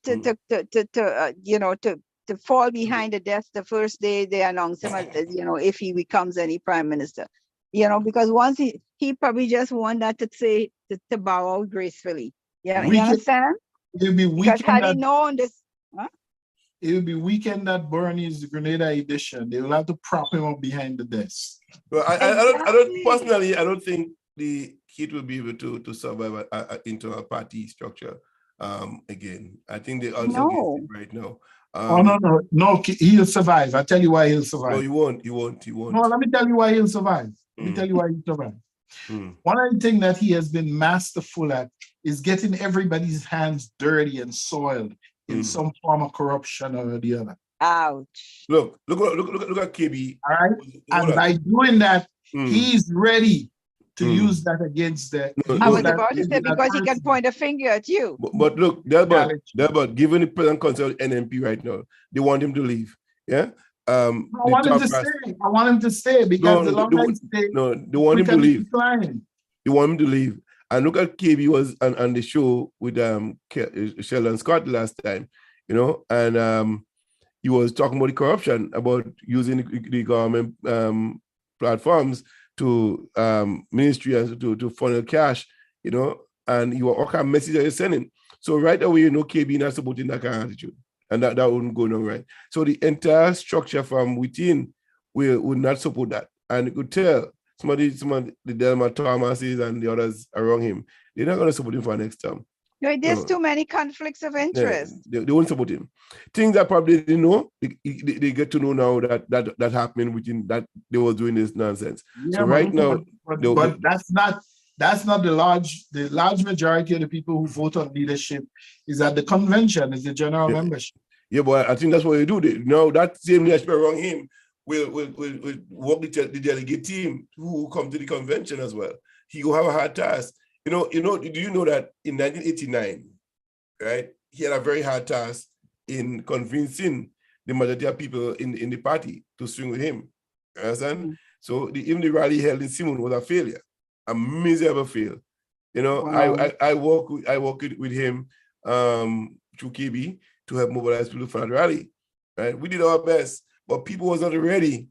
you know, to fall behind the desk the first day they announce him as, you know, if he becomes any prime minister, you know, because once he probably just want that to say to bow out gracefully. Yeah, you understand? It'll be Because had he weekend. known this, huh? It will be weekend at Bernie's Grenada edition. They will have to prop him up behind the desk. Well, I don't personally. I don't think the Heat will be able to survive an internal party structure again. I think they also right now. No, he'll survive. I'll tell you why he'll survive. No, he won't. No, let me tell you why he'll survive. One of the things that he has been masterful at is getting everybody's hands dirty and soiled in some form of corruption or the other. Ouch. Look at KB. All right. And by doing that, he's ready to use that against the. I was about to say, because he can point a finger at you. But look, Delbert, given the present concept of NMP right now, they want him to leave. Yeah. I want him to stay because the longer he stays, they want him to leave. They want him to leave. And look at KB was on the show with Sheldon Scott last time, you know, and he was talking about the corruption, about using the government platforms to ministry and to funnel cash, you know, and you all kind of message that you're sending. So right away, you know, KB not supporting that kind of attitude, and that wouldn't go no right. So the entire structure from within would not support that, and you could tell. Some of the Delma Thomases and the others around him, they're not going to support him for next term. No, there's too many conflicts of interest. Yeah, they won't support him. Things that probably didn't know, they get to know now that happening within that they were doing this nonsense. Yeah, so right now, but that's not the large majority of the people who vote on leadership is at the convention, is the general membership. Yeah, but I think that's what they do. That same leadership around him will work the delegate team who come to the convention as well. He will have a hard task. Do you know that in 1989, right, he had a very hard task in convincing the majority of people in the party to swing with him. You understand? So even the rally held in Simon was a failure, a miserable fail. You know, wow. I work with him through KB to help mobilize people for that rally. Right? We did our best. But people was not ready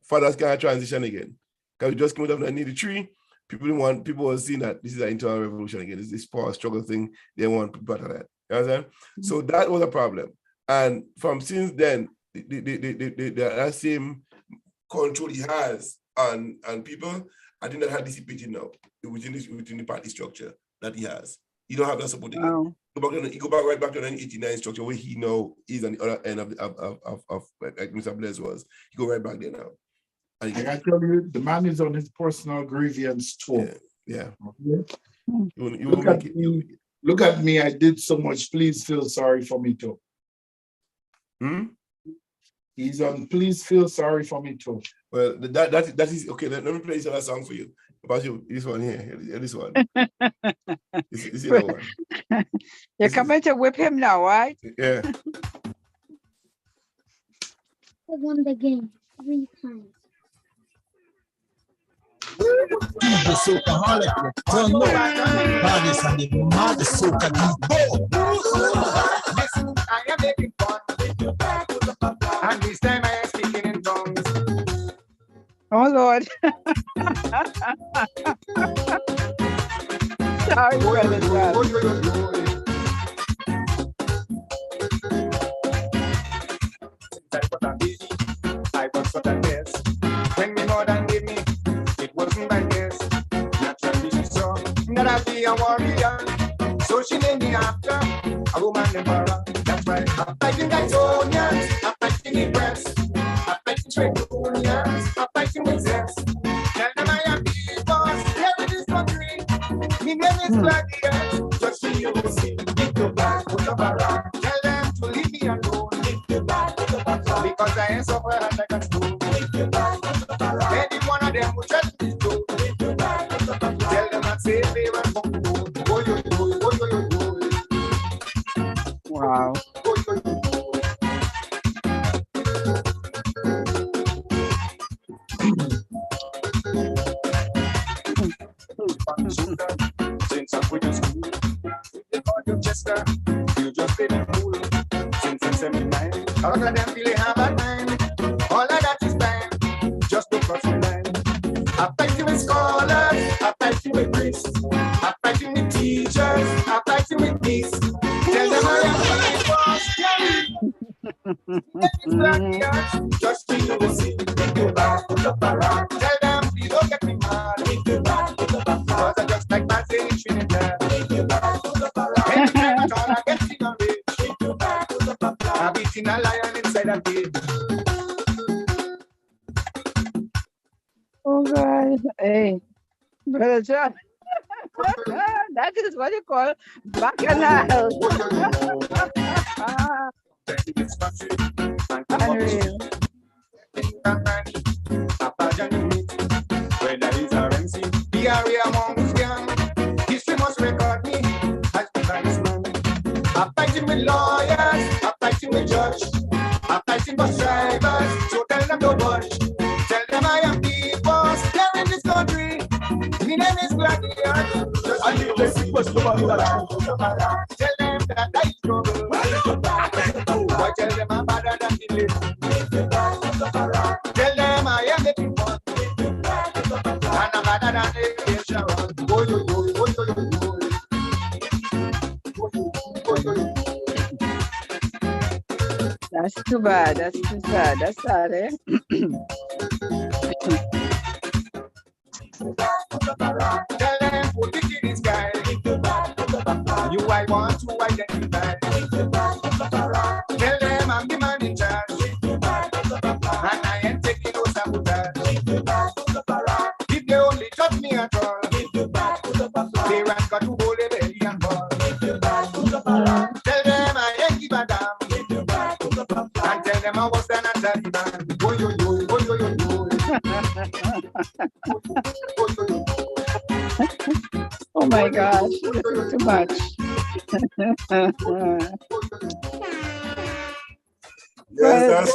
for that kind of transition again. Because we just came out of 1983, people were seeing that this is an internal revolution again. This power struggle thing. They want people out of that. You understand? So that was a problem. And from since then, that same control he has on people, I think that had dissipated now within the party structure that he has. You don't have that support again. You go back right back to the 1989 structure where he now is on the other end of like Mr. Blaise was. He go right back there now. I tell you, the man is on his personal grievance tour. Yeah. Look at me. I did so much. Please feel sorry for me too. He's on. Please feel sorry for me too. Well, that is okay. Let me play this other song for you. About you, this one here. This one. This the other one. You're coming to whip him now, right? Yeah. I won the game 3 times. DJ Socahollic, don't know. Bodies and the maddest soca Listen, I am making fun. And this time I am speaking in tongues. Oh Lord. Sorry, brother John. I was such a mess. When me mother gave me, it wasn't my guess. Naturally she saw that I'd be a warrior. So she named me after a woman named Bara. That's right. I'm fighting Daytonians, I'm fighting the press, I'm fighting Tradonians, I'm fighting with zest. Tell them I am the boss here in this country. Me name is Gladius, just so you will see. If you back, put up around. Tell them to leave me alone. Because I ain't so hard like a stone. Any one of them will try to be told. Tell them I say they were from the road. Oh, yo. Wow. Since I quit school, they call you Chester. You just been a fool. Since I'm 79, all of them really have a time. All of that is fine. Just don't cross the line. I fight you with scholars, I fight you with priests, I fight you with teachers, I fight you with peace. Tell them I am just so you will see. If you back, put up around. Tell them please don't get me mad. If you back, put up around. Cause I just like my saying Trinidad. If you back, put up around. Anytime at all I get in a rage. If you back, put up around. I'm beating a lion inside a cage. Oh God. Hey, brother John. That is what you call bacchanal. Unreal. Whether he's RMC, the area among gang, history must record me as the baddest man. I'm fighting with lawyers, I'm fighting with judges, I'm fighting bus drivers, so tell them don't budge. Tell them I am the boss here in this country. My name is Gladius. And the basic was the one tell them that I struggle. Why tell them I'm better than the list? Tell them I am the one. And I'm better than the Sharon. That's too bad. That's too sad. That's sad, eh? Tell them put it in the sky. You I want to identify. Tell them I'm the man in charge. And I ain't taking no sabotage. If they only touch me at all, they ran got to hold a belly and ball. Tell them I ain't give a damn. And tell them I was an Taliban. Oh, yo, yo, oh, yo, yo, yo. Oh my gosh, this is too much. Yes,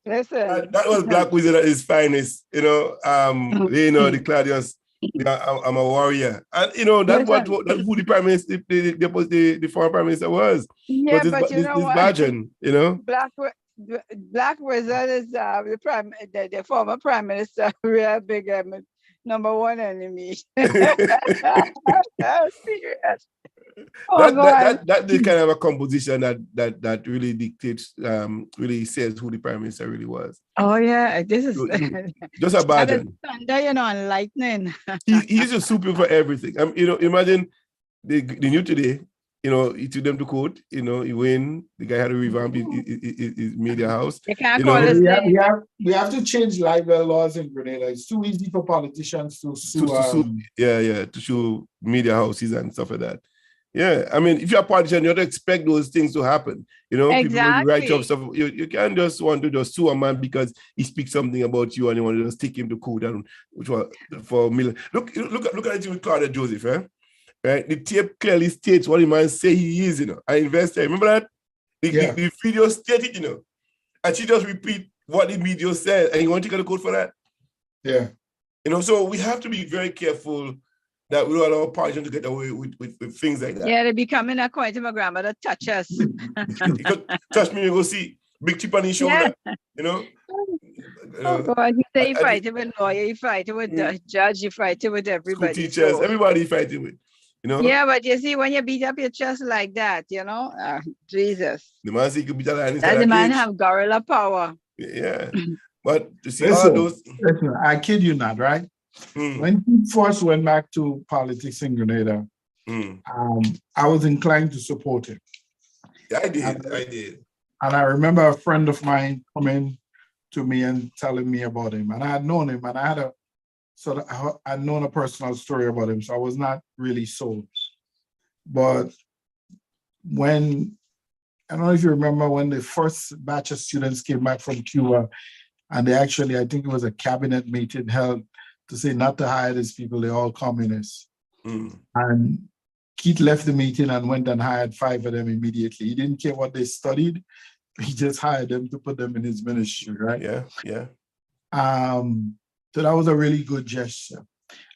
Listen. that was Black Wizard at his finest. You know, the Claudius. I'm a warrior, and you know that's what who the prime minister, the former prime minister was. Yeah, but you know what? Bajan, you know, Black Wizard is the former prime minister, real big #1 enemy. Serious. Oh, that the kind of a composition that really dictates, really says who the prime minister really was. Oh yeah, this is just a Bajan. Thunder, you know, and lightning. He's just super for everything. You know, imagine the new today. You know, he took them to court. You know, he win. The guy had to revamp his media house. You can't call his name. We have to change libel laws in Grenada. It's too easy for politicians to sue. To sue media houses and stuff like that. Yeah, I mean, if you're a politician, you have to expect those things to happen. You know, people will write up Exactly. stuff. You can't just want to just sue a man because he speaks something about you and you want to just take him to court, and which was for a million. Look at it with Claudia Joseph, eh? Right? The tape clearly states what the man say he is, you know, an investor. Remember that? Yeah. The video stated, you know, and she just repeat what the media said, and you want to get a code for that? Yeah. You know, so we have to be very careful that we don't allow politicians to get away with things like that. Yeah, they're becoming according to my grandmother, touch us. Trust me, you go see big chip on his shoulder, you know. Oh God, you say you I- I- fighting with lawyer, you fighting with the judge, you fighting with School everybody. teachers, so- everybody fighting with, you know. Yeah, but you see, when you beat up your chest like that, you know, Jesus, The man say he could be that that the man have gorilla power. Yeah, but to see all those. Listen, I kid you not, right? When he first went back to politics in Grenada, I was inclined to support him. Yeah, I did. And I remember a friend of mine coming to me and telling me about him. And I had known him, and I had I'd known a personal story about him, so I was not really sold. But when, I don't know if you remember when the first batch of students came back from Cuba, and they actually, I think it was a cabinet meeting held to say not to hire these people, they're all communists. And Keith left the meeting and went and hired 5 of them immediately. He didn't care what they studied. He just hired them to put them in his ministry, right? Yeah. So that was a really good gesture.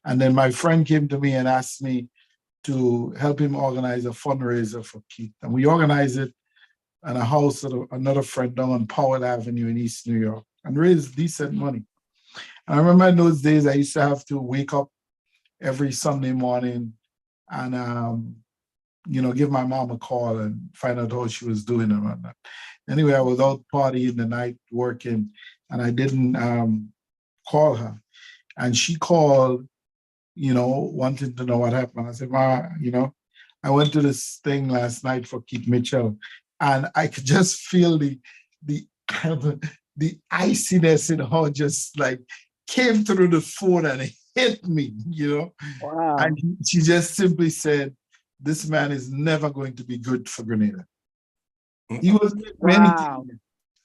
And then my friend came to me and asked me to help him organize a fundraiser for Keith. And we organized it in a house of another friend down on Powell Avenue in East New York and raised decent money. And I remember in those days, I used to have to wake up every Sunday morning and, you know, give my mom a call and find out how she was doing and whatnot. Anyway, I was out partying the night working, and I didn't call her. And she called, you know, wanting to know what happened. I said, Ma, you know, I went to this thing last night for Keith Mitchell, and I could just feel the iciness in her just like came through the phone and it hit me, you know. Wow. And she just simply said, this man is never going to be good for Grenada. He was many things.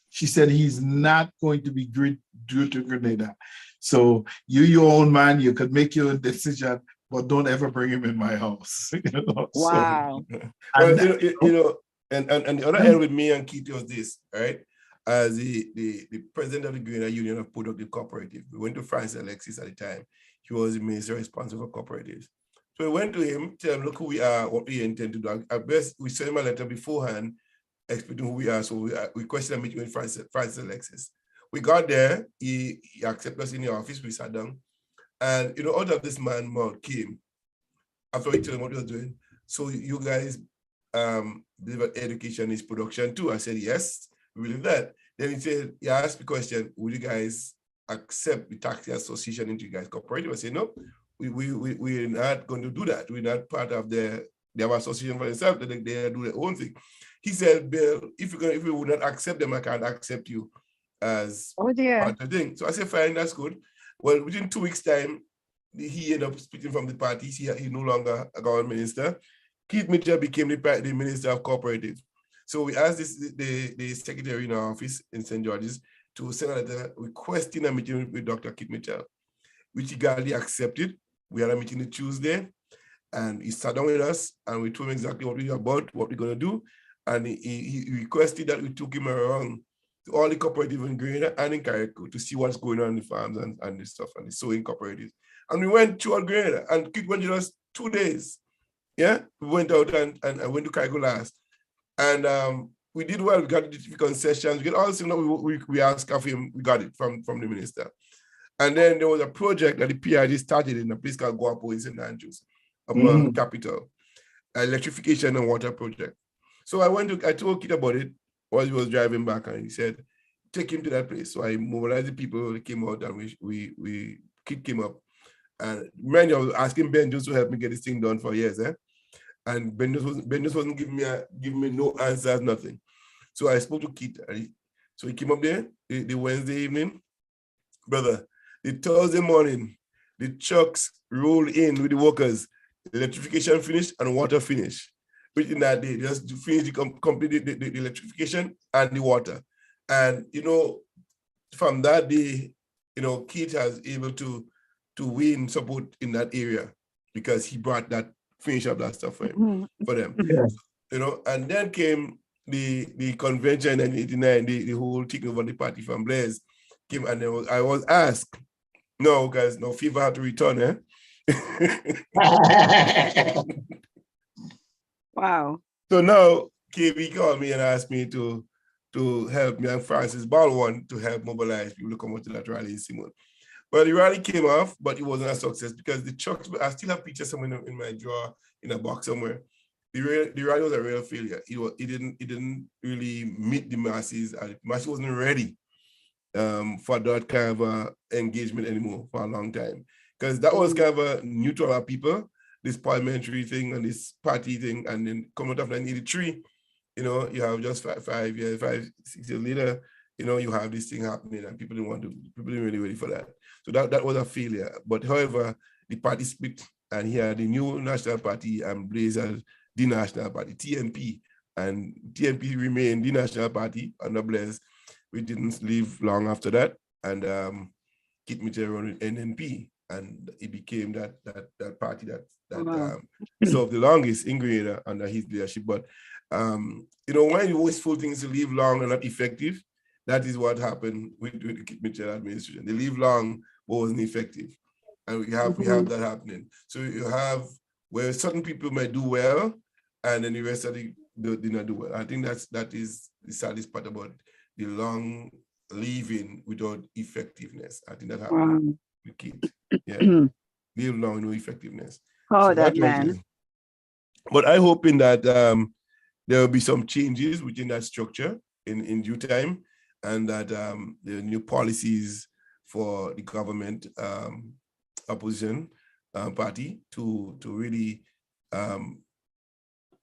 She said he's not going to be good due to Grenada. So you, your own man, you could make your own decision, but don't ever bring him in my house. You know? Wow. Well, you know, and the other end with me and Keith was this, right? As the president of the Grenada Union of Productive Cooperative, we went to Francis Alexis at the time. He was the minister responsible for cooperatives. So we went to him, tell him, look who we are, what we intend to do. At best, we sent him a letter beforehand, explaining who we are. So we requested a meeting with Francis Alexis. We got there, he accepted us in the office, we sat down. And, you know, out of this man mouth came, after we told him what we were doing, so you guys believe that education is production too? I said, yes, we believe that. Then he asked the question, would you guys accept the taxi association into you guys cooperative? I said, no, we're not going to do that. We're not part of they have association for themselves, they do their own thing. He said, Bill, if we would not accept them, I can't accept you as part of the thing. So I said, fine, that's good. Well, within 2 weeks' time, he ended up splitting from the party. He's no longer a government minister. Keith Mitchell became the minister of cooperative. So we asked the secretary in our office in St. George's to send a letter requesting a meeting with Dr. Keith Mitchell, which he gladly accepted. We had a meeting on Tuesday, and he sat down with us, and we told him exactly what we were about, what we're going to do. And he requested that we took him around to all the cooperatives in Grenada and in Carriacou to see what's going on in the farms and this stuff and the sewing cooperatives. And we went to Grenada, and Keith went with us 2 days. Yeah, we went out and went to Carriacou last. And we did well. We got the concessions. We got all the things that we asked of him. We got it from the minister. And then there was a project that the PRG started in a place called Guapo in St. Andrews, upon capital, electrification and water project. So I told Keith about it while he was driving back, and he said, take him to that place. So I mobilized the people that came out, and Keith came up. And man, I was asking Ben just to help me get this thing done for years, eh? And Ben just wasn't giving me no answers, nothing. So I spoke to Keith. So he came up there the Wednesday evening. Brother, the Thursday morning, the trucks rolled in with the workers. Electrification finished and water finished. within that day, just to finish complete the electrification and the water. And, you know, from that day, you know, Keith has able to win support in that area because he brought that, finish up that stuff for him, for them. You know, and then came the convention in 1989, the whole thing over the party from Blaise came, and I was asked, no, guys, no, Fever had to return, eh? Wow. So now KB called me and asked me to help me and Francis Baldwin to help mobilize people to come out to that rally in Simon. Well, the rally came off, but it wasn't a success because the trucks, I still have pictures somewhere in my drawer in a box somewhere. The rally was a real failure. It didn't really meet the masses, and the masses wasn't ready for that kind of engagement anymore for a long time. Because that was kind of a new to our people, this parliamentary thing and this party thing, and then coming out of 1983, you know, you have just 6 years later, you know, you have this thing happening, and people didn't really ready for that. So that was a failure. But however, the party split, and he had the new National Party and Blaise had the National Party, TNP, and TNP remained the National Party under Blaise. We didn't live long after that, and Keith Mitchell run with NNP, and it became that party that served the longest in Grenada under his leadership. But you know, when you wishful things to live long and not effective, that is what happened with the Keith Mitchell administration. They live long but wasn't effective, and we have that happening. So you have where certain people might do well, and then the rest of the did not do well. I think that is the saddest part about the long living without effectiveness. I think that happened with kids. Yeah, live long, no effectiveness. Oh, So that man. But I hoping that there will be some changes within that structure in due time, and that the new policies for the government opposition party to really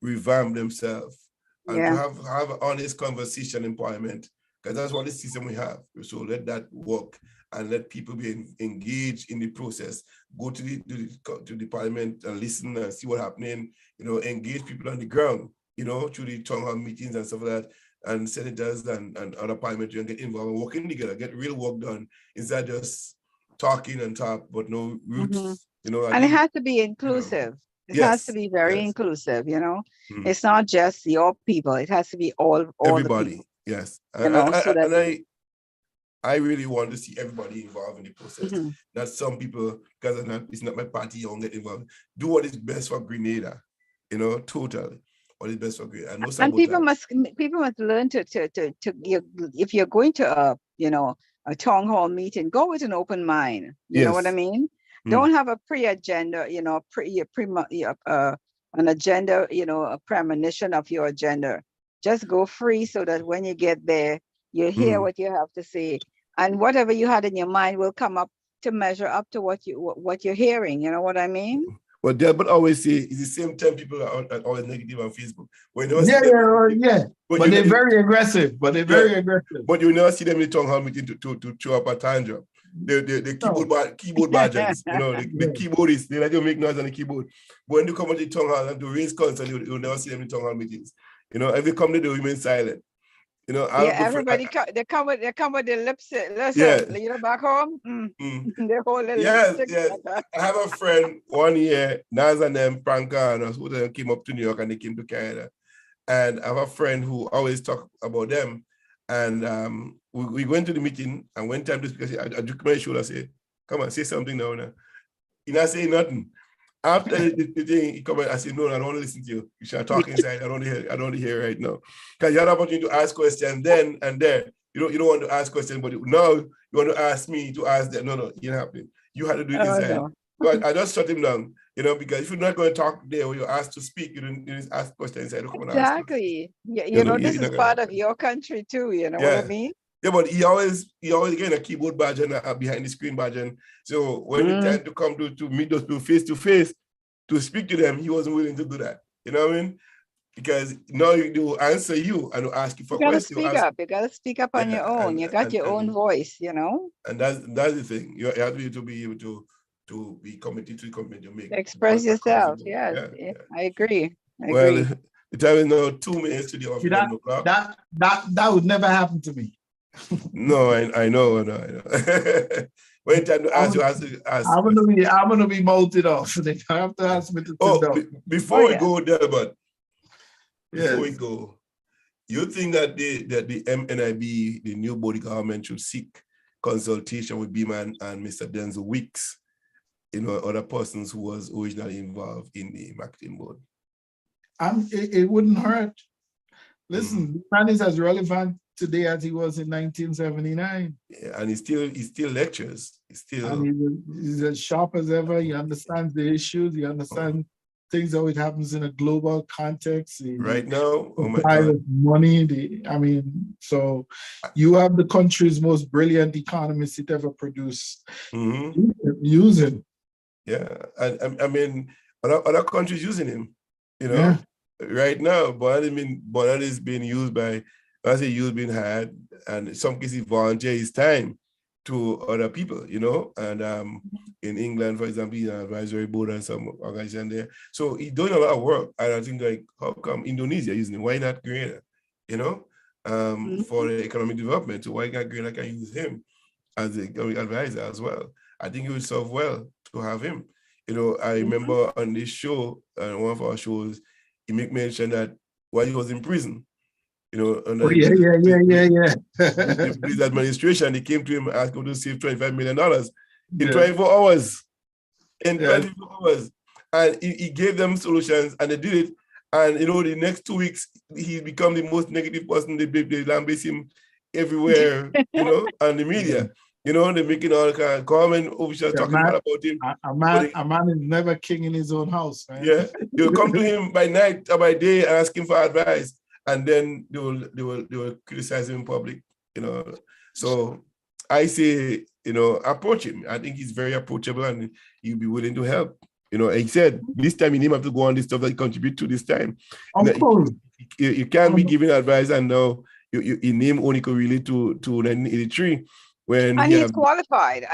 revamp themselves and to have an honest conversation in parliament, because that's what the system we have. So let that work and let people be engaged in the process. Go to the parliament and listen and see what's happening. You know, engage people on the ground. You know, through the town hall meetings and stuff like that, and senators and other parliamentarians get involved and working together, get real work done instead of just talking and talk, but no roots. You know, and it has to be inclusive. It has to be very inclusive, you know. It's not just your people, it has to be all everybody. the people. Yes. You know, I really want to see everybody involved in the process. Not some people, because it's not my party, you don't get involved. Do what is best for Grenada, you know, totally. What is best for Grenada. And people must learn to if you're going to a town hall meeting, go with an open mind. You know what I mean? Don't have a pre-agenda, you know, an agenda, you know, a premonition of your agenda. Just go free so that when you get there, you hear what you have to say, and whatever you had in your mind will come up to measure up to what you're hearing. You know what I mean? Well, but always say it's the same 10 people are always negative on Facebook. When but they're very aggressive. But you never see them in the town hall meeting to show up a tangent. The keyboard badges, you know, the keyboardists, they let you make noise on the keyboard. But when you come to the town hall and to raise concern, you'll never see them in town hall meetings. You know, if they come, they remain silent. You know, everybody they come with the lipstick. You know, back home, they hold the lipstick. Yes. I have a friend 1 year, Naz and them, Pranka and us, who came up to New York and they came to Canada. And I have a friend who always talk about them. And we went to the meeting, and when time to speak, I took my shoulder, I say, come on, say something now. He not say nothing. After the thing, he come and I said, no, I don't want to listen to you. You should talk inside. I don't want to hear right now. Because you had an opportunity to ask questions then and there. You don't want to ask questions, but now you want to ask me to ask them. No, it ain't happening. You had to do it inside. No. But I just shut him down, you know, because if you're not going to talk there when you're asked to speak, you didn't ask questions inside. Exactly. You know, this is part of your country too, you know what I mean? Yeah, but he always get a keyboard badge and a behind the screen badge. And so when it time to come to meet those people face to face to speak to them, he wasn't willing to do that. You know what I mean? Because now they will answer you and will ask you for questions. You gotta speak up on your own. You got your own voice, you know. And that's the thing. You have to be able to be committed to the commitment you make. Express yourself. Yes, I agree. The The time is now 2 minutes to the See, 11 o'clock. that would never happen to me. No, I know. When time to ask you, ask. I'm gonna be mounted off. They have to ask me to sit Oh, down. before we go, Delbert, before we Yes. go, you think that the MNIB, the new body government, should seek consultation with Beeman and Mr. Denzel Weeks, other persons who was originally involved in the marketing board? It wouldn't hurt. Listen, man is as relevant today as he was in 1979. Yeah, and he still lectures. And he's as sharp as ever. He understands the issues. He understands things, how it happens in a global context. Right now, oh my God. God. Money. So you have the country's most brilliant economist it ever produced. Use him. Yeah, and I mean, other countries using him, Yeah. right now. But Bonnet is being used by, I say used, being had, and in some cases volunteer his time to other people, and in England, for example, advisory board and some organization there. So he's doing a lot of work, and I think, like, how come Indonesia using him? Why not Grenada? For the economic development. So why can't Grenada can use him as a advisor as well? I think it would serve well to have him. I remember on this show, one of our shows, he make mention that while he was in prison, under the police administration, they came to him and asked him to save $25 million in 24 hours. In 24 hours. And he gave them solutions, and they did it. And the next 2 weeks, he become the most negative person. They lambaste him everywhere, and the media. They're making all kind of government officials talking about him. A man is never king in his own house, man. Yeah, they'll come to him by night or by day and ask him for advice, and then they will criticize him in public. So I say, approach him. I think he's very approachable, and he'll be willing to help. He said this time he didn't have to go on this stuff that he contribute to this time. Of course. You can't be giving advice, and now you name only could relate to 1983. He's qualified.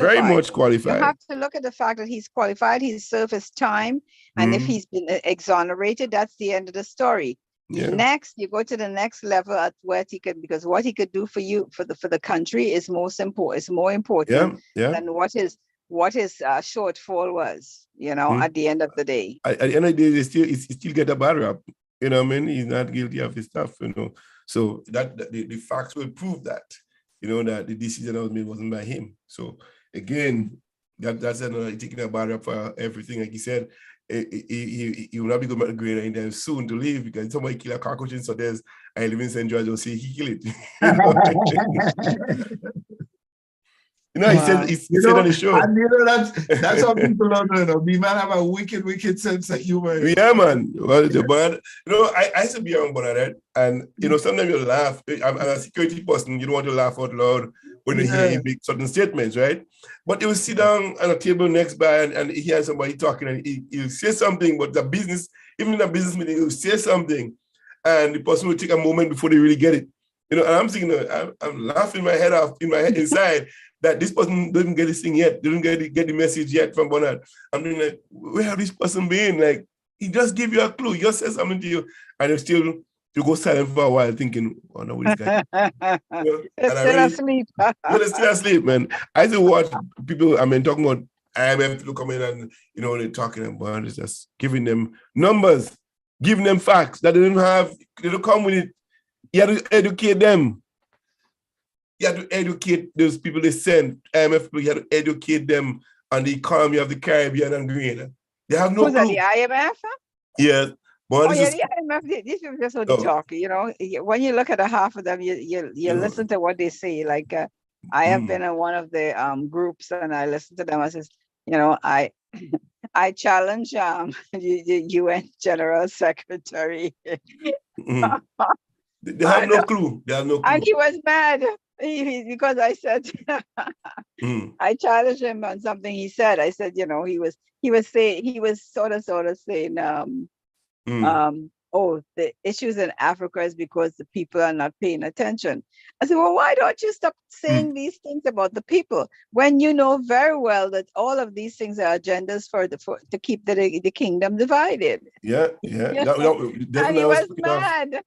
Very much qualified. You have to look at the fact that he's qualified, he's served his time, and if he's been exonerated, that's the end of the story. Yeah. Next, you go to the next level at what he could, because what he could do for you, for the country, is most important. It's more important than what his shortfall was. At the end of the day. At the end of the day, he still get a bad rap. He's not guilty of his stuff. So that the facts will prove that. That the decision that was made wasn't by him. So again, that's another taking a bad rap for everything. Like he said, he will not be going back to Grenada anytime soon to leave, because somebody kill a cockroach in Sodez, and live in St. George, will say he killed it. He said on the show. And that's what people don't know. The man have a wicked sense of humor. Yeah, man. Well, I used to be around Bonnet, and sometimes you laugh. I'm a security person. You don't want to laugh out loud when you hear him make certain statements, right? But he will sit down on a table next by, and he hears somebody talking, and he'll say something. But even in a business meeting, he'll say something, and the person will take a moment before they really get it. And I'm thinking, I'm laughing my head off inside. That this person didn't get this thing yet, didn't get the message yet from Bonnet. I'm thinking, like, where have this person been? Like, he just gave you a clue, he just said something to you, and you go silent for a while thinking, oh no, this guy. They're asleep. They're still asleep, man. I used to watch people, talking about IMF, people come in and, they're talking about it's just giving them numbers, giving them facts that they don't come with it. You have to educate them. You have to educate those people they send, IMF people, you have to educate them on the economy of the Caribbean and Grenada. They have no clue. That, the IMF? Yes. The IMF, these people just want to talk, When you look at a half of them, you listen to what they say. Like, I have been in one of the groups, and I listen to them. I says, I challenge the UN General Secretary. They have no clue. And he was mad. Because I said I challenged him on something he said. I said, he was sort of saying, oh, the issues in Africa is because the people are not paying attention. I said, well, why don't you stop saying these things about the people when you know very well that all of these things are agendas for to keep the kingdom divided? Yeah. And Definitely he I was was speaking of. mad.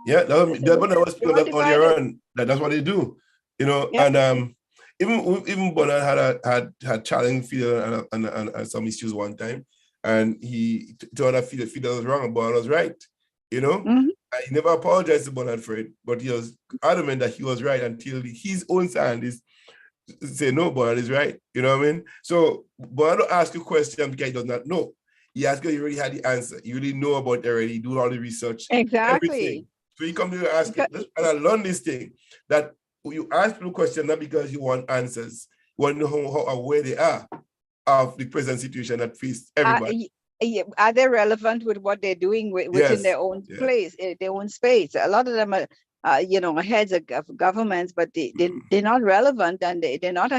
Yeah, definitely I was They speaking were of earlier divided. on. That's what they do, you know. Yeah. And even Bonner had challenged Fidel and some issues one time, and he told that Fidel was wrong and Bonner was right, you know. Mhm. And he never apologized to Bonner for it, but he was adamant that he was right until his own scientists say no, Bonner is right. You know what I mean? So Bonner don't ask you questions because he does not know. He asks you, you already had the answer. You really know about it already. You do all the research, Exactly. everything. So you come to you ask it, and I learned this thing that you ask people questions not because you want answers. You want to know how aware they are of the present situation that faces everybody. Are they relevant with what they're doing within Yes. their own Yeah. place, their own space? A lot of them are, heads of governments, but they're not relevant and they're not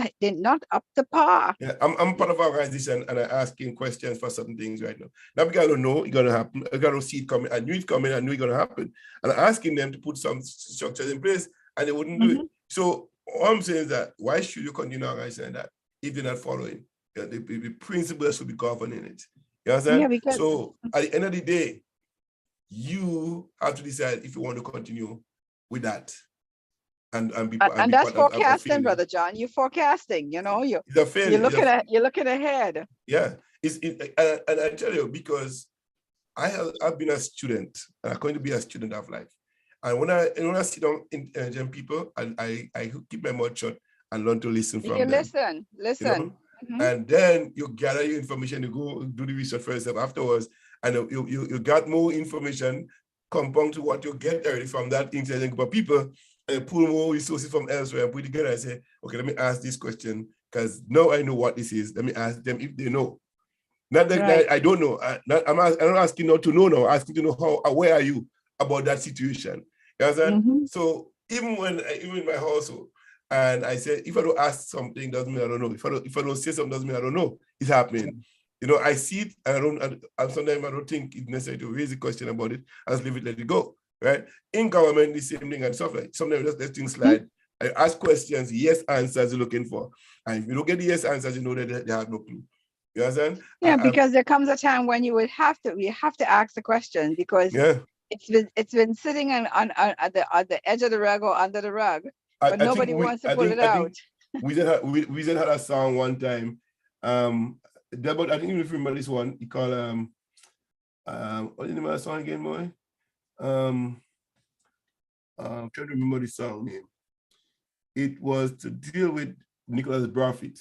up to par. Yeah, I'm part of our organization and I'm asking questions for certain things right now. Not because I don't know it's gonna happen. I gotta see it coming. I knew it coming. I knew it's gonna happen. And I'm asking them to put some structures in place, and they wouldn't do it. So all I'm saying is that why should you continue organizing that if they're not following? The principles should be governing it. You understand? Yeah, because so at the end of the day, you have to decide if you want to continue with that. And that's forecasting, Brother John. You're forecasting, you know, you're looking ahead. Yeah, and I tell you, because I've been a student and I'm going to be a student of life. And when I sit down intelligent people, I keep my mouth shut and learn to listen from them. Listen. You know? And then you gather your information, you go do the research for yourself afterwards, and you got more information compound to what you get already from that intelligent group of people, and pull more resources from elsewhere and put it together and say, okay, let me ask this question because now I know what this is. Let me ask them if they know. Not that I don't know. I'm not asking not to know now. I'm asking to know how aware are you about that situation. You understand? So even in my household, and I said, if I don't ask something, doesn't mean I don't know. If I don't say something, doesn't mean I don't know. It's happening. You know, I see it, and sometimes I don't think it's necessary to raise a question about it. I just leave it, let it go. Right? In government, the same thing and stuff like sometimes just let things slide. I ask questions, yes answers you're looking for. And if you don't get the yes answers, you know that they have no clue. You understand? Yeah, because there comes a time when you have to ask the question because it's been sitting on the edge of the rug or under the rug, but nobody wants to pull it out. We had a song one time. I think you remember this one. You call what's the name of the song again, boy? I'm trying to remember the song name. It was to deal with Nicholas Brophy.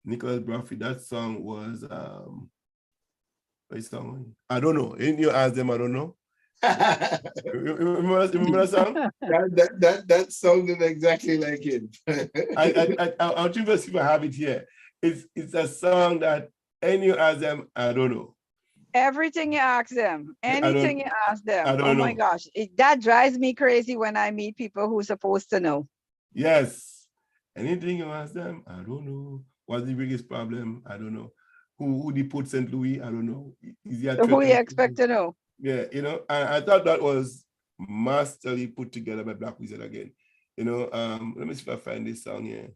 Nicholas Brophy, that song was what song? I don't know. Ain't you ask them, I don't know. remember that song? That sounded exactly like it. I'll try to see if I have it here. It's a song that any you ask them, I don't know. Everything you ask them, anything you ask them. I don't know. My gosh, that drives me crazy when I meet people who are supposed to know. Yes. Anything you ask them, I don't know. What's the biggest problem? I don't know. Who deport St. Louis? I don't know. So who you expect to know? Yeah, you know, I thought that was masterly put together by Black Wizard again. You know, let me see if I find this song here.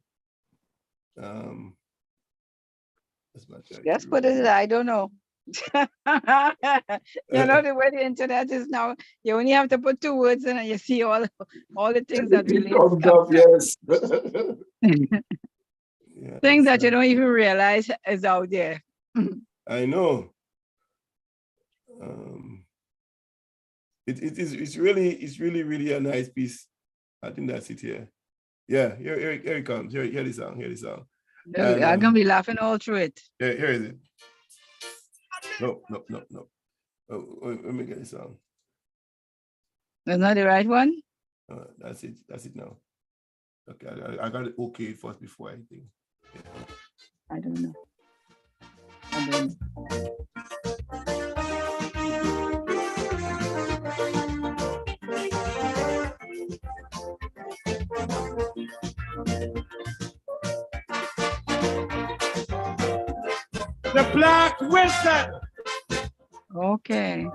Just put it, I don't know. You know the way the internet is now, you only have to put 2 words in and you see all the things that yes. Things that you don't even realize is out there. I know. It's really a nice piece. I think that's it here. Yeah, here it comes. Hear the song. And, I'm gonna be laughing all through it. Here is it. No. Oh, let me get the song. That's not the right one? That's it now. Okay, I got it okay first before I think. Yeah. I don't know. The Black Wizard. Okay.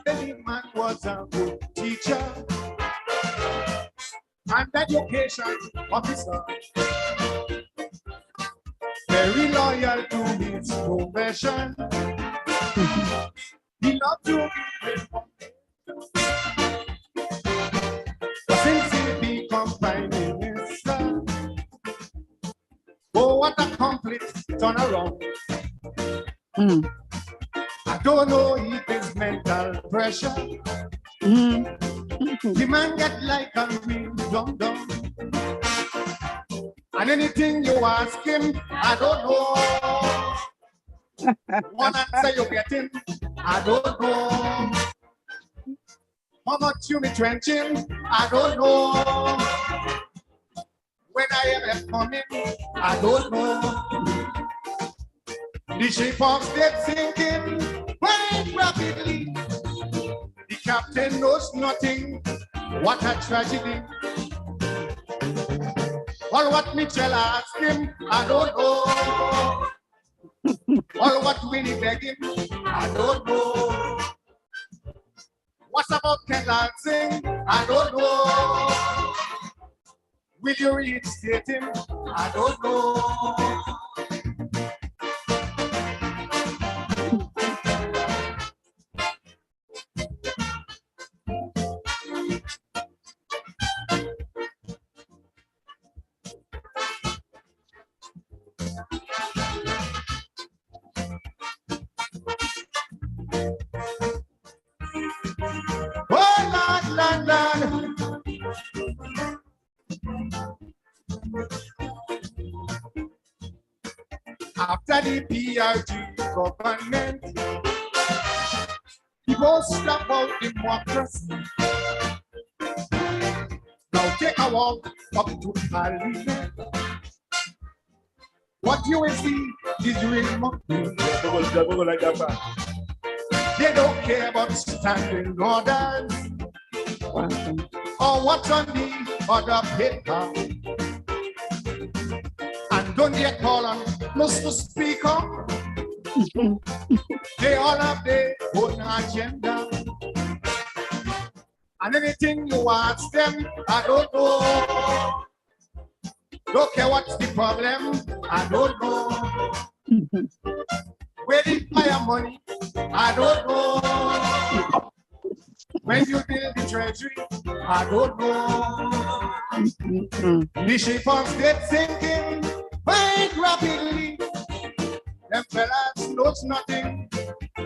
The man was a good teacher and education officer, very loyal to his profession. He loved to be with but since he become prime minister, oh, what a complete turnaround. I don't know if it's mental pressure. The man get like a real dum-dum. And anything you ask him, I don't know. One answer you get him, I don't know. How much you be trenching, I don't know. When I am coming, I don't know. The ship of state sinking quite rapidly. The captain knows nothing. What a tragedy. All what Mitchell asked him, I don't know. All what Winnie begged him, I don't know. What's about Kendall Singh? I don't know. Will you reinstate him? I don't know. After the PRG government, people stop out democracy. Now take a walk up to Parliament. What you will see is real monkey. They don't care about standing orders or what's on the other paper. And don't get call on Mr. Speaker. They all have their own agenda. And anything you ask them, I don't know. Don't care what's the problem, I don't know. Where did fire money, I don't know. When you build the treasury, I don't know. The ship of state sinking quite rapidly. Them fellas knows nothing.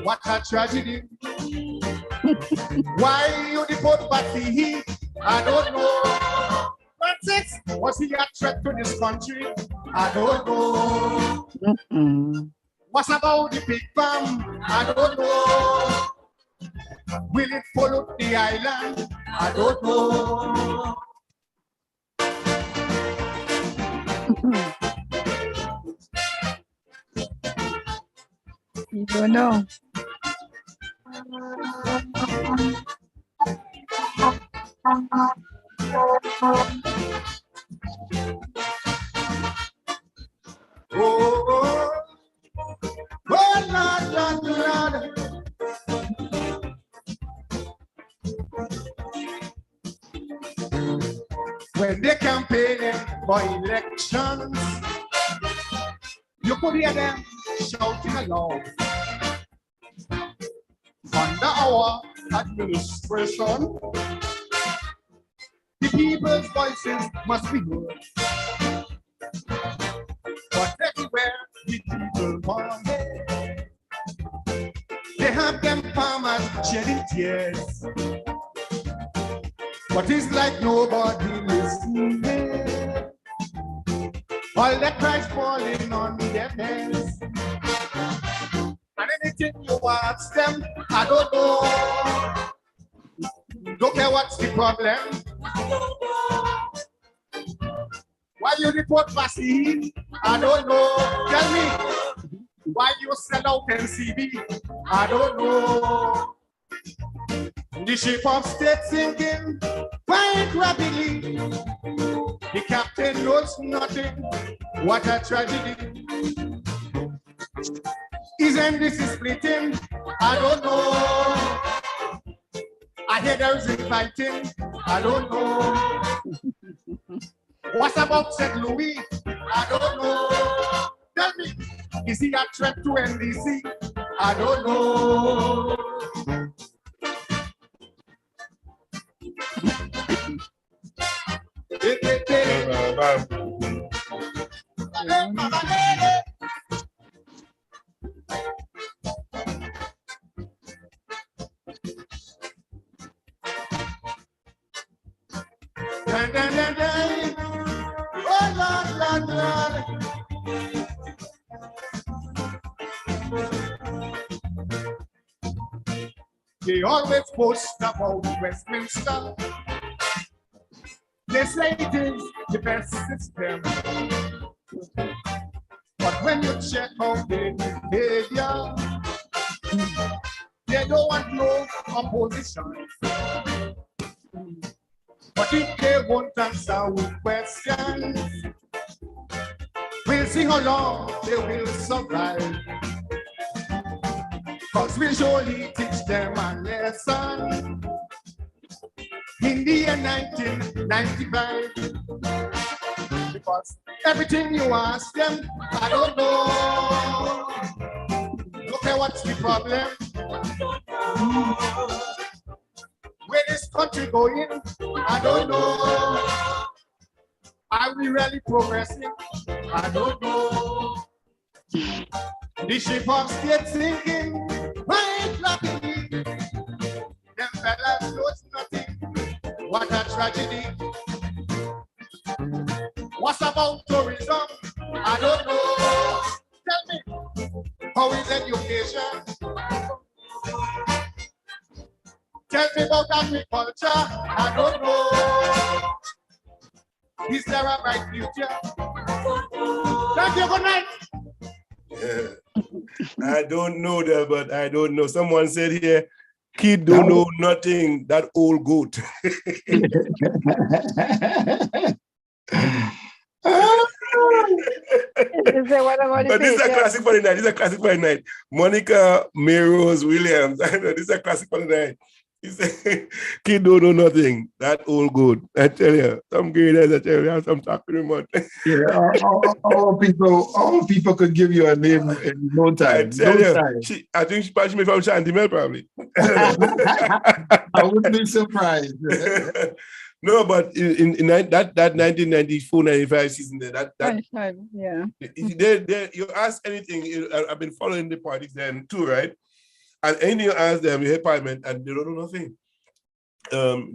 What a tragedy. Why you deport Patsy? I don't know. Francis, was he a threat to this country? I don't know. What's about the big farm? I don't know. Will it follow the island? I don't know. You don't know. Oh, Lord. When they campaigning for elections, you could hear them shouting aloud. Under our administration, the people's voices must be heard. But everywhere the people want, they have them farmers shedding tears. But it's like nobody listening. All the price falling on their heads. And anything you ask them, I don't know. Don't care what's the problem. Why you report vaccine? I don't know. Tell me. Why you sell out NCB? I don't know. The ship of state sinking quite rapidly. The captain knows nothing. What a tragedy. His embassy splitting. I don't know. I hear there is fighting. I don't know. What about St. Louis? I don't know. Tell me, is he a threat to NDC? I don't know. Oh, Lord, Lord, Lord. They always post about Westminster. They say it is the best system. But when you check out their behavior, they don't want no opposition. But if they won't answer with questions, we'll see how long they will survive. Cause we'll surely teach them a lesson in the year 1995. Because everything you ask them, I don't know. Okay, what's the problem? Where this country going? I don't know. Are we really progressing? I don't know. The ship of state sinking, right rapidly. Them fellas knows nothing. What a tragedy. What's about tourism? I don't know. Tell me, how is education? Tell me about agriculture. I don't know. Is there a bright future? Thank you. Good night. Yeah. I don't know that, but I don't know. Someone said here, kid don't know nothing, that old goat. But this is a classic for the night. This is a classic for the night. Monica Mayrose Williams. I know this is a classic for the night. He said, kid don't know nothing. That old goat. I tell you, some graders, I tell you, have some talking about. Yeah, all people could give you a name in no time. I tell you, I think she probably made from Shantimel, probably. I wouldn't be surprised. No, but in that 1994-95 season, Yeah. You ask anything. I've been following the parties then too, right? And anything you ask them, you hear Parliament, and they don't know nothing.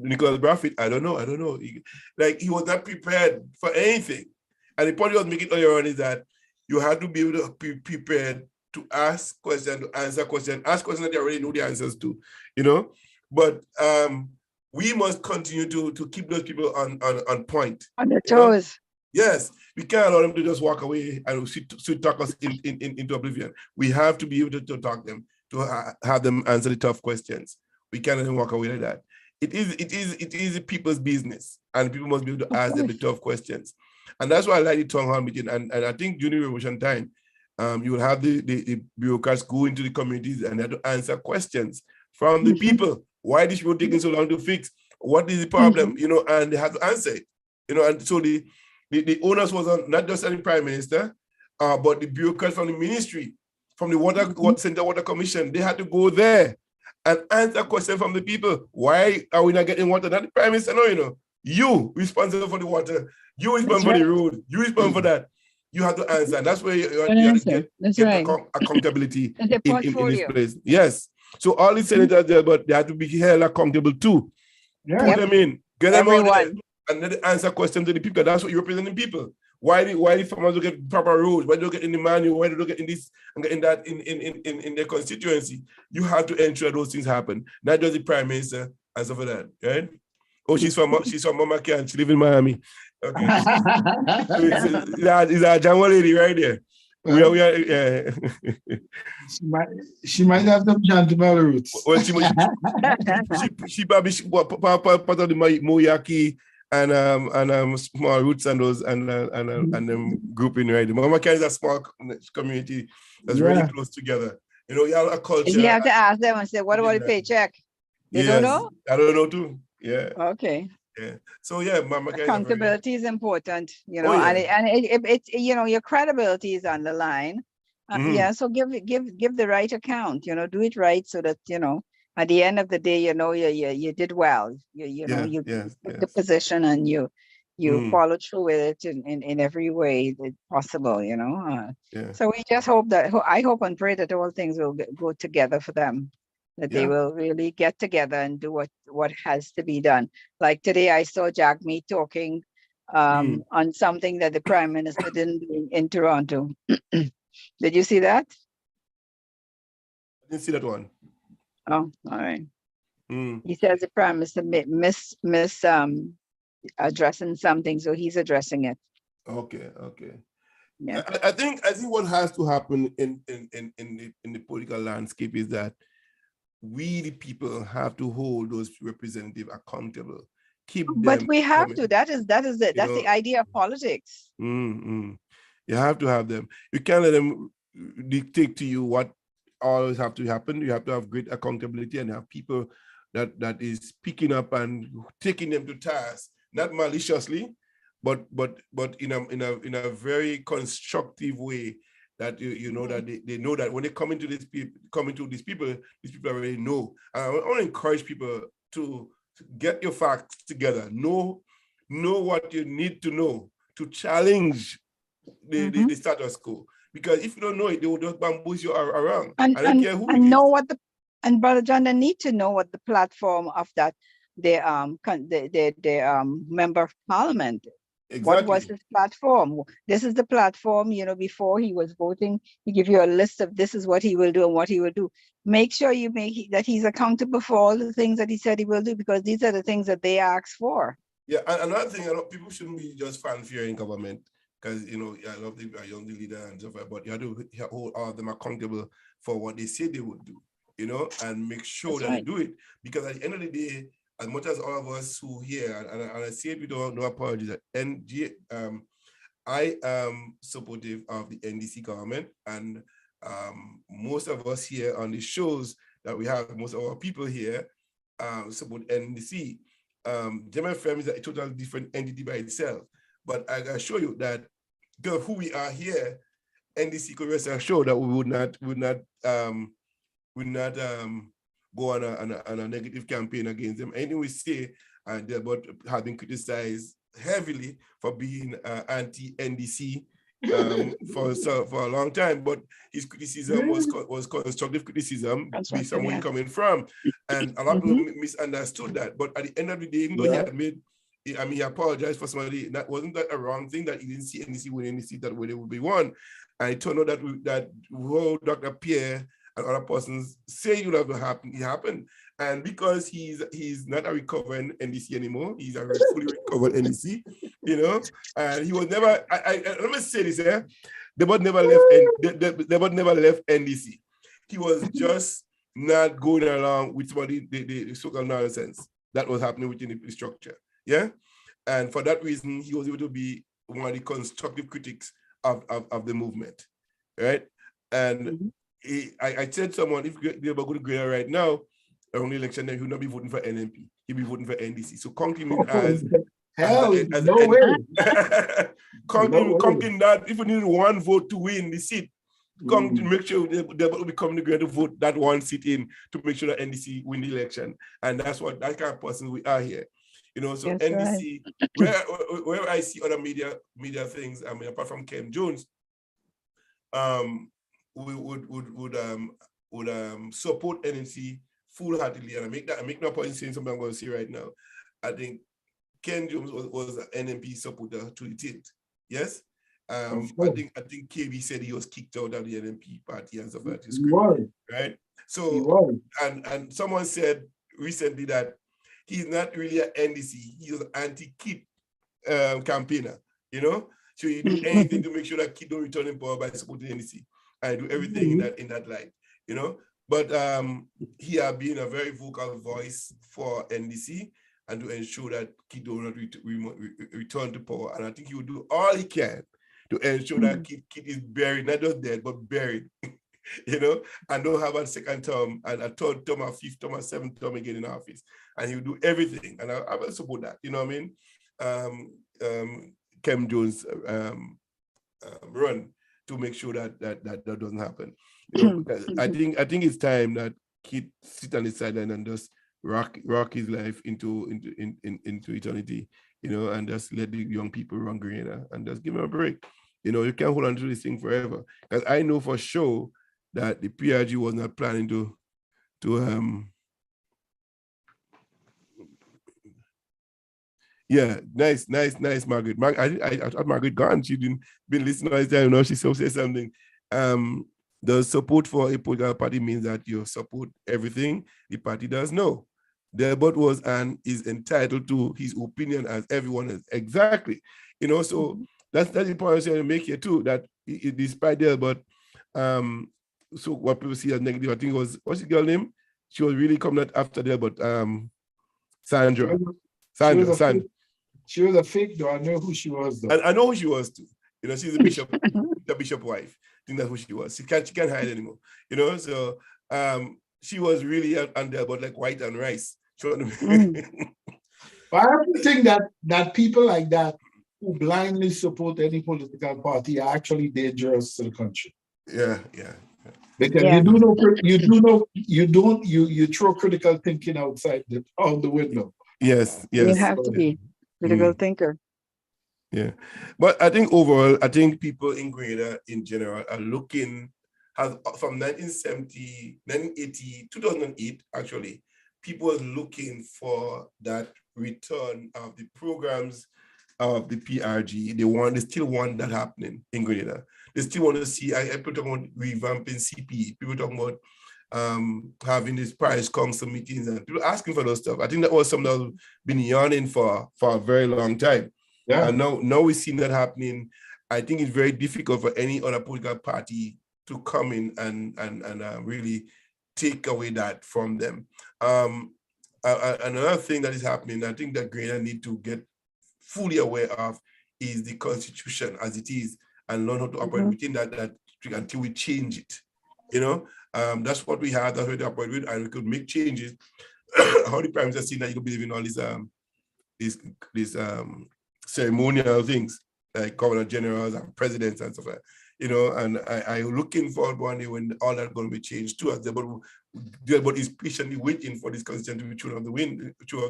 Nicholas Bradfield, I don't know. He was not prepared for anything. And the point he was making earlier on is that you have to be able to be prepared to ask questions, to answer questions, ask questions that you already know the answers to, you know. But we must continue to keep those people on point. On their toes. Yes, we can't allow them to just walk away and talk us into oblivion. We have to be able to talk them, to have them answer the tough questions. We can't let them walk away like that. It is people's business, and people must be able to ask them the tough questions. And that's why I like the town hall meeting. And I think during the revolution time, you will have the bureaucrats go into the communities and they have to answer questions from the people. Why this road taking so long to fix? What is the problem? You know, and they have to answer it. You know, and so the onus was on not just on the Prime Minister, but the bureaucrats from the ministry, from the Central Water Commission. They had to go there and answer questions from the people. Why are we not getting water? Not the Prime Minister, no, you know. You responsible for the water. You responsible for the road. You responsible for that. You have to answer. And that's where you have to get accountability in this place. Yes. So all the senators there, but they have to be held accountable too. Put them in, get them out, and then answer questions to the people. That's what you're representing people. Why the farmers don't get proper roads? Why they don't get in the manual? Why they don't get in this and get in that in their constituency? You have to ensure those things happen. Not just the Prime Minister and stuff like that, right? Oh, she's from Mama Can. She lives in Miami. Okay. It's a Jamal lady right there. We are, yeah. She might have them John Jamala roots. Well, she probably part of the Moyaki and small roots and those and them grouping, right? Mama Can is a small community that's really close together. You know, you have a culture. You have to ask them and say, what about the paycheck? They don't know? I don't know too. Yeah. Okay. Yeah. So yeah, Mama Can accountability is important, you know, and it's you know, your credibility is on the line. Yeah, so give the right account, you know, do it right so that, you know, at the end of the day, you know, you did well. You know, you took the position and you follow through with it in every way that's possible, you know. So we just hope that, I hope and pray that all things will go together for them, that they will really get together and do what has to be done. Like today, I saw Jagmeet talking on something that the Prime Minister didn't do in Toronto. Did you see that? I didn't see that one. Oh, all right. He says the Prime Minister miss addressing something, so he's addressing it. Okay. Yeah. I think what has to happen in the political landscape is that we the people have to hold those representatives accountable. But we have to. That's the idea of politics. You have to have them. You can't let them dictate to you what always have to happen. You have to have great accountability and have people that is picking up and taking them to task, not maliciously, but in a very constructive way. That you know that they know that when they come into these people already know. I want to encourage people to get your facts together. Know what you need to know to challenge the status quo. Because if you don't know it, they will just bamboozle you around. I don't care who and know what and Brother John, they need to know what the platform of that the member of parliament. Exactly. What was his platform? This is the platform, you know, before he was voting, he give you a list of this is what he will do and what he will do. Make sure you that he's accountable for all the things that he said he will do, because these are the things that they asked for. Yeah, and another thing, people shouldn't be just fanfare in government, because, you know, I love the young leader and stuff, but you have to hold all of them accountable for what they say they would do, you know, and make sure that they do it. Because at the end of the day, as much as all of us who here, and I say it with no apologies, I am supportive of the NDC government, and most of us here on the shows that we have, most of our people here support NDC. German FM is a totally different entity by itself, but I can assure you that who we are here, NDC could rest assured that we would not go on a negative campaign against them. Anything we say, they're about having criticized heavily for being anti-NDC for a long time, but his criticism was constructive criticism based on where he's coming from, and a lot of people misunderstood that. But at the end of the day, even though he admitted, he apologized for somebody, that wasn't that a wrong thing that he didn't see NDC winning the seat that way they would be won. And it turned out that Dr. Pierre and other persons say it would have happened, it happened. And because he's not a recovering NDC anymore, he's a fully recovered NDC, you know, and he was never, let me say this, Debord never left NDC. He was just not going along with somebody, the so-called nonsense that was happening within the structure, yeah? And for that reason, he was able to be one of the constructive critics of the movement, right? And I said to someone, if they're going to Grenada right now, around the election, then he will not be voting for NMP. He'll be voting for NDC. So concluding concluding that if we need one vote to win the seat, come to make sure they will be coming together to vote that one seat in to make sure that NDC win the election. And that's what that kind of person we are here. You know, so that's NDC, right. where I see other media things, I mean, apart from Ken Jones, we would support NDC full-heartedly, and I make no point in saying something I'm going to say right now. I think Ken Jones was an NMP supporter to the tilt. Yes, I think KB said he was kicked out of the NMP party and stuff like that. Right. So and someone said recently that he's not really an NDC. He was an anti-Kit campaigner. You know, So you do anything to make sure that kid don't return in power by supporting NDC. I do everything in that light, you know. But he has been a very vocal voice for NDC and to ensure that kid don't not return to power. And I think he will do all he can to ensure that kid is buried, not just dead, but buried. You know, and don't have a second term and a third term, a fifth term, a seventh term again in office. And he'll do everything. And I will support that. You know what I mean? Kem Jones run to make sure that doesn't happen. You know, I think it's time that kid sit on the sideline and just rock his life into eternity, you know, and just let the young people run Grenada and just give him a break. You know, you can't hold on to this thing forever. Because I know for sure that the PRG was not planning to yeah, nice, Margaret. I thought Margaret gone. She didn't been listening all the time. You know, she still say something. The support for a political party means that you support everything the party does. No, Delbert was and is entitled to his opinion as everyone is. Exactly. You know, so that's the point I'm make here too. That despite Delbert, so what people see as negative, I think was, what's the girl name? She was really coming out after there, but Sandra. She was a fake though. I know who she was though. I know who she was too. You know, she's a bishop, the bishop wife. I think that's who she was. She can't hide anymore. You know, so she was really on there about like white and rice. But I have to think that people like that who blindly support any political party are actually dangerous to the country. Yeah. Because you throw critical thinking out the window. Yes. You have to be critical thinker. Yeah, but I think overall, people in Grenada in general are looking from 1980, 2008 actually, people are looking for that return of the programs of the PRG. They still want that happening in Grenada. They still want to see, people talking about revamping CPE, people talking about having these parish council meetings and people asking for those stuff. I think that was something that's been yearning for a very long time. Yeah. And now we've seen that happening. I think it's very difficult for any other political party to come in and really take away that from them. Another thing that is happening, I think that Grenada need to get fully aware of is the constitution as it is and learn how to operate within that until we change it. You know, that's what we have, that's what we operate with, and we could make changes. How the Prime Minister seen that you don't believe in all these ceremonial things like governor generals and presidents and stuff like that, you know, and I'm looking forward one day when all that going to be changed too, as but is patiently waiting for this constitution to be thrown out the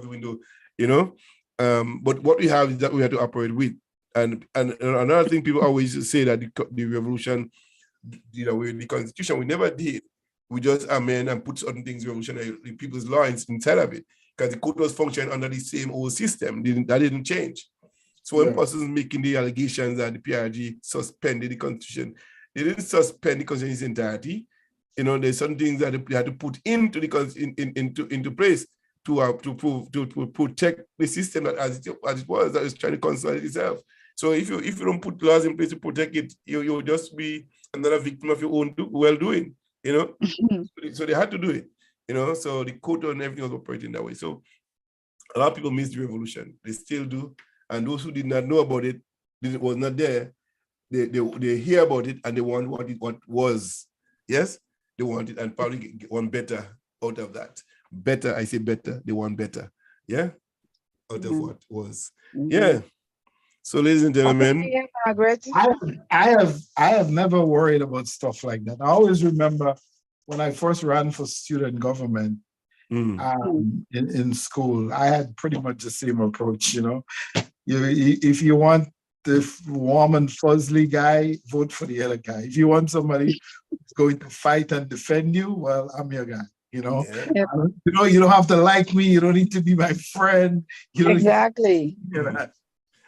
window, you know. But what we have is that we have to operate with. And another thing people always say that the revolution, you know, with the constitution, we never did. We just amend and put certain things revolutionary, the people's law inside of it, because the court was functioning under the same old system. That didn't change. So when persons making the allegations that the PRG suspended the constitution, they didn't suspend the constitution in its entirety. You know, there's some things that they had to put into the into place to protect the system that as it was, that is trying to consolidate itself. So if you don't put laws in place to protect it, you'll just be another victim of your own well-doing, you know. So they had to do it, you know. So the court and everything was operating that way. So a lot of people miss the revolution. They still do. And those who did not know about it, was not there, they hear about it and they want what was. Yes, they want it and probably want better out of that. Better, I say better, they want better. Yeah, out of what was. Yeah. So, ladies and gentlemen, Margaret. I have never worried about stuff like that. I always remember when I first ran for student government in school, I had pretty much the same approach, you know. If you want the warm and fuzzy guy, vote for the other guy. If you want somebody who's going to fight and defend you, well, I'm your guy. You know, you don't have to like me. You don't need to be my friend. You don't exactly.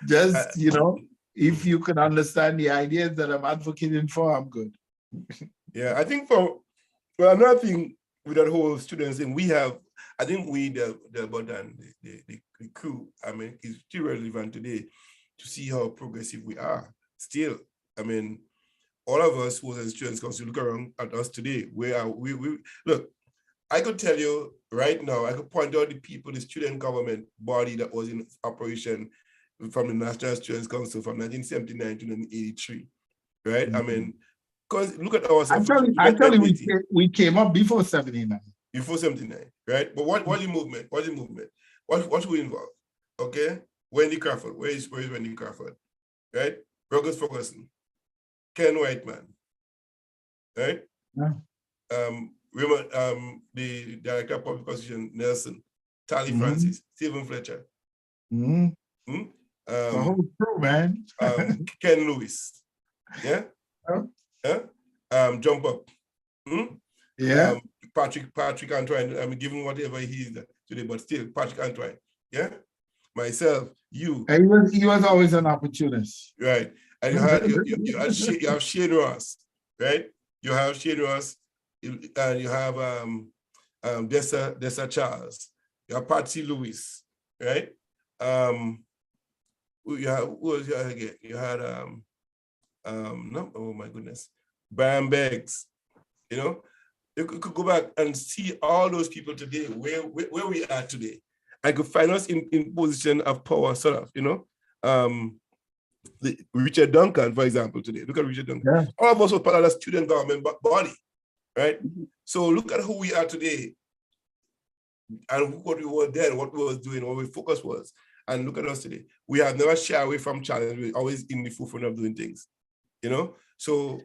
Just, you know, if you can understand the ideas that I'm advocating for, I'm good. Yeah, I think another thing with that whole students thing, I think the crew, I mean, it's still relevant today to see how progressive we are. still, I mean, all of us who are in students council, look around at us today. Where are we look, I could tell you right now, I could point out the people, the student government body that was in operation from the National Students Council from 1979 to 1983, right? I mean, because look at ourselves. Actually, we came up before 79. Before 79, right? But what's the movement? What's the movement? What we involve? Okay, Wendy Crawford. Where is Wendy Crawford? Right? Rogers Ferguson, Ken Whiteman, right? Yeah. The Director of Public Position, Nelson, Tally Francis, Stephen Fletcher. The whole crew, man. Ken Lewis. Yeah? Jump Up. Yeah. Patrick Antoine, I mean, given whatever he is today, but still, Patrick Antoine. Yeah? Myself, you. He was always an opportunist. Right. And you have Shane Ross, right? You have Shane Ross, and you have Dessa Charles. You have Patsy Lewis, right? You have, who was you again? You had no, oh my goodness, Brian Beggs. You know, you could go back and see all those people today, where we are today. I could find us in position of power, sort of, you know. Richard Duncan, for example, today. Look at Richard Duncan. Yeah. All of us were part of the student government body, right? So look at who we are today and what we were then, what we were doing, what our focus was. And look at us today. We have never shied away from challenge. We're always in the forefront of doing things, you know? So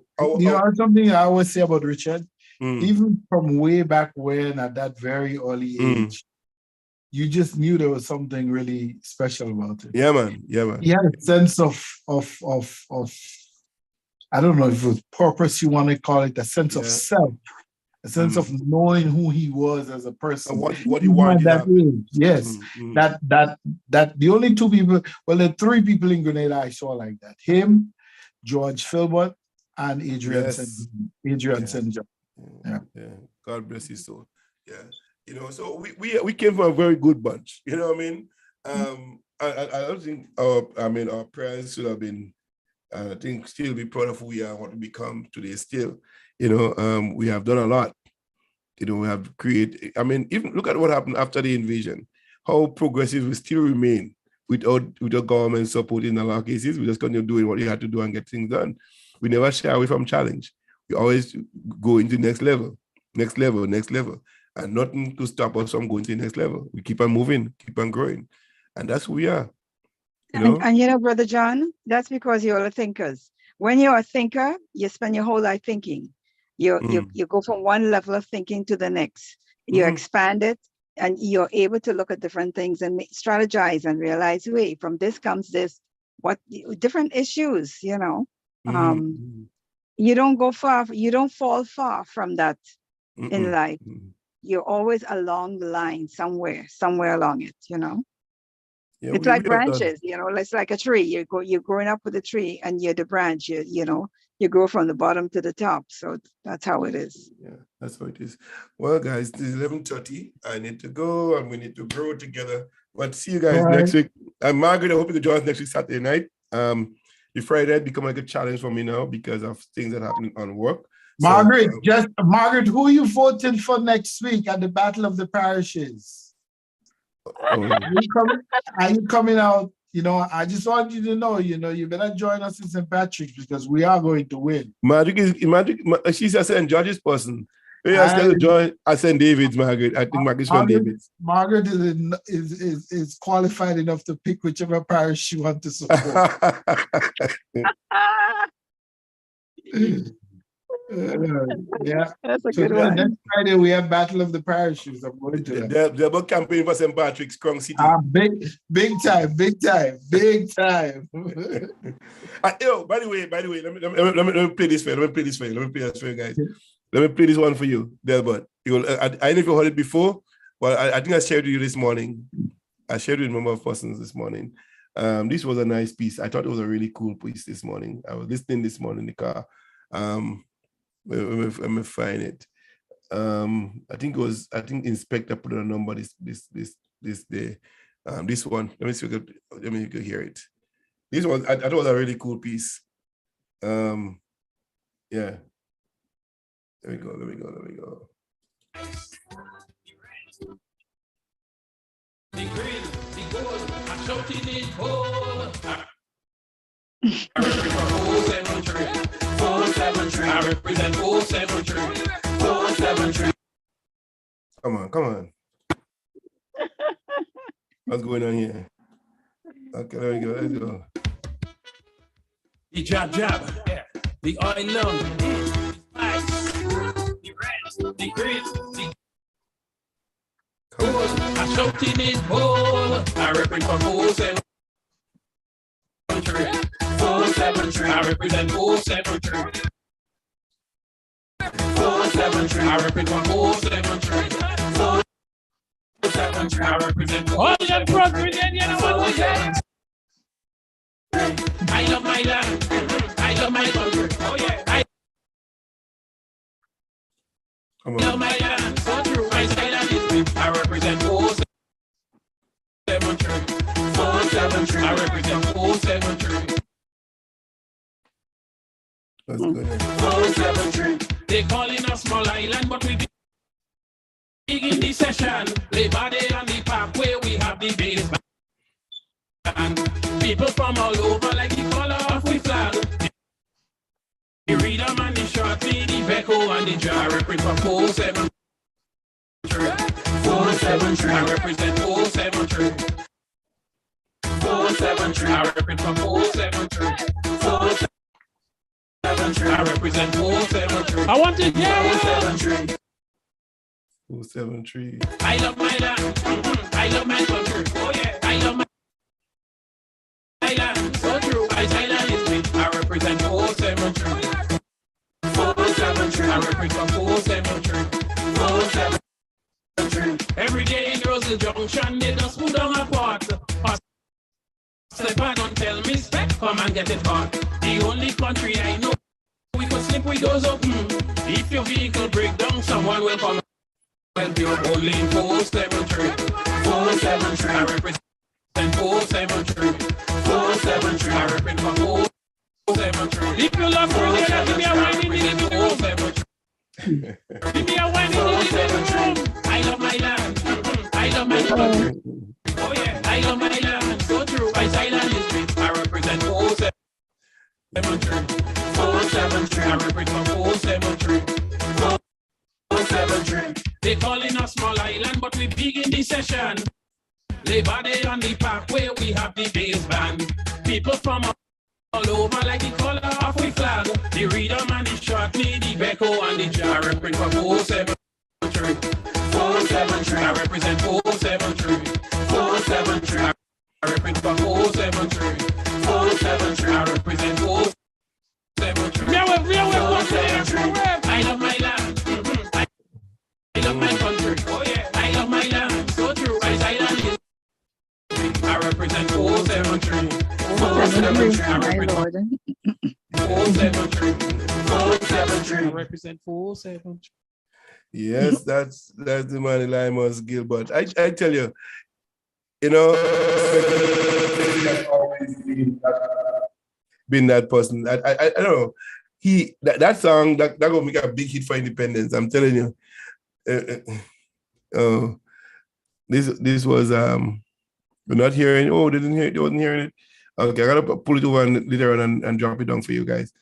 something I always say about Richard, even from way back when, at that very early age, you just knew there was something really special about it. Yeah, man. Yeah, man. He had a sense of I don't know if it was purpose you want to call it, a sense of self, a sense of knowing who he was as a person. And what he wanted. That age. Yes. That the only two people, well, there are three people in Grenada I saw like that. Him, George Philbert, and Adrian St. John. Yeah. God bless his soul. Yeah. You know, so we came from a very good bunch. You know what I mean? I don't think our parents should have been, I think, still be proud of who we are, what we become today. Still, you know, we have done a lot. You know, we have created. I mean, even look at what happened after the invasion. How progressive we still remain without government support in a lot of cases. We just continue doing what you had to do and get things done. We never shy away from challenge. We always go into next level, and nothing to stop us from going to the next level. We keep on moving, keep on growing, and that's who we are. You know? And you know, Brother John, that's because you're all thinkers. When you're a thinker, you spend your whole life thinking. You go from one level of thinking to the next. You expand it, and you're able to look at different things and strategize and realize, wait, from this comes this. What different issues, you know? You don't go far. You don't fall far from that in life. You're always along the line somewhere along it, you know. Yeah, it's like branches, you know, it's like a tree. You're growing up with a tree and you're the branch, you know, you grow from the bottom to the top. So that's how it is. Yeah, that's how it is. Well, guys, it's 11:30. I need to go and we need to grow together. But see you guys next week. Margaret, I hope you can join us next week, Saturday night. The Friday night become like a challenge for me now because of things that happen on work. Margaret, Margaret, who are you voting for next week at the Battle of the Parishes? Are you coming out? You know, I just want you to know, you know, you better join us in St. Patrick's because we are going to win. She's a St. George's person. We are going to join at St. David's, Margaret. I think Margaret's from David's. Margaret is qualified enough to pick whichever parish she wants to support. Yeah, that's a good one. Next Friday we have Battle of the Parishes. I'm going to that. They're about campaign for St. Patrick's, Krong City. Big time. By the way, let me play this for you. Guys. Let me play this one for you, Delbert. I don't know if you heard it before. Well, I think I shared with you this morning. I shared with a number of persons this morning. This was a nice piece. I thought it was a really cool piece this morning. I was listening this morning in the car. Let me find it. I think Inspector put a number this day. This one. Let me see if you could hear it. This one, I thought it was a really cool piece. Yeah. There we go. The green, the gold, I'm shouting it all. I represent 473. I represent 473. Come on. What's going on here? Okay, there we go. Let's go. The jab, yeah. The oil lung, the ice, the red, the green, the gold. I'm shouting it all. I represent 473. 473. I represent 473. 473. I represent 473. 473. I represent 473. All your progress, you know what we get. I love my land. I love my country. Oh yeah. I love my land. So true. My silence is big. I represent 473. 473. I represent 473. That's good. 473. They call it a small island, but we big in the session. Labor Day on the park where we have the base band. People from all over like the color of we flag. The rhythm and the shorty, the Beko and the jar represent 473. 473. I represent 473. 473. I represent 473. 473. I represent 473. I want to hear 473. 473. I love my land. I love my country. Oh yeah. I love my land. So true. My island is big. I represent 473. 473. I represent 473. 473. Every day in Russell Junction, they just put on a pot. Slip and don't tell me spec, come and get it hot. The only country I know we could slip with those up. If your vehicle break down, someone will come and be only 473. 473. I represent 473. 473. I represent 473. If you love Korea, give me a wine in the living room. Give me a wine in the living room. I love my land. I love my country. Oh yeah, I love my land. So true. My island is big. I represent 473. 473. I represent 473. 473. They call it a small island, but we big in the session. Labor Day on the park where we have the base band. People from all over like the color of we flag. The rhythm and the shortly, the Beko and the jar represent 473. 473. I represent 473. 473. I represent 473. 473. I represent 473. I love my land. I love my country. Oh yeah. I love my land. So true. My island is. I represent 473. 473. I represent 473. 473. I represent 473. Yes, that's the man Elimus Gilbert. I tell you, you know, always been that person. I don't know. That song that gonna make a big hit for independence. I'm telling you. This was we're not hearing. Oh, they didn't hear it. They wasn't hearing it. Okay, I gotta pull it over and later on and drop it down for you guys.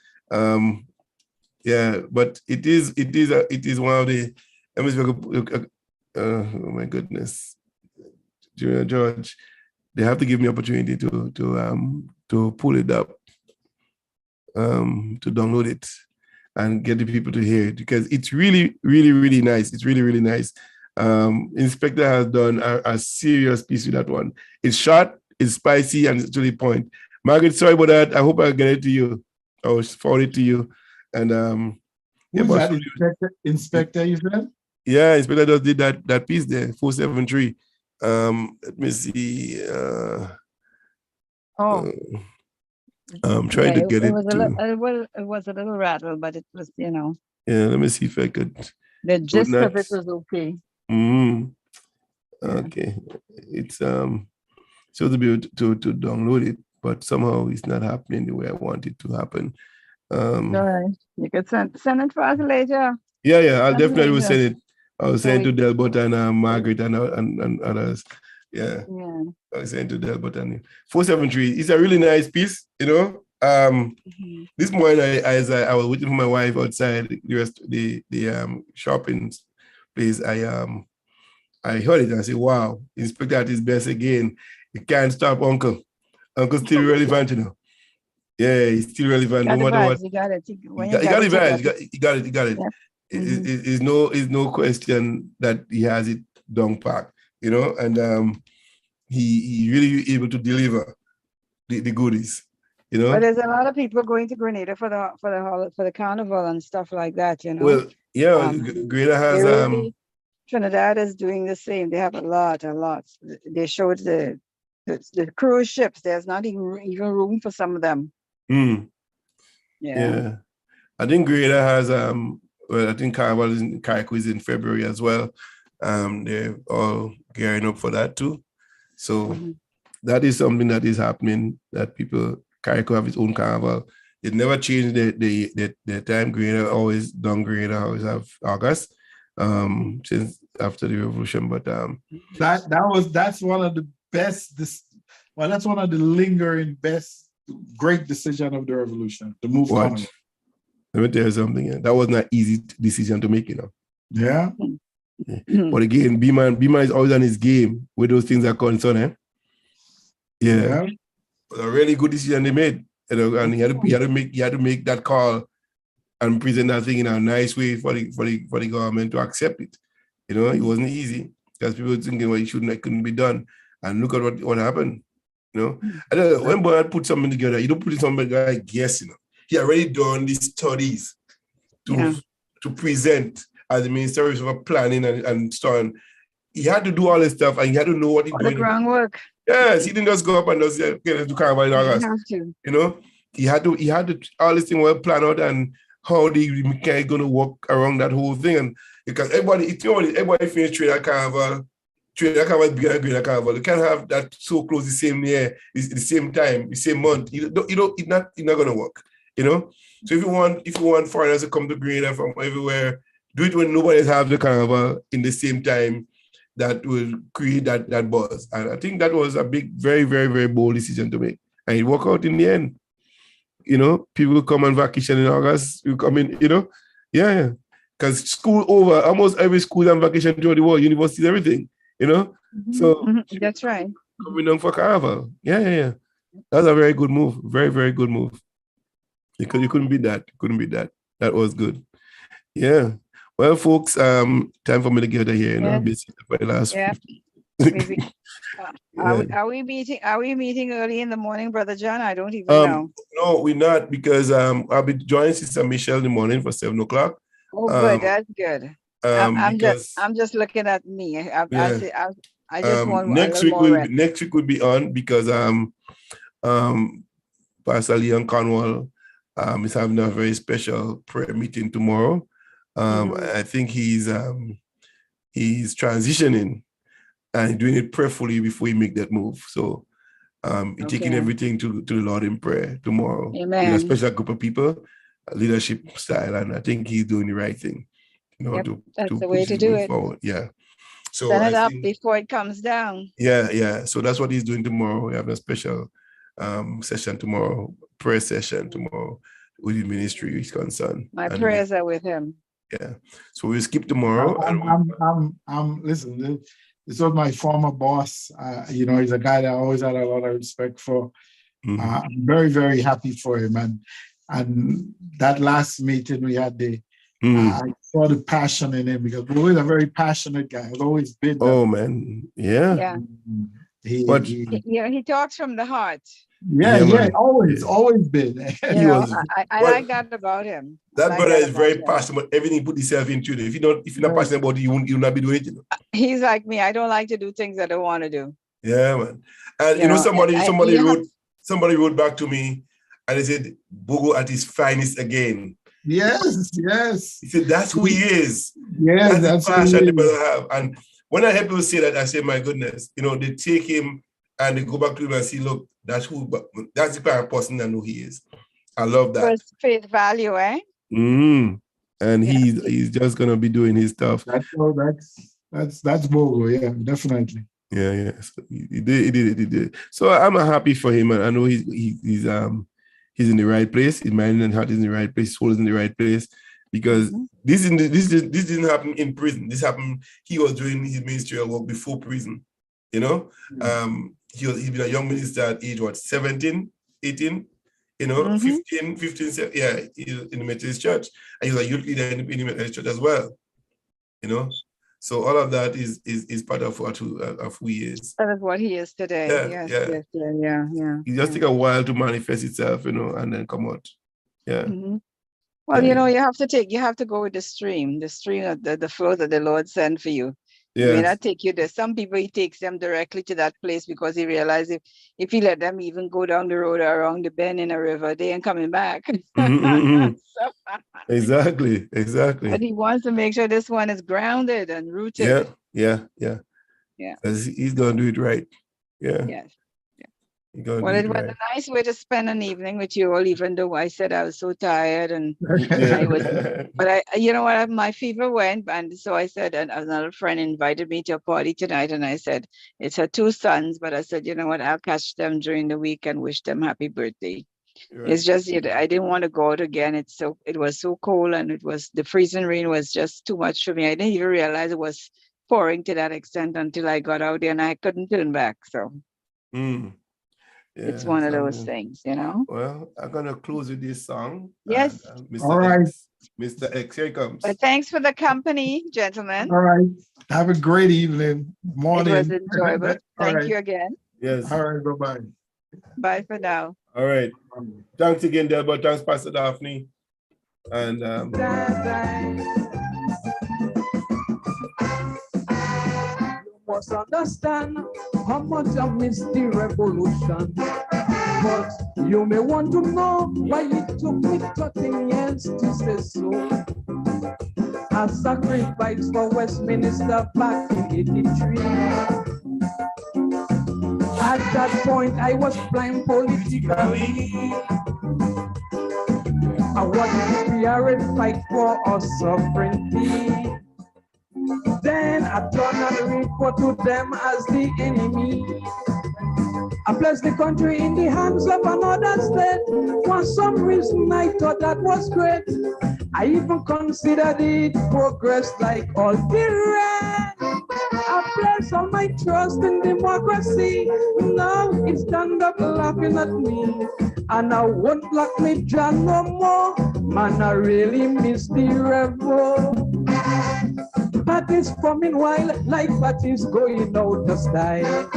Yeah, but it is one of the. Oh my goodness, Junior George, they have to give me opportunity to pull it up, to download it, and get the people to hear it because it's really, really, really nice. It's really, really nice. Inspector has done a serious piece with that one. It's short, it's spicy, and it's to the point. Margaret, sorry about that. I hope I get it to you. I'll forward it to you. And yeah, that Inspector, you said? Yeah, Inspector just did that piece there, 473. Let me see. I'm trying to get it. It was a little rattle, but it was, you know. Yeah, let me see if I could. The gist of it was okay. Okay, it's so to be able to download it, but somehow it's not happening the way I want it to happen. All right. You could send it for us later. Yeah, I'll Send it definitely will later. send it. I'll So send it we, to Delbert and Margaret and others. Yeah, yeah. I'll send it to Delbert and 473. It's a really nice piece, you know. This morning as I was waiting for my wife outside the shopping place, I heard it and I said, wow, Inspector at his best again. You can't stop Uncle. Uncle's still relevant, you know. Yeah, he's still relevant no matter what. You got it. When You got it, got you got it. Yep. It's no question that he has it down packed, you know, and he really able to deliver the goodies, you know. But there's a lot of people going to Grenada for the carnival and stuff like that, you know. Well, yeah, Grenada has Trinidad is doing the same. They have a lot. They showed the cruise ships. There's not even room for some of them. Yeah. I think Grenada has I think Carnival in Carriacou is in February as well. They're all gearing up for that too. So that is something that is happening, that people, Carriacou have its own carnival. It never changed the time. Grenada always done Grenada, always have August since after the revolution. But that's one of the best that's one of the lingering best great decision of the revolution, to move on. Let me tell you something. That wasn't an easy decision to make, you know. Yeah. But again, B-Man is always on his game with those things are concerned, eh? Yeah. It was a really good decision they made. You know, and he had to make that call and present that thing in a nice way for the government to accept it. You know, it wasn't easy because people were thinking, well, it couldn't be done. And look at what happened. You know, I don't know, when Bernard put something together, you don't put something like guess, you know. He already done these studies to present as the Minister of Planning and so on. He had to do all this stuff and he had to know what he's doing. The groundwork. Yes, he didn't just go up and just say, okay, let's do Carnival in August. You know, he had to all this thing well planned out and how the mechanic going to work around that whole thing. And because everybody finished Trinidad Carnival is bigger than Grenada Carnival. You can't have that so close the same year, the same time, the same month. It's not gonna work. You know? So if you want foreigners to come to Grenada from everywhere, do it when nobody has the carnival in the same time. That will create that buzz. And I think that was a big, very, very, very bold decision to make. And it worked out in the end. You know, people will come on vacation in August, you come in, you know? Yeah. Because school over, almost every school on vacation throughout the world, universities, everything, you know? So that's right. Coming down for carnival. Yeah. That's a very good move. Very, very good move. Because you couldn't beat that. That was good. Yeah. Well, folks, time for me to get out of here. You know, I've been sitting for the last. Yeah. Are we meeting early in the morning, Brother John? I don't even know. No, we're not, because I'll be joining Sister Michelle in the morning for 7 o'clock. Oh, good. That's good. I'm just looking at me. I just want next week will be on because Pastor Leon Cornwall is having a very special prayer meeting tomorrow. I think he's transitioning and doing it prayerfully before he make that move. So he's taking everything to the Lord in prayer tomorrow. Amen. With a special group of people, leadership style, and I think he's doing the right thing. You know, that's the way to do it. Forward. Yeah. So set it up before it comes down. Yeah. So that's what he's doing tomorrow. We have a special session tomorrow, prayer session tomorrow with the ministry is concerned. My prayers are with him. Yeah. So we'll skip tomorrow. I'm listen, this was my former boss. You know, he's a guy that I always had a lot of respect for. I'm very, very happy for him. And that last meeting we had, I saw the passion in him because he's a very passionate guy. He's always been. Oh, man. Yeah. He talks from the heart. Yeah, always been. I like that about him. That brother is very passionate about everything he put himself into. If you're not passionate about it, you'll not be doing it. You know? He's like me. I don't like to do things I don't want to do. Yeah, man. And you know somebody wrote back to me and they said, Bogo at his finest again. Yes. He said, that's who he is. Yes, that's the passion the brother have. And when I hear people say that, I say, my goodness, you know, they take him and they go back to him and see, look, that's the kind of person I know he is. I love that. First faith value, eh? And Yeah. he's just gonna be doing his stuff. That's Bogo, yeah, definitely. Yeah. So he did. So I'm happy for him, and I know he's in the right place. His mind and heart is in the right place. His soul is in the right place, because this didn't happen in prison. This happened. He was doing his ministerial work before prison. You know, he's been a young minister at age 17, 18. You know, 15, yeah, in the Methodist Church, and he was a youth leader in the Methodist Church as well. You know. So all of that is part of who he is. That is what he is today. Yes. It just take a while to manifest itself, you know, and then come out. Yeah. Well, you know, you have to go with the stream of the flow that the Lord sent for you. He may not take you there. Some people, he takes them directly to that place because he realizes if he let them even go down the road or around the bend in a river, they ain't coming back. Exactly. But he wants to make sure this one is grounded and rooted. Yeah. Because he's gonna do it right. Yeah. Yes. Well, it was a nice way to spend an evening with you all, even though I said I was so tired and but you know what, my fever went, and so I said, and another friend invited me to a party tonight, and I said, it's her 2 sons, but I said, you know what, I'll catch them during the week and wish them happy birthday. Right. It's just, I didn't want to go out again. It was so cold, and the freezing rain was just too much for me. I didn't even realize it was pouring to that extent until I got out there, and I couldn't turn back, so. It's one of those things, you know. Well, I'm gonna close with this song. Yes. All right. Mr. X, here he comes. But thanks for the company, gentlemen. All right. Have a great evening, morning. It was enjoyable. Thank you again. Yes. All right. Bye-bye. Bye for now. All right. Thanks again, Delbert. Thanks, Pastor Daphne. And must understand how much I miss the revolution. But you may want to know why it took me 13 years to say so. I sacrificed for Westminster back in 83. At that point, I was blind politically. I wanted to PRN fight for our sovereignty. Then I turn and report to them as the enemy. I placed the country in the hands of another state. For some reason, I thought that was great. I even considered it progress like all the rest. I place all my trust in democracy. Now it's stand up laughing at me. And I won't lock me down no more. Man, I really miss the rebel. Parties forming while life parties going out of style.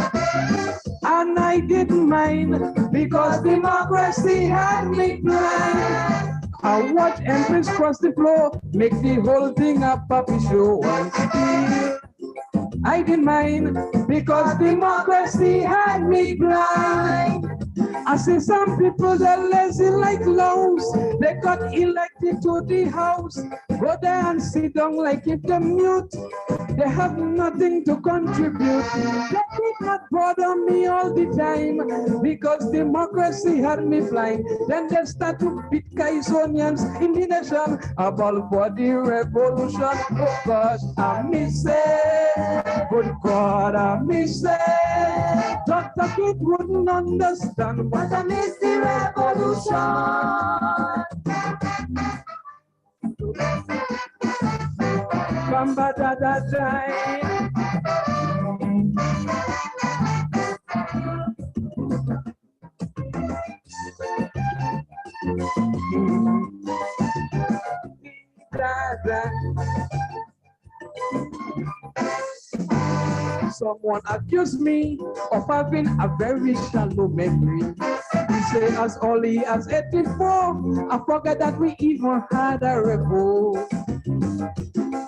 And I didn't mind because democracy had me blind. I watch Empress cross the floor, make the whole thing a puppy show. And still, I didn't mind because democracy had me blind. I see some people that lazy like lows. They got elected to the house. Go there and sit down like if they're mute. They have nothing to contribute. That did not bother me all the time because democracy had me flying. Then they start to beat Kaisonians in the nation about for the revolution. Oh gosh, I miss it. Good God, I miss it. Dr. Kid wouldn't understand what I miss the revolution. Bamba da da da. Someone accused me of having a very shallow memory. He said as early as 84, I forgot that we even had a rebel.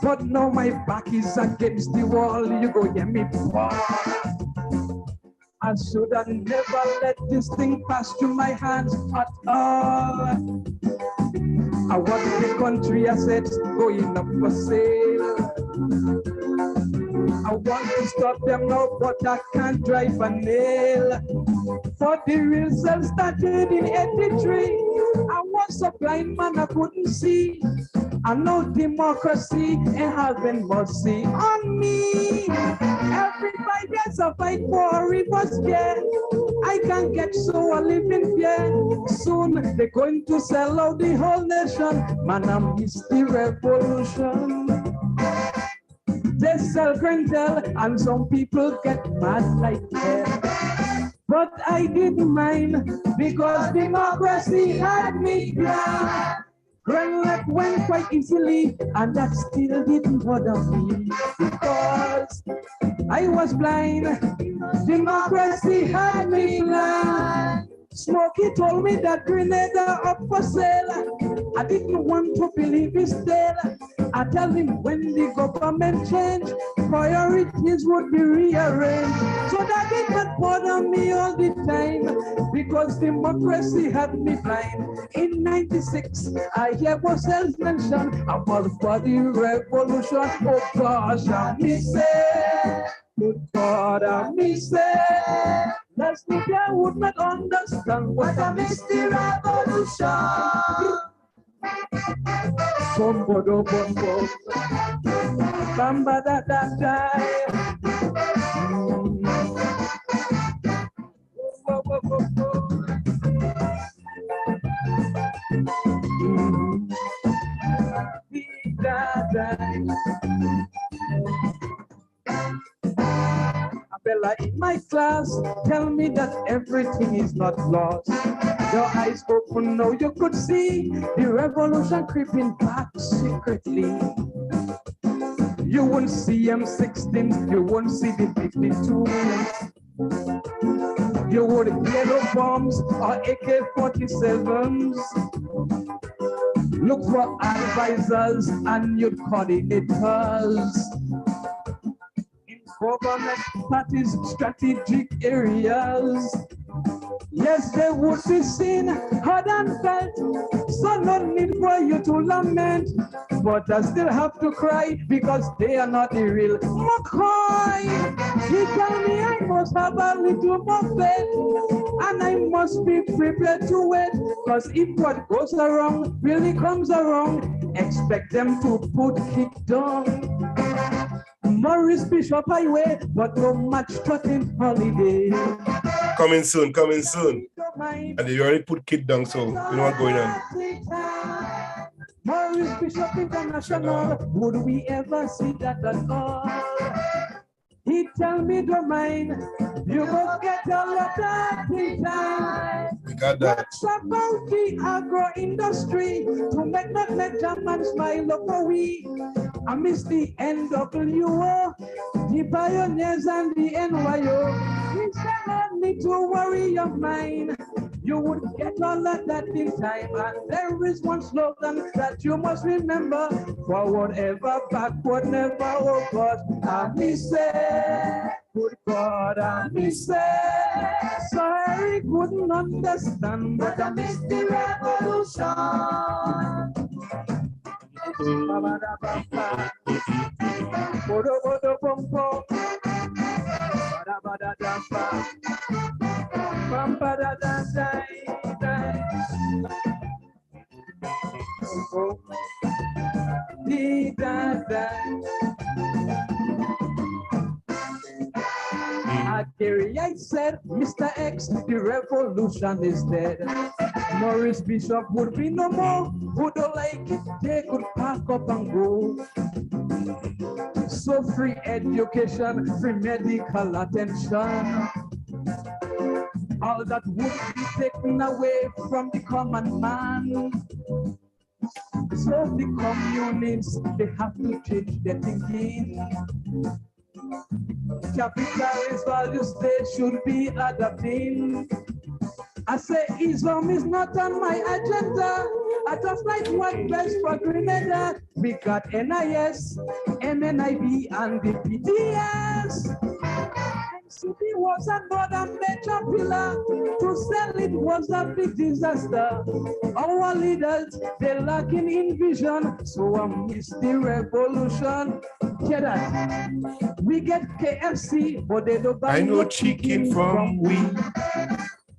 But now my back is against the wall, you go hear me fall. I should have never let this thing pass through my hands at all. I want the country assets going up for sale. I want to stop them now, but I can't drive a nail. For the real self started in 83. I so blind, man, I couldn't see. I know democracy and having mercy on me. Every 5 years I fight for a reverse gear. I can't get so I live in fear. Soon they're going to sell out the whole nation. Man, I miss the revolution. They sell Grentel and some people get mad like hell. But I didn't mind because democracy had me blind. Grenlet went quite easily and that still didn't bother me because I was blind. Democracy had me blind. Smokey told me that Grenada up for sale. I didn't want to believe his tale. I tell him when the government changed, priorities would be rearranged. So that did not bother me all the time because democracy had me blind. In 96, I hear ourselves mention about for the revolution. Oh gosh, I miss it. Good God, I miss it. Last week I would not understand what I miss the revolution. Somebody bumbo, bamba da da da. Abella in my class tell me that everything is not lost. Your eyes open now, you could see the revolution creeping back secretly. You won't see M16, you won't see the 52s. You would hear no bombs or AK-47s. Look for advisors and youth coordinators. Government parties, strategic areas. Yes, they would be seen, heard and felt. So no need for you to lament. But I still have to cry because they are not the real McCoy. He tell me I must have a little more faith. And I must be prepared to wait. Because if what goes around really comes around, expect them to put kick down. Morris Bishop Highway, but no match cutting holiday. Coming soon, coming soon. And they already put kid down, so you know what's going on. Morris Bishop International, would we ever see that at all? He tell me don't mind, you go get all of that in time. We got that. What's about the agro industry to make that German smile up we? I miss the NWO, the pioneers and the NYO. We don't need to worry your mind. You would get all of that in time. And there is one slogan that you must remember: forward ever, backward never, oh God, I miss it. Good God, I miss it. Sorry, couldn't understand, but I miss the revolution. I said, Mr. X, the revolution is dead. Morris Bishop would be no more. Who don't like it, they could pack up and go. So free education, free medical attention. All that would be taken away from the common man. So the communists, they have to change their thinking. Capitalist values, they should be adapting. I say Islam is not on my agenda. I just like what best for Grenada. We got NIS, MNIB, and the PDS. NCD was another major pillar. To sell it was a big disaster. Our leaders, they're lacking in vision. So I miss the revolution. Hear that? We get KFC, but they don't buy I know chicken from we.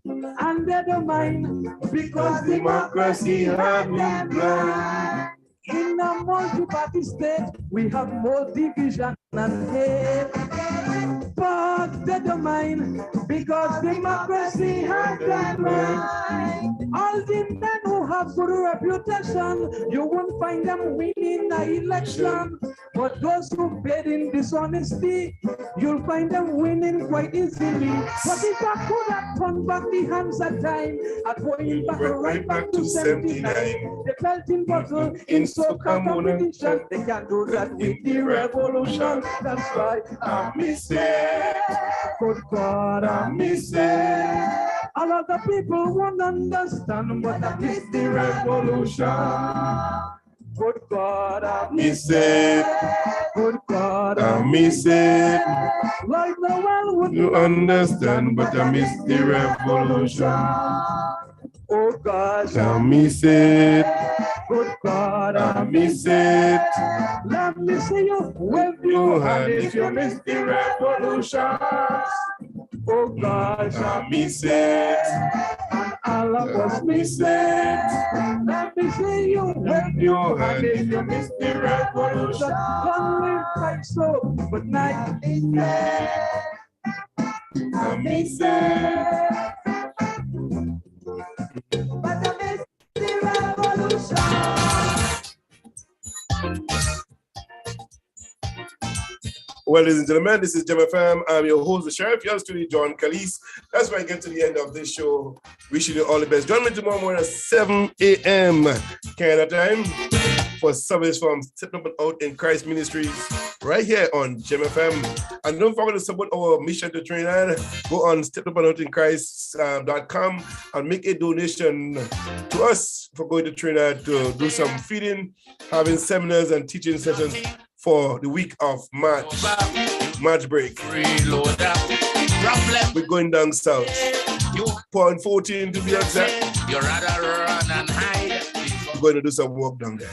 And and they don't mind because democracy have them blind. In a multi-party state, we have more division and hate. But they don't mind because democracy has them blind. All the men who have good reputation, you won't find them winning the election. But those who paid in dishonesty, you'll find them winning quite easily. But if I could have turned back the hands of time, I'm going back right back to 79. The melting bottle in soca competition, they can do that with the revolution. That's why I miss it. Good God, I miss it. A lot of people won't understand, but I miss the revolution. Good God, I miss it. Good God, I miss it. Like no one would You understand, but I miss the revolution. Oh gosh, I miss it. Good God, I miss it. let me see you wave your hand if you miss the revolution. Oh gosh, I miss it. and all of us miss it. Let me see you wave your hand if you miss the revolution. Don't live like so, but night is there. I miss it. But I miss the revolution. Well, ladies and gentlemen, this is Gem FM. I'm your host, the Sheriff, yours truly, John Calise. That's why I get to the end of this show. Wishing you all the best. Join me tomorrow morning at 7 a.m. Canada time for service from Stepping Up and Out in Christ Ministries right here on Gem FM. And don't forget to support our mission to Trinidad. Go on steppingupandoutinChrist.com and make a donation to us for going to Trinidad to do some feeding, having seminars and teaching sessions for the week of March break. We're going down south. Point 14 to be exact. You rather run and hide. We're going to do some work down there.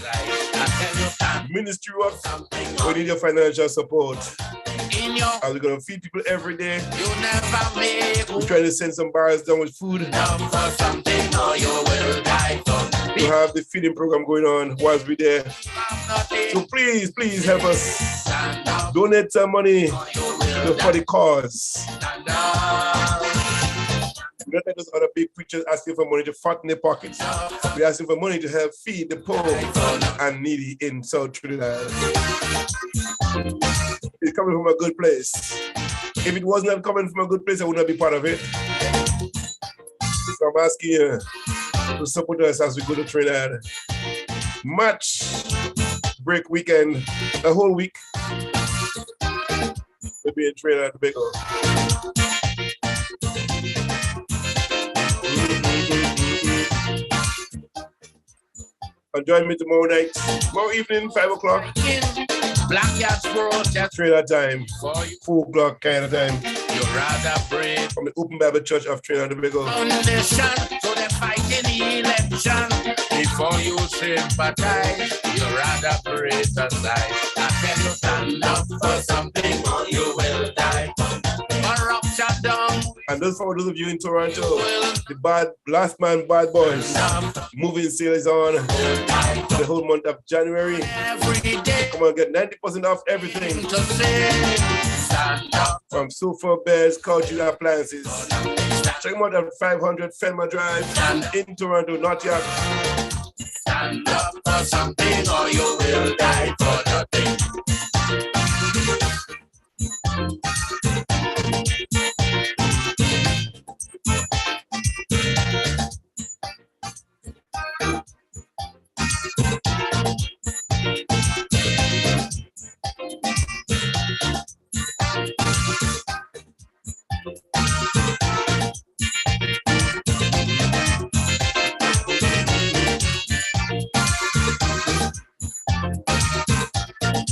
Ministry work. We need your financial support. Are we going to feed people every day? We're trying to send some bars down with food. We have the feeding program going on whilst we're there. So please help us. Donate some money for the cause. We're not like those other big preachers asking for money to fatten their pockets. We're asking for money to help feed the poor and needy in South Trinidad. It's coming from a good place. If it was not coming from a good place, I would not be part of it. So I'm asking you to support us as we go to Trinidad. March break weekend, the whole week. We'll be in Trinidad and Tobago. And join me tomorrow night, tomorrow evening, 5 o'clock. Trinidad time, 4 o'clock kind of time. From the Open Bible Church of Trinidad and Tobago. So they fight in the election. Before you sympathize, you rather praise aside. I tell you, stand up for something or you will die. Corruption down. And those for those of you in Toronto, the last man bad boys moving sale is on the whole month of January. Come on, get 90% off everything. From sofa, beds, couches, appliances. Check them out at 500 Fenma Drive in Toronto, not yet. Stand up for something or you will die for nothing.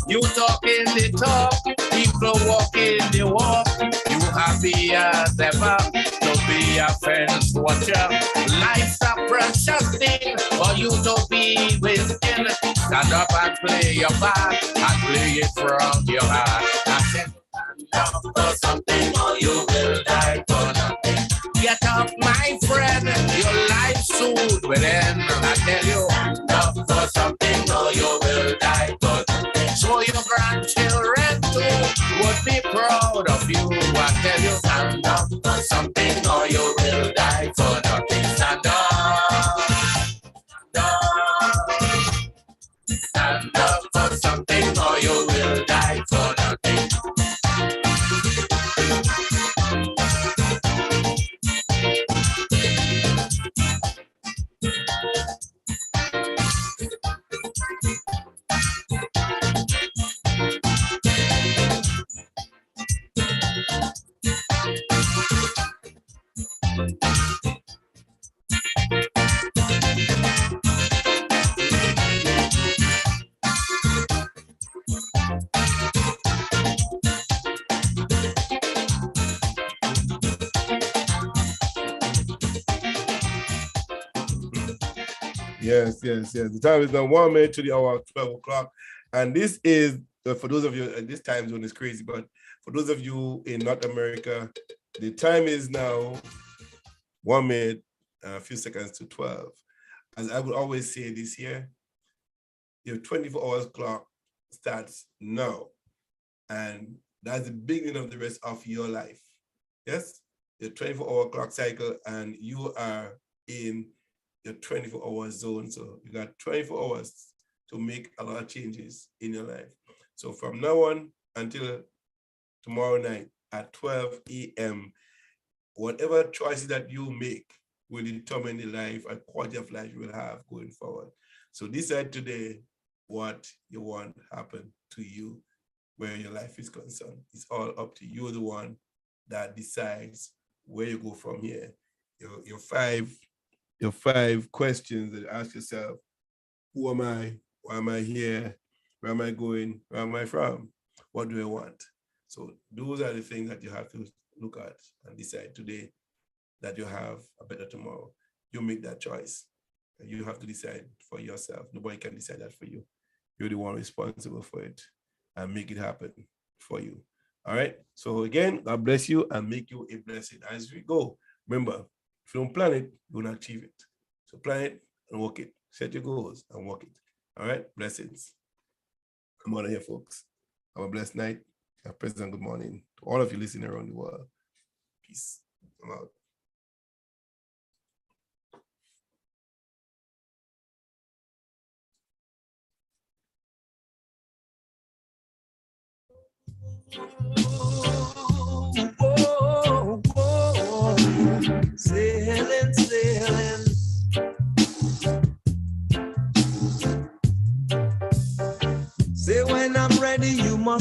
You talking the talk, people walking the walk. You happy as ever, don't be a fence watcher. Life's a precious thing for you to be within. Stand up and play your part and play it from your heart. I said, stand up for something or you will die for nothing. Get up, my friend, soothe within. I tell you, love for something or you will die for something. So your grandchildren too would be proud of you. I tell you, stand up for something or you will die for nothing. Stand up, stand up for something or you will die for nothing. Yes. The time is now 1 minute to the hour, 12 o'clock. And this is, for those of you, this time zone is crazy, but for those of you in North America, the time is now 1 minute, a few seconds to 12. As I would always say this year, your 24 hours clock starts now. And that's the beginning of the rest of your life. Yes? Your 24-hour clock cycle, and you are in your 24-hour zone. So you got 24 hours to make a lot of changes in your life. So from now on until tomorrow night at 12 a.m., whatever choices that you make will determine the life and quality of life you will have going forward. So decide today what you want to happen to you where your life is concerned. It's all up to you, the one that decides where you go from here. Your five questions that you ask yourself: who am I? Why am I here? Where am I going? Where am I from? What do I want? So those are the things that you have to look at and decide today that you have a better tomorrow. You make that choice. You have to decide for yourself. Nobody can decide that for you. You're the one responsible for it, and make it happen for you. All right. So again, God bless you and make you a blessing as we go. Remember, if you don't plan it, you will not achieve it. So plan it and work it. Set your goals and work it. All right. Blessings. Come on here, folks. Have a blessed night. A pleasant good morning to all of you listening around the world. Peace. I'm out.